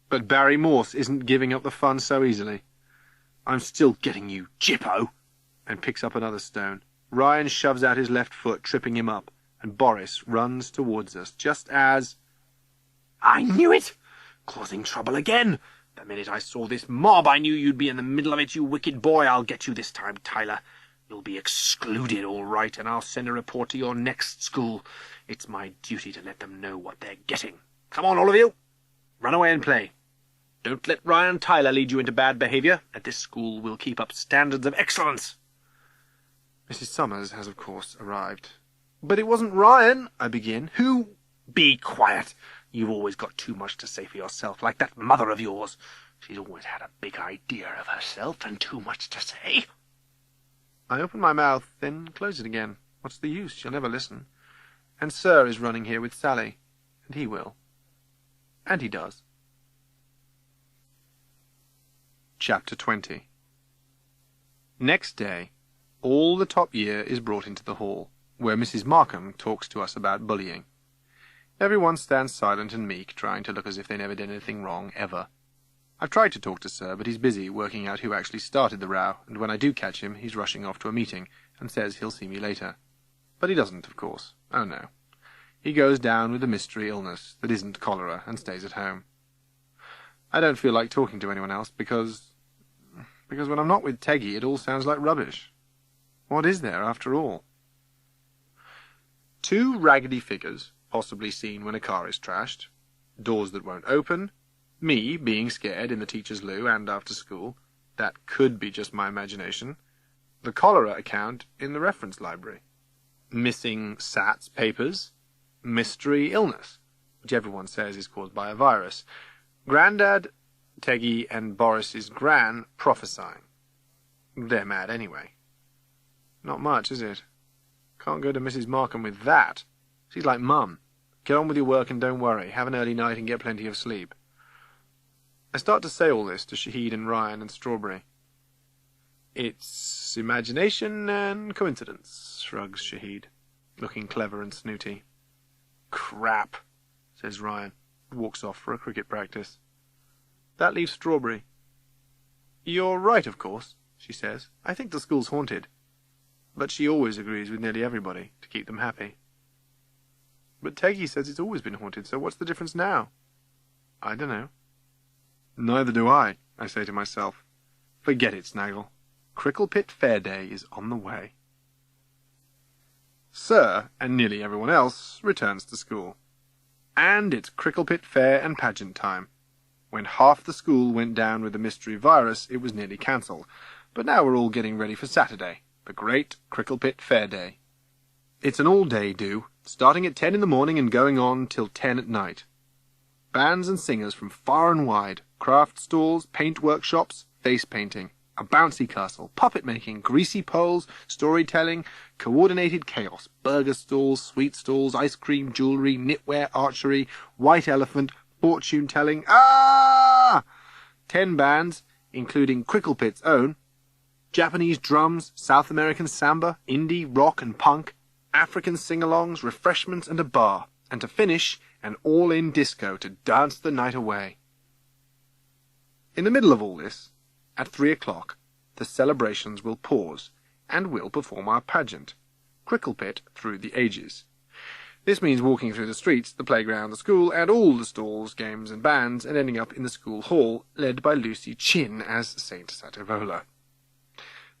But Barry Morse isn't giving up the fun so easily. "I'm still getting you, Jippo," and picks up another stone. Ryan shoves out his left foot, tripping him up, and Boris runs towards us just as... "I knew it! Causing trouble again!" The minute I saw this mob, I knew you'd be in the middle of it, you wicked boy. I'll get you this time, Tyler. You'll be excluded, all right, and I'll send a report to your next school. It's my duty to let them know what they're getting. Come on, all of you. Run away and play. Don't let Ryan Tyler lead you into bad behaviour. At this school, we'll keep up standards of excellence. Mrs. Summers has, of course, arrived. But it wasn't Ryan, I begin. Who? Be quiet. You've always got too much to say for yourself, like that mother of yours. She's always had a big idea of herself and too much to say. I open my mouth, then close it again. What's the use? She'll never listen. And Sir is running here with Sally, and he will. And he does. Chapter 20. Next day, all the top year is brought into the hall, where Mrs. Markham talks to us about bullying. Everyone stands silent and meek, trying to look as if they never did anything wrong, ever. I've tried to talk to Sir, but he's busy working out who actually started the row, and when I do catch him, he's rushing off to a meeting, and says he'll see me later. But he doesn't, of course. Oh, no. He goes down with a mystery illness that isn't cholera, and stays at home. I don't feel like talking to anyone else, because when I'm not with Teggy, it all sounds like rubbish. What is there, after all? 2 raggedy figures, possibly seen when a car is trashed, doors that won't open, me being scared in the teacher's loo and after school, that could be just my imagination, the cholera account in the reference library, missing Sat's papers, mystery illness, which everyone says is caused by a virus, Grandad, Teggy, and Boris's gran prophesying. They're mad anyway. Not much, is it? Can't go to Mrs. Markham with that. She's like Mum. Get on with your work and don't worry. Have an early night and get plenty of sleep. I start to say all this to Shahid and Ryan and Strawberry. It's imagination and coincidence, shrugs Shahid, looking clever and snooty. Crap, says Ryan, walks off for a cricket practice. That leaves Strawberry. You're right, of course, she says. I think the school's haunted. But she always agrees with nearly everybody to keep them happy. But Teggy says it's always been haunted, so what's the difference now? I don't know. Neither do I say to myself. Forget it, Snaggle. Cricklepit Fair Day is on the way. Sir, and nearly everyone else, returns to school. And it's Cricklepit Fair and pageant time. When half the school went down with the mystery virus, it was nearly cancelled. But now we're all getting ready for Saturday, the great Cricklepit Fair Day. It's an all-day do, starting at 10 in the morning and going on till 10 at night. Bands and singers from far and wide, craft stalls, paint workshops, face painting, a bouncy castle, puppet making, greasy poles, storytelling, coordinated chaos, burger stalls, sweet stalls, ice cream, jewellery, knitwear, archery, white elephant, fortune telling. 10 bands, including Cricklepit's own, Japanese drums, South American samba, indie, rock and punk, African sing-alongs, refreshments and a bar, and to finish, an all-in disco to dance the night away. In the middle of all this, at 3 o'clock, the celebrations will pause, and we'll perform our pageant, Cricklepit Through the Ages. This means walking through the streets, the playground, the school, and all the stalls, games and bands, and ending up in the school hall, led by Lucy Chin as Saint Sativola.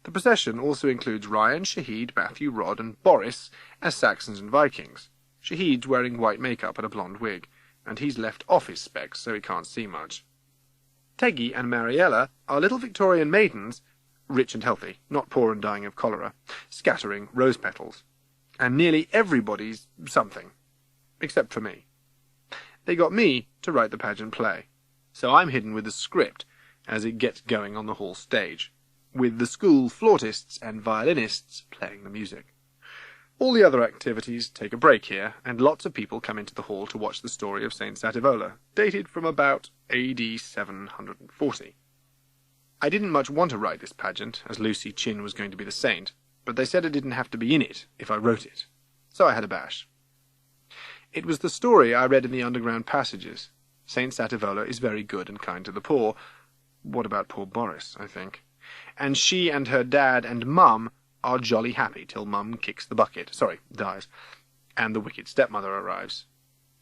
The procession also includes Ryan, Shahid, Matthew, Rod, and Boris as Saxons and Vikings. Shahid's wearing white makeup and a blonde wig, and he's left off his specs so he can't see much. Teggy and Mariella are little Victorian maidens, rich and healthy, not poor and dying of cholera, scattering rose petals. And nearly everybody's something, except for me. They got me to write the pageant play, so I'm hidden with the script as it gets going on the hall stage, with the school flautists and violinists playing the music. All the other activities take a break here, and lots of people come into the hall to watch the story of Saint Sativola, dated from about AD 740. I didn't much want to write this pageant, as Lucy Chin was going to be the saint, but they said I didn't have to be in it if I wrote it, so I had a bash. It was the story I read in the underground passages. Saint Sativola is very good and kind to the poor. What about poor Boris, I think? And she and her dad and Mum are jolly happy till Mum kicks the bucket, dies, and the wicked stepmother arrives.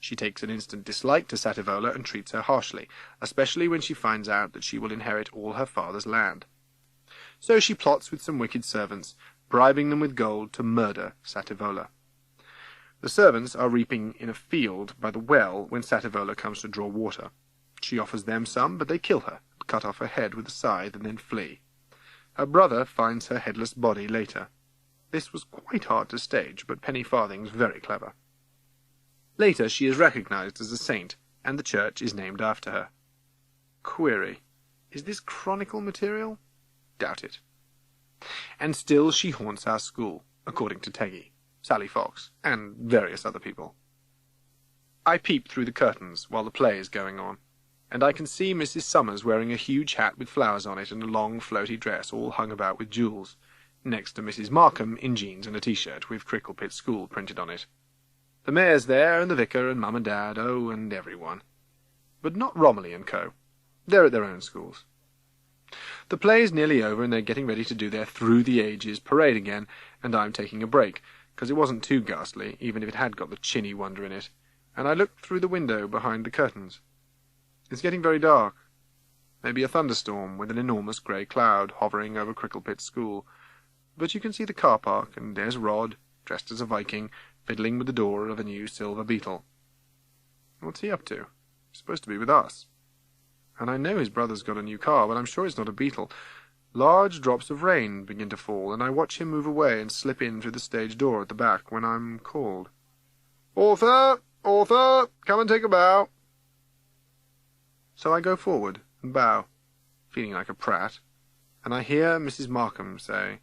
She takes an instant dislike to Sativola and treats her harshly, especially when she finds out that she will inherit all her father's land. So she plots with some wicked servants, bribing them with gold to murder Sativola. The servants are reaping in a field by the well when Sativola comes to draw water. She offers them some, but they kill her, cut off her head with a scythe, and then flee. Her brother finds her headless body later. This was quite hard to stage, but Penny Farthing's very clever. Later she is recognized as a saint, and the church is named after her. Query: is this Chronicle material? Doubt it. And still she haunts our school, according to Teggy, Sally Fox, and various other people. I peep through the curtains while the play is going on, and I can see Mrs. Summers wearing a huge hat with flowers on it and a long floaty dress all hung about with jewels, next to Mrs. Markham in jeans and a t-shirt with Cricklepit School printed on it. The mayor's there, and the vicar, and Mum and Dad, oh, and everyone. But not Romilly and Co. They're at their own schools. The play is nearly over, and they're getting ready to do their Through the Ages parade again, and I'm taking a break, because it wasn't too ghastly, even if it had got the chinny wonder in it, and I looked through the window behind the curtains. It's getting very dark. Maybe a thunderstorm with an enormous grey cloud hovering over Cricklepit School. But you can see the car park, and there's Rod, dressed as a Viking, fiddling with the door of a new silver beetle. What's he up to? He's supposed to be with us. And I know his brother's got a new car, but I'm sure it's not a beetle. Large drops of rain begin to fall, and I watch him move away and slip in through the stage door at the back when I'm called. "Author! Author! Come and take a bow!" So I go forward and bow, feeling like a prat, and I hear Mrs. Markham say,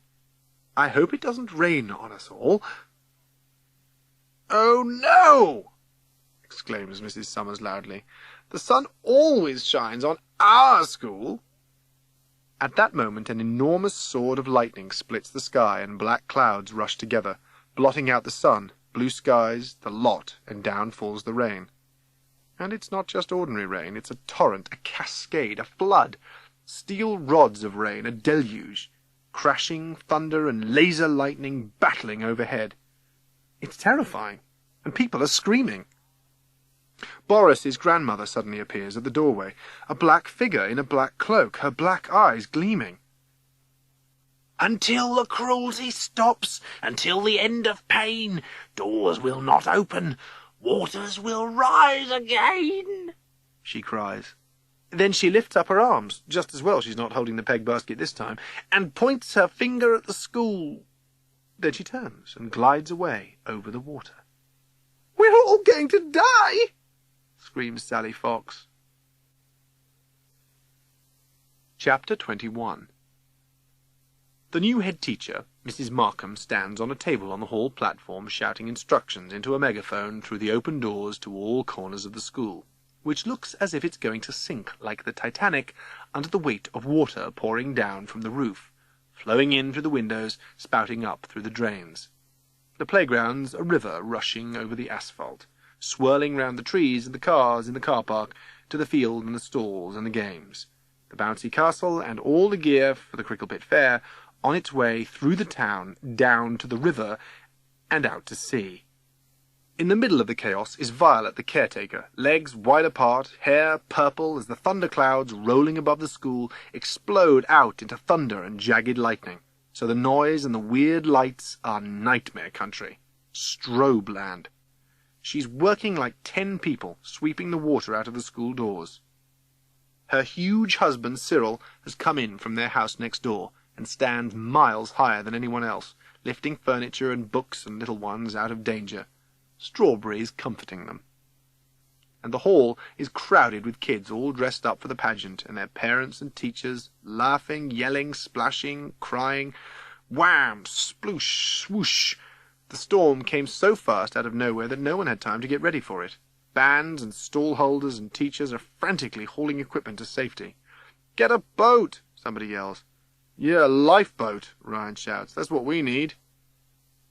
"I hope it doesn't rain on us all." "Oh, no!" exclaims Mrs. Summers loudly. "The sun always shines on our school." At that moment an enormous sword of lightning splits the sky, and black clouds rush together, blotting out the sun, blue skies, the lot, and down falls the rain. And it's not just ordinary rain, it's a torrent, a cascade, a flood, steel rods of rain, a deluge, crashing thunder and laser lightning battling overhead. It's terrifying, and people are screaming. Boris's grandmother suddenly appears at the doorway, a black figure in a black cloak, her black eyes gleaming. "Until the cruelty stops, until the end of pain, doors will not open, waters will rise again," she cries. Then she lifts up her arms, just as well she's not holding the peg basket this time, and points her finger at the school. Then she turns and glides away over the water. "We're all going to die!" screams Sally Fox. Chapter 21. The new head teacher, Mrs. Markham, stands on a table on the hall platform shouting instructions into a megaphone through the open doors to all corners of the school, which looks as if it's going to sink like the Titanic under the weight of water pouring down from the roof, flowing in through the windows, spouting up through the drains. The playground's a river rushing over the asphalt, swirling round the trees and the cars in the car park, to the field and the stalls and the games, the bouncy castle and all the gear for the Cricklepit Fair, on its way through the town, down to the river, and out to sea. In the middle of the chaos is Violet the caretaker, legs wide apart, hair purple as the thunderclouds rolling above the school explode out into thunder and jagged lightning, so the noise and the weird lights are nightmare country, strobe land. She's working like 10 people, sweeping the water out of the school doors. Her huge husband, Cyril, has come in from their house next door, and stands miles higher than anyone else, lifting furniture and books and little ones out of danger, Strawberries comforting them. And the hall is crowded with kids all dressed up for the pageant, and their parents and teachers, laughing, yelling, splashing, crying. Wham! Sploosh! Swoosh! The storm came so fast out of nowhere that no one had time to get ready for it. Bands and stall holders and teachers are frantically hauling equipment to safety. "Get a boat!" somebody yells. "Yeah, a lifeboat," Ryan shouts. "That's what we need."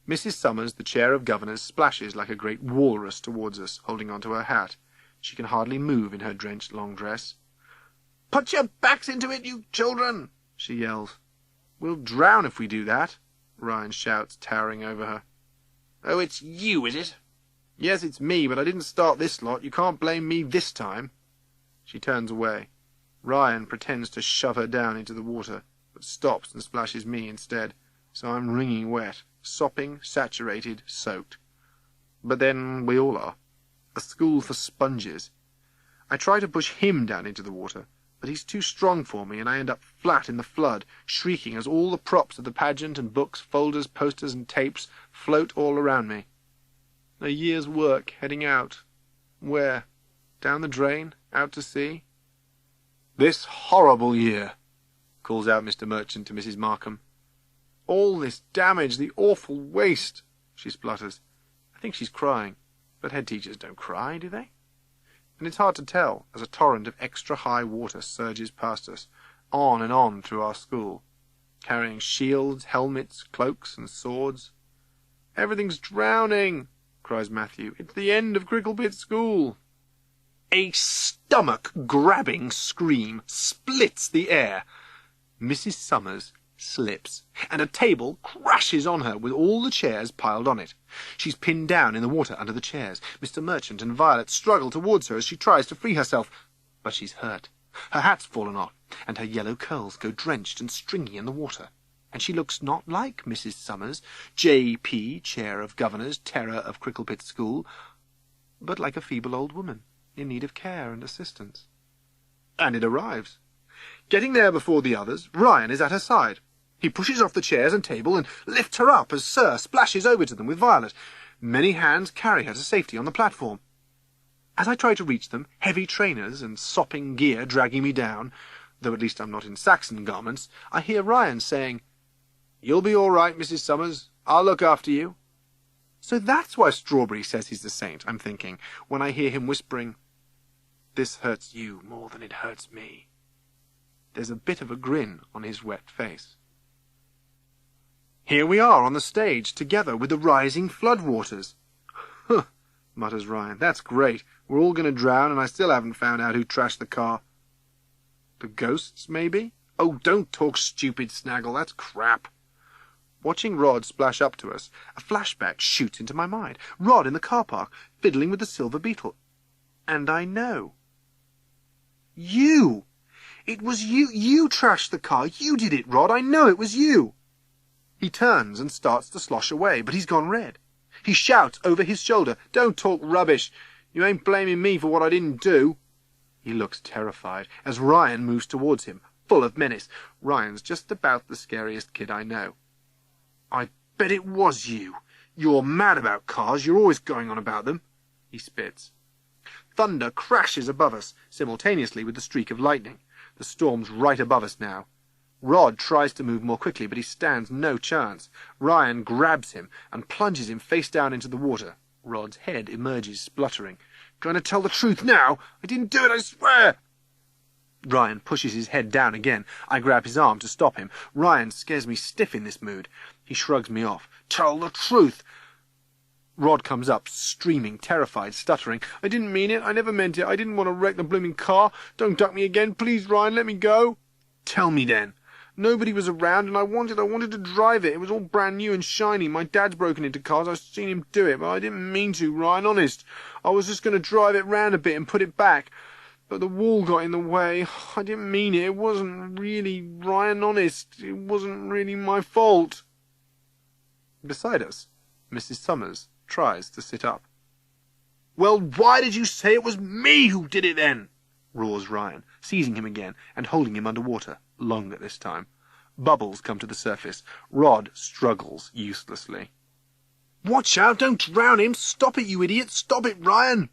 Mrs. Summers, the chair of governors, splashes like a great walrus towards us, holding onto her hat. She can hardly move in her drenched long dress. "Put your backs into it, you children!" she yells. "We'll drown if we do that," Ryan shouts, towering over her. "Oh, it's you, is it? Yes, it's me, but I didn't start this lot. You can't blame me this time. She turns away. Ryan pretends to shove her down into the water, but stops and splashes me instead, so I'm wringing wet, sopping, saturated, soaked. But then we all are. A school for sponges. I try to push him down into the water, but he's too strong for me, and I end up flat in the flood, shrieking as all the props of the pageant and books, folders, posters, and tapes float all around me. A year's work heading out. Where? Down the drain? Out to sea? "This horrible year," calls out Mr. Merchant to Mrs. Markham. "All this damage, the awful waste," she splutters. I think she's crying, but head teachers don't cry, do they? And it's hard to tell as a torrent of extra-high water surges past us, on and on through our school, carrying shields, helmets, cloaks, and swords. "Everything's drowning," cries Matthew. "It's the end of Cricklepit School." A stomach-grabbing scream splits the air. Mrs. Summers slips, and a table crashes on her with all the chairs piled on it. She's pinned down in the water under the chairs. Mr. Merchant and Violet struggle towards her as she tries to free herself, but she's hurt. Her hat's fallen off, and her yellow curls go drenched and stringy in the water. And she looks not like Mrs. Summers, J.P., Chair of Governors, Terror of Cricklepit School, but like a feeble old woman in need of care and assistance. And it arrives. Getting there before the others, Ryan is at her side. He pushes off the chairs and table and lifts her up as Sir splashes over to them with Violet. Many hands carry her to safety on the platform. As I try to reach them, heavy trainers and sopping gear dragging me down, though at least I'm not in Saxon garments, I hear Ryan saying, "You'll be all right, Mrs. Summers. I'll look after you." So that's why Strawberry says he's the saint, I'm thinking, when I hear him whispering, "This hurts you more than it hurts me." There's a bit of a grin on his wet face. "Here we are on the stage, together with the rising floodwaters." "Huh," mutters Ryan. "That's great. We're all going to drown, and I still haven't found out who trashed the car." "The ghosts, maybe?" "Oh, don't talk stupid, Snaggle. That's crap." Watching Rod splash up to us, a flashback shoots into my mind. Rod in the car park, fiddling with the silver beetle. And I know. You! It was you! You trashed the car! You did it, Rod! I know it was you! He turns and starts to slosh away, but he's gone red. He shouts over his shoulder, "Don't talk rubbish! You ain't blaming me for what I didn't do!" He looks terrified as Ryan moves towards him, full of menace. Ryan's just about the scariest kid I know. "I bet it was you. You're mad about cars. You're always going on about them." He spits. Thunder crashes above us, simultaneously with the streak of lightning. The storm's right above us now. Rod tries to move more quickly, but he stands no chance. Ryan grabs him and plunges him face down into the water. Rod's head emerges, spluttering. "Going to tell the truth now? I didn't do it, I swear!" Ryan pushes his head down again. I grab his arm to stop him. Ryan scares me stiff in this mood. He shrugs me off. "Tell the truth!" Rod comes up, streaming, terrified, stuttering. "I didn't mean it. I never meant it. I didn't want to wreck the blooming car. Don't duck me again. Please, Ryan, let me go." "Tell me then." "Nobody was around, and I wanted to drive it. It was all brand new and shiny. My dad's broken into cars. I've seen him do it, but I didn't mean to, Ryan, honest. I was just going to drive it round a bit and put it back. But the wall got in the way. I didn't mean it. It wasn't really, Ryan, honest. It wasn't really my fault." Beside us, Mrs. Summers tries to sit up. "Well, why did you say it was me who did it then?" roars Ryan, seizing him again and holding him under water, longer this time. Bubbles come to the surface. Rod struggles uselessly. "Watch out! Don't drown him! Stop it, you idiot! Stop it, Ryan!"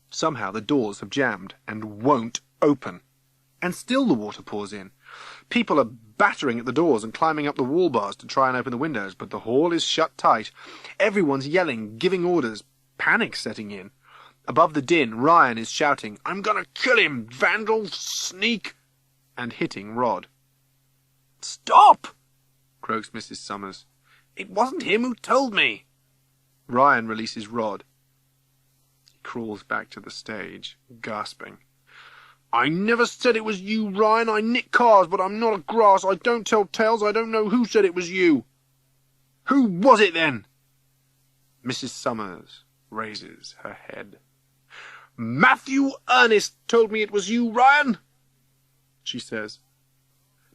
Somehow the doors have jammed and won't open. And still the water pours in. People are battering at the doors and climbing up the wall bars to try and open the windows, but the hall is shut tight. Everyone's yelling, giving orders, panic setting in. Above the din, Ryan is shouting, "I'm gonna kill him, vandal, sneak," and hitting Rod. "Stop!" croaks Mrs. Summers. "It wasn't him who told me." Ryan releases Rod. He crawls back to the stage, gasping. "I never said it was you, Ryan. I nick cars, but I'm not a grass. I don't tell tales. I don't know who said it was you." "Who was it then?" "Mrs. Summers," raises her head. "Matthew Ernest told me it was you, Ryan," she says.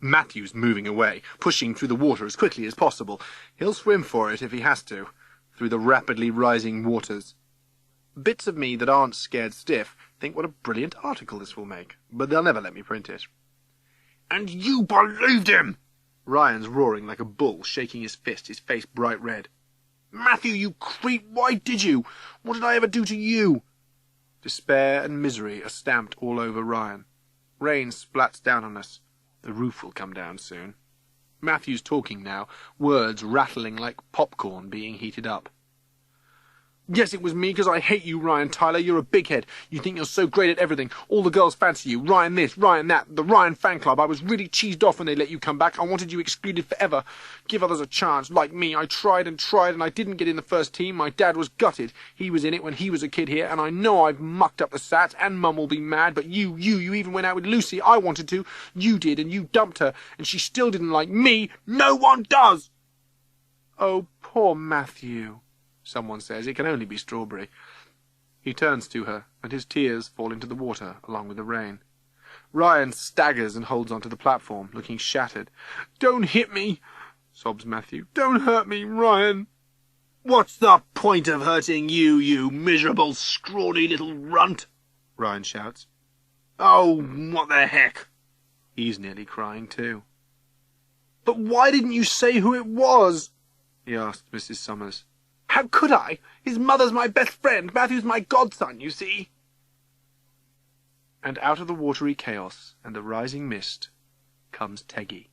Matthew's moving away, pushing through the water as quickly as possible. He'll swim for it if he has to, through the rapidly rising waters. Bits of me that aren't scared stiff think what a brilliant article this will make, but they'll never let me print it. "And you believed him!" Ryan's roaring like a bull, shaking his fist, his face bright red. "Matthew, you creep, why did you? What did I ever do to you?" Despair and misery are stamped all over Ryan. Rain splats down on us. The roof will come down soon. Matthew's talking now, words rattling like popcorn being heated up. "Yes, it was me, 'cause I hate you, Ryan Tyler. You're a big head. You think you're so great at everything. All the girls fancy you. Ryan this, Ryan that. The Ryan fan club. I was really cheesed off when they let you come back. I wanted you excluded forever. Give others a chance. Like me, I tried and tried, and I didn't get in the first team. My dad was gutted. He was in it when he was a kid here, and I know I've mucked up the sats, and Mum will be mad, but you even went out with Lucy. I wanted to. You did, and you dumped her, and she still didn't like me. No one does!" "Oh, poor Matthew," someone says. It can only be Strawberry. He turns to her, and his tears fall into the water along with the rain. Ryan staggers and holds onto the platform, looking shattered. "Don't hit me," sobs Matthew. "Don't hurt me, Ryan." "What's the point of hurting you, you miserable, scrawny little runt?" Ryan shouts. "Oh, what the heck!" He's nearly crying too. "But why didn't you say who it was?" he asked Mrs. Summers. "How could I? His mother's my best friend. Matthew's my godson, you see." And out of the watery chaos and the rising mist comes Teggy,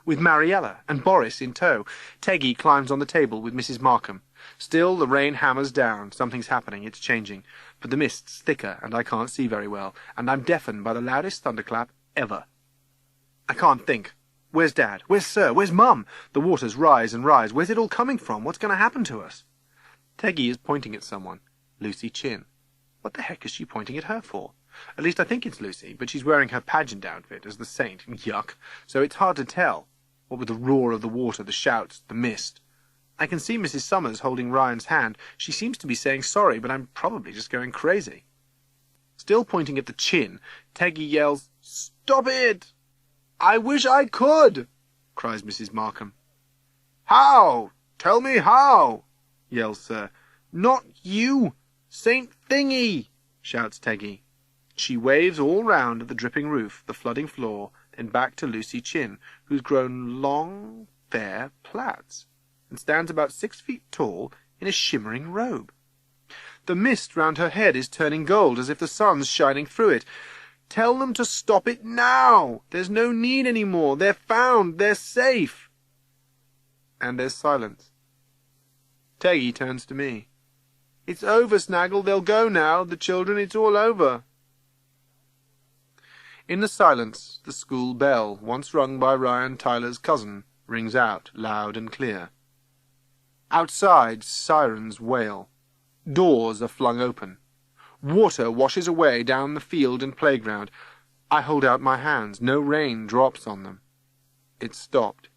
with Mariella and Boris in tow. Teggy climbs on the table with Mrs. Markham. Still the rain hammers down. Something's happening. It's changing. But the mist's thicker, and I can't see very well, and I'm deafened by the loudest thunderclap ever. I can't think. Where's Dad? Where's Sir? Where's Mum? The waters rise and rise. Where's it all coming from? What's going to happen to us? Teggy is pointing at someone. Lucy Chin. What the heck is she pointing at her for? At least I think it's Lucy, but she's wearing her pageant outfit as the saint. Yuck. So it's hard to tell. What with the roar of the water, the shouts, the mist. I can see Mrs. Summers holding Ryan's hand. She seems to be saying sorry, but I'm probably just going crazy. Still pointing at the Chin, Teggy yells, "Stop it!" "I wish I could!" cries Mrs. Markham. "How? Tell me how!" yells Sir. "Not you! Saint Thingy!" shouts Teggy. She waves all round at the dripping roof, the flooding floor, then back to Lucy Chin, who's grown long, fair plaits, and stands about 6 feet tall in a shimmering robe. The mist round her head is turning gold, as if the sun's shining through it. "Tell them to stop it now! There's no need any more! They're found! They're safe!" And there's silence. Teggy turns to me. "It's over, Snaggle. They'll go now. The children, it's all over." In the silence, the school bell, once rung by Ryan Tyler's cousin, rings out loud and clear. Outside, sirens wail. Doors are flung open. Water washes away down the field and playground. I hold out my hands. No rain drops on them. It's stopped.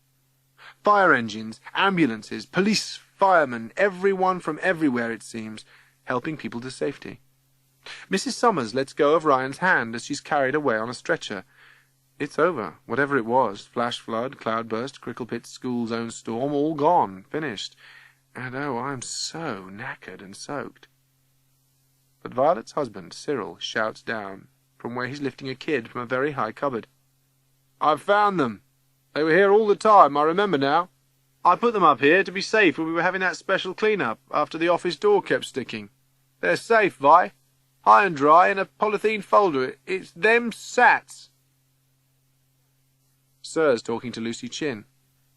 Fire engines, ambulances, police, firemen, everyone from everywhere, it seems, helping people to safety. Mrs. Summers lets go of Ryan's hand as she's carried away on a stretcher. It's over, whatever it was. Flash flood, cloudburst, Cricklepit School's own storm, all gone, finished. And oh, I'm so knackered and soaked. But Violet's husband, Cyril, shouts down, from where he's lifting a kid from a very high cupboard. "I've found them. They were here all the time, I remember now. I put them up here to be safe when we were having that special clean-up after the office door kept sticking. They're safe, Vi. High and dry in a polythene folder. It's them sats." Sir's talking to Lucy Chin,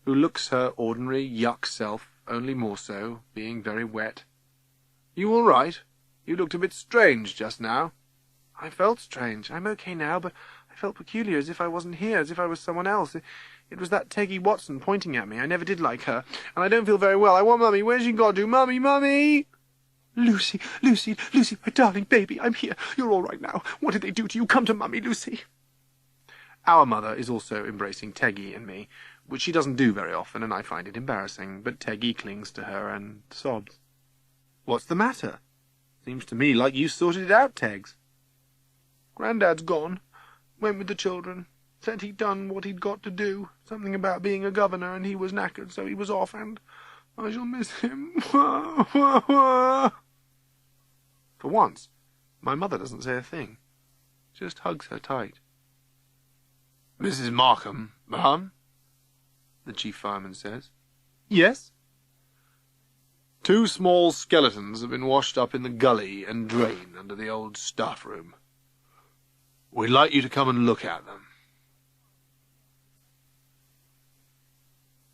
who looks her ordinary yuck self, only more so, being very wet. "You all right? You looked a bit strange just now." "I felt strange. I'm okay now, but I felt peculiar, as if I wasn't here, as if I was someone else. It was that Teggy Watson pointing at me. I never did like her, and I don't feel very well. I want Mummy. Where's she got to? Mummy, Mummy!" "Lucy, Lucy, Lucy, my darling baby, I'm here. You're all right now. What did they do to you? Come to Mummy, Lucy." Our mother is also embracing Teggy and me, which she doesn't do very often, and I find it embarrassing, but Teggy clings to her and sobs. "What's the matter?" Seems to me like you sorted it out, Teggs. Grandad's gone. Went with the children. Said he'd done what he'd got to do. Something about being a governor, and he was knackered, so he was off, and I shall miss him. For once, my mother doesn't say a thing. Just hugs her tight. Mrs. Markham, ma'am? The chief fireman says. Yes? 2 small skeletons have been washed up in the gully and drain under the old staff room. We'd like you to come and look at them.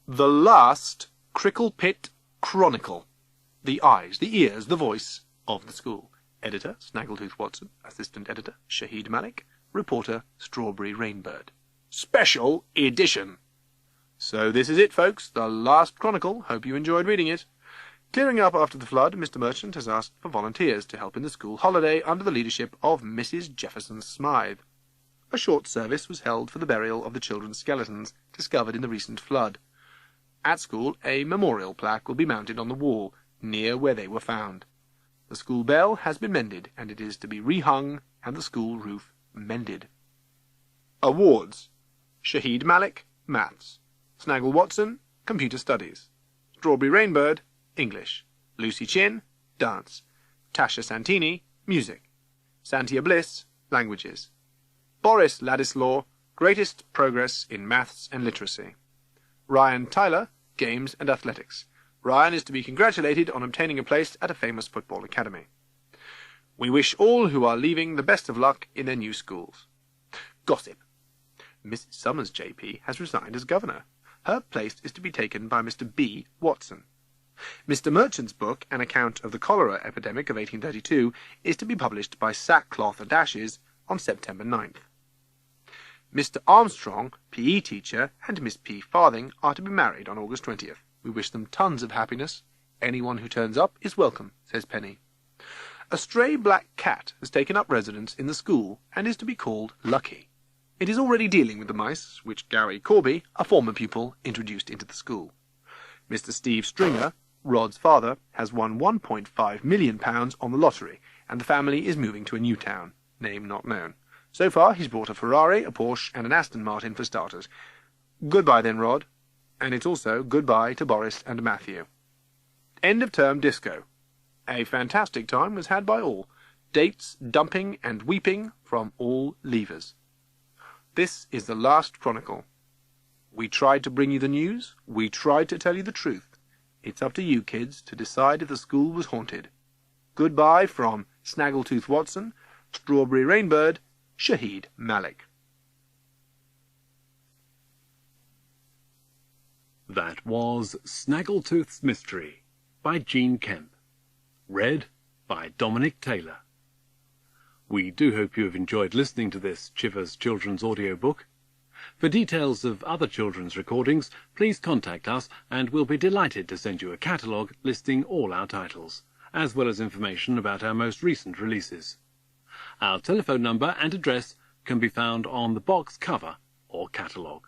The last Cricklepit Chronicle. The eyes, the ears, the voice of the school. Editor, Snaggletooth Watson. Assistant editor, Shahid Malik. Reporter, Strawberry Rainbird. Special edition. So this is it, folks. The last Chronicle. Hope you enjoyed reading it. Clearing up after the flood, Mr. Merchant has asked for volunteers to help in the school holiday under the leadership of Mrs. Jefferson Smythe. A short service was held for the burial of the children's skeletons discovered in the recent flood. At school, a memorial plaque will be mounted on the wall, near where they were found. The school bell has been mended, and it is to be rehung, and the school roof mended. Awards. Shahid Malik, Maths. Snaggle Watson, Computer Studies. Strawberry Rainbird, English. Lucy Chin, Dance. Tasha Santini, Music. Santia Bliss, Languages. Boris Ladislaw, Greatest Progress in Maths and Literacy. Ryan Tyler, Games and Athletics. Ryan is to be congratulated on obtaining a place at a famous football academy. We wish all who are leaving the best of luck in their new schools. Gossip. Mrs. Summers, J.P., has resigned as governor. Her place is to be taken by Mr. B. Watson. Mr. Merchant's book, An Account of the Cholera Epidemic of 1832, is to be published by Sackcloth and Ashes on September 9th. Mr. Armstrong, P.E. teacher, and Miss P. Farthing are to be married on August 20th. We wish them tons of happiness. Anyone who turns up is welcome, says Penny. A stray black cat has taken up residence in the school and is to be called Lucky. It is already dealing with the mice, which Gary Corby, a former pupil, introduced into the school. Mr. Steve Stringer, Rod's father, has won £1.5 million on the lottery, and the family is moving to a new town, name not known. So far, he's bought a Ferrari, a Porsche, and an Aston Martin for starters. Goodbye then, Rod. And it's also goodbye to Boris and Matthew. End of term disco. A fantastic time was had by all. Dates, dumping, and weeping from all leavers. This is the last Chronicle. We tried to bring you the news. We tried to tell you the truth. It's up to you, kids, to decide if the school was haunted. Goodbye from Snaggletooth Watson, Strawberry Rainbird, Shahid Malik. That was Snaggletooths Mystery by Jean Kemp. Read by Dominic Taylor. We do hope you have enjoyed listening to this Chivers Children's audiobook. For details of other children's recordings, please contact us and we'll be delighted to send you a catalogue listing all our titles, as well as information about our most recent releases. Our telephone number and address can be found on the box cover or catalogue.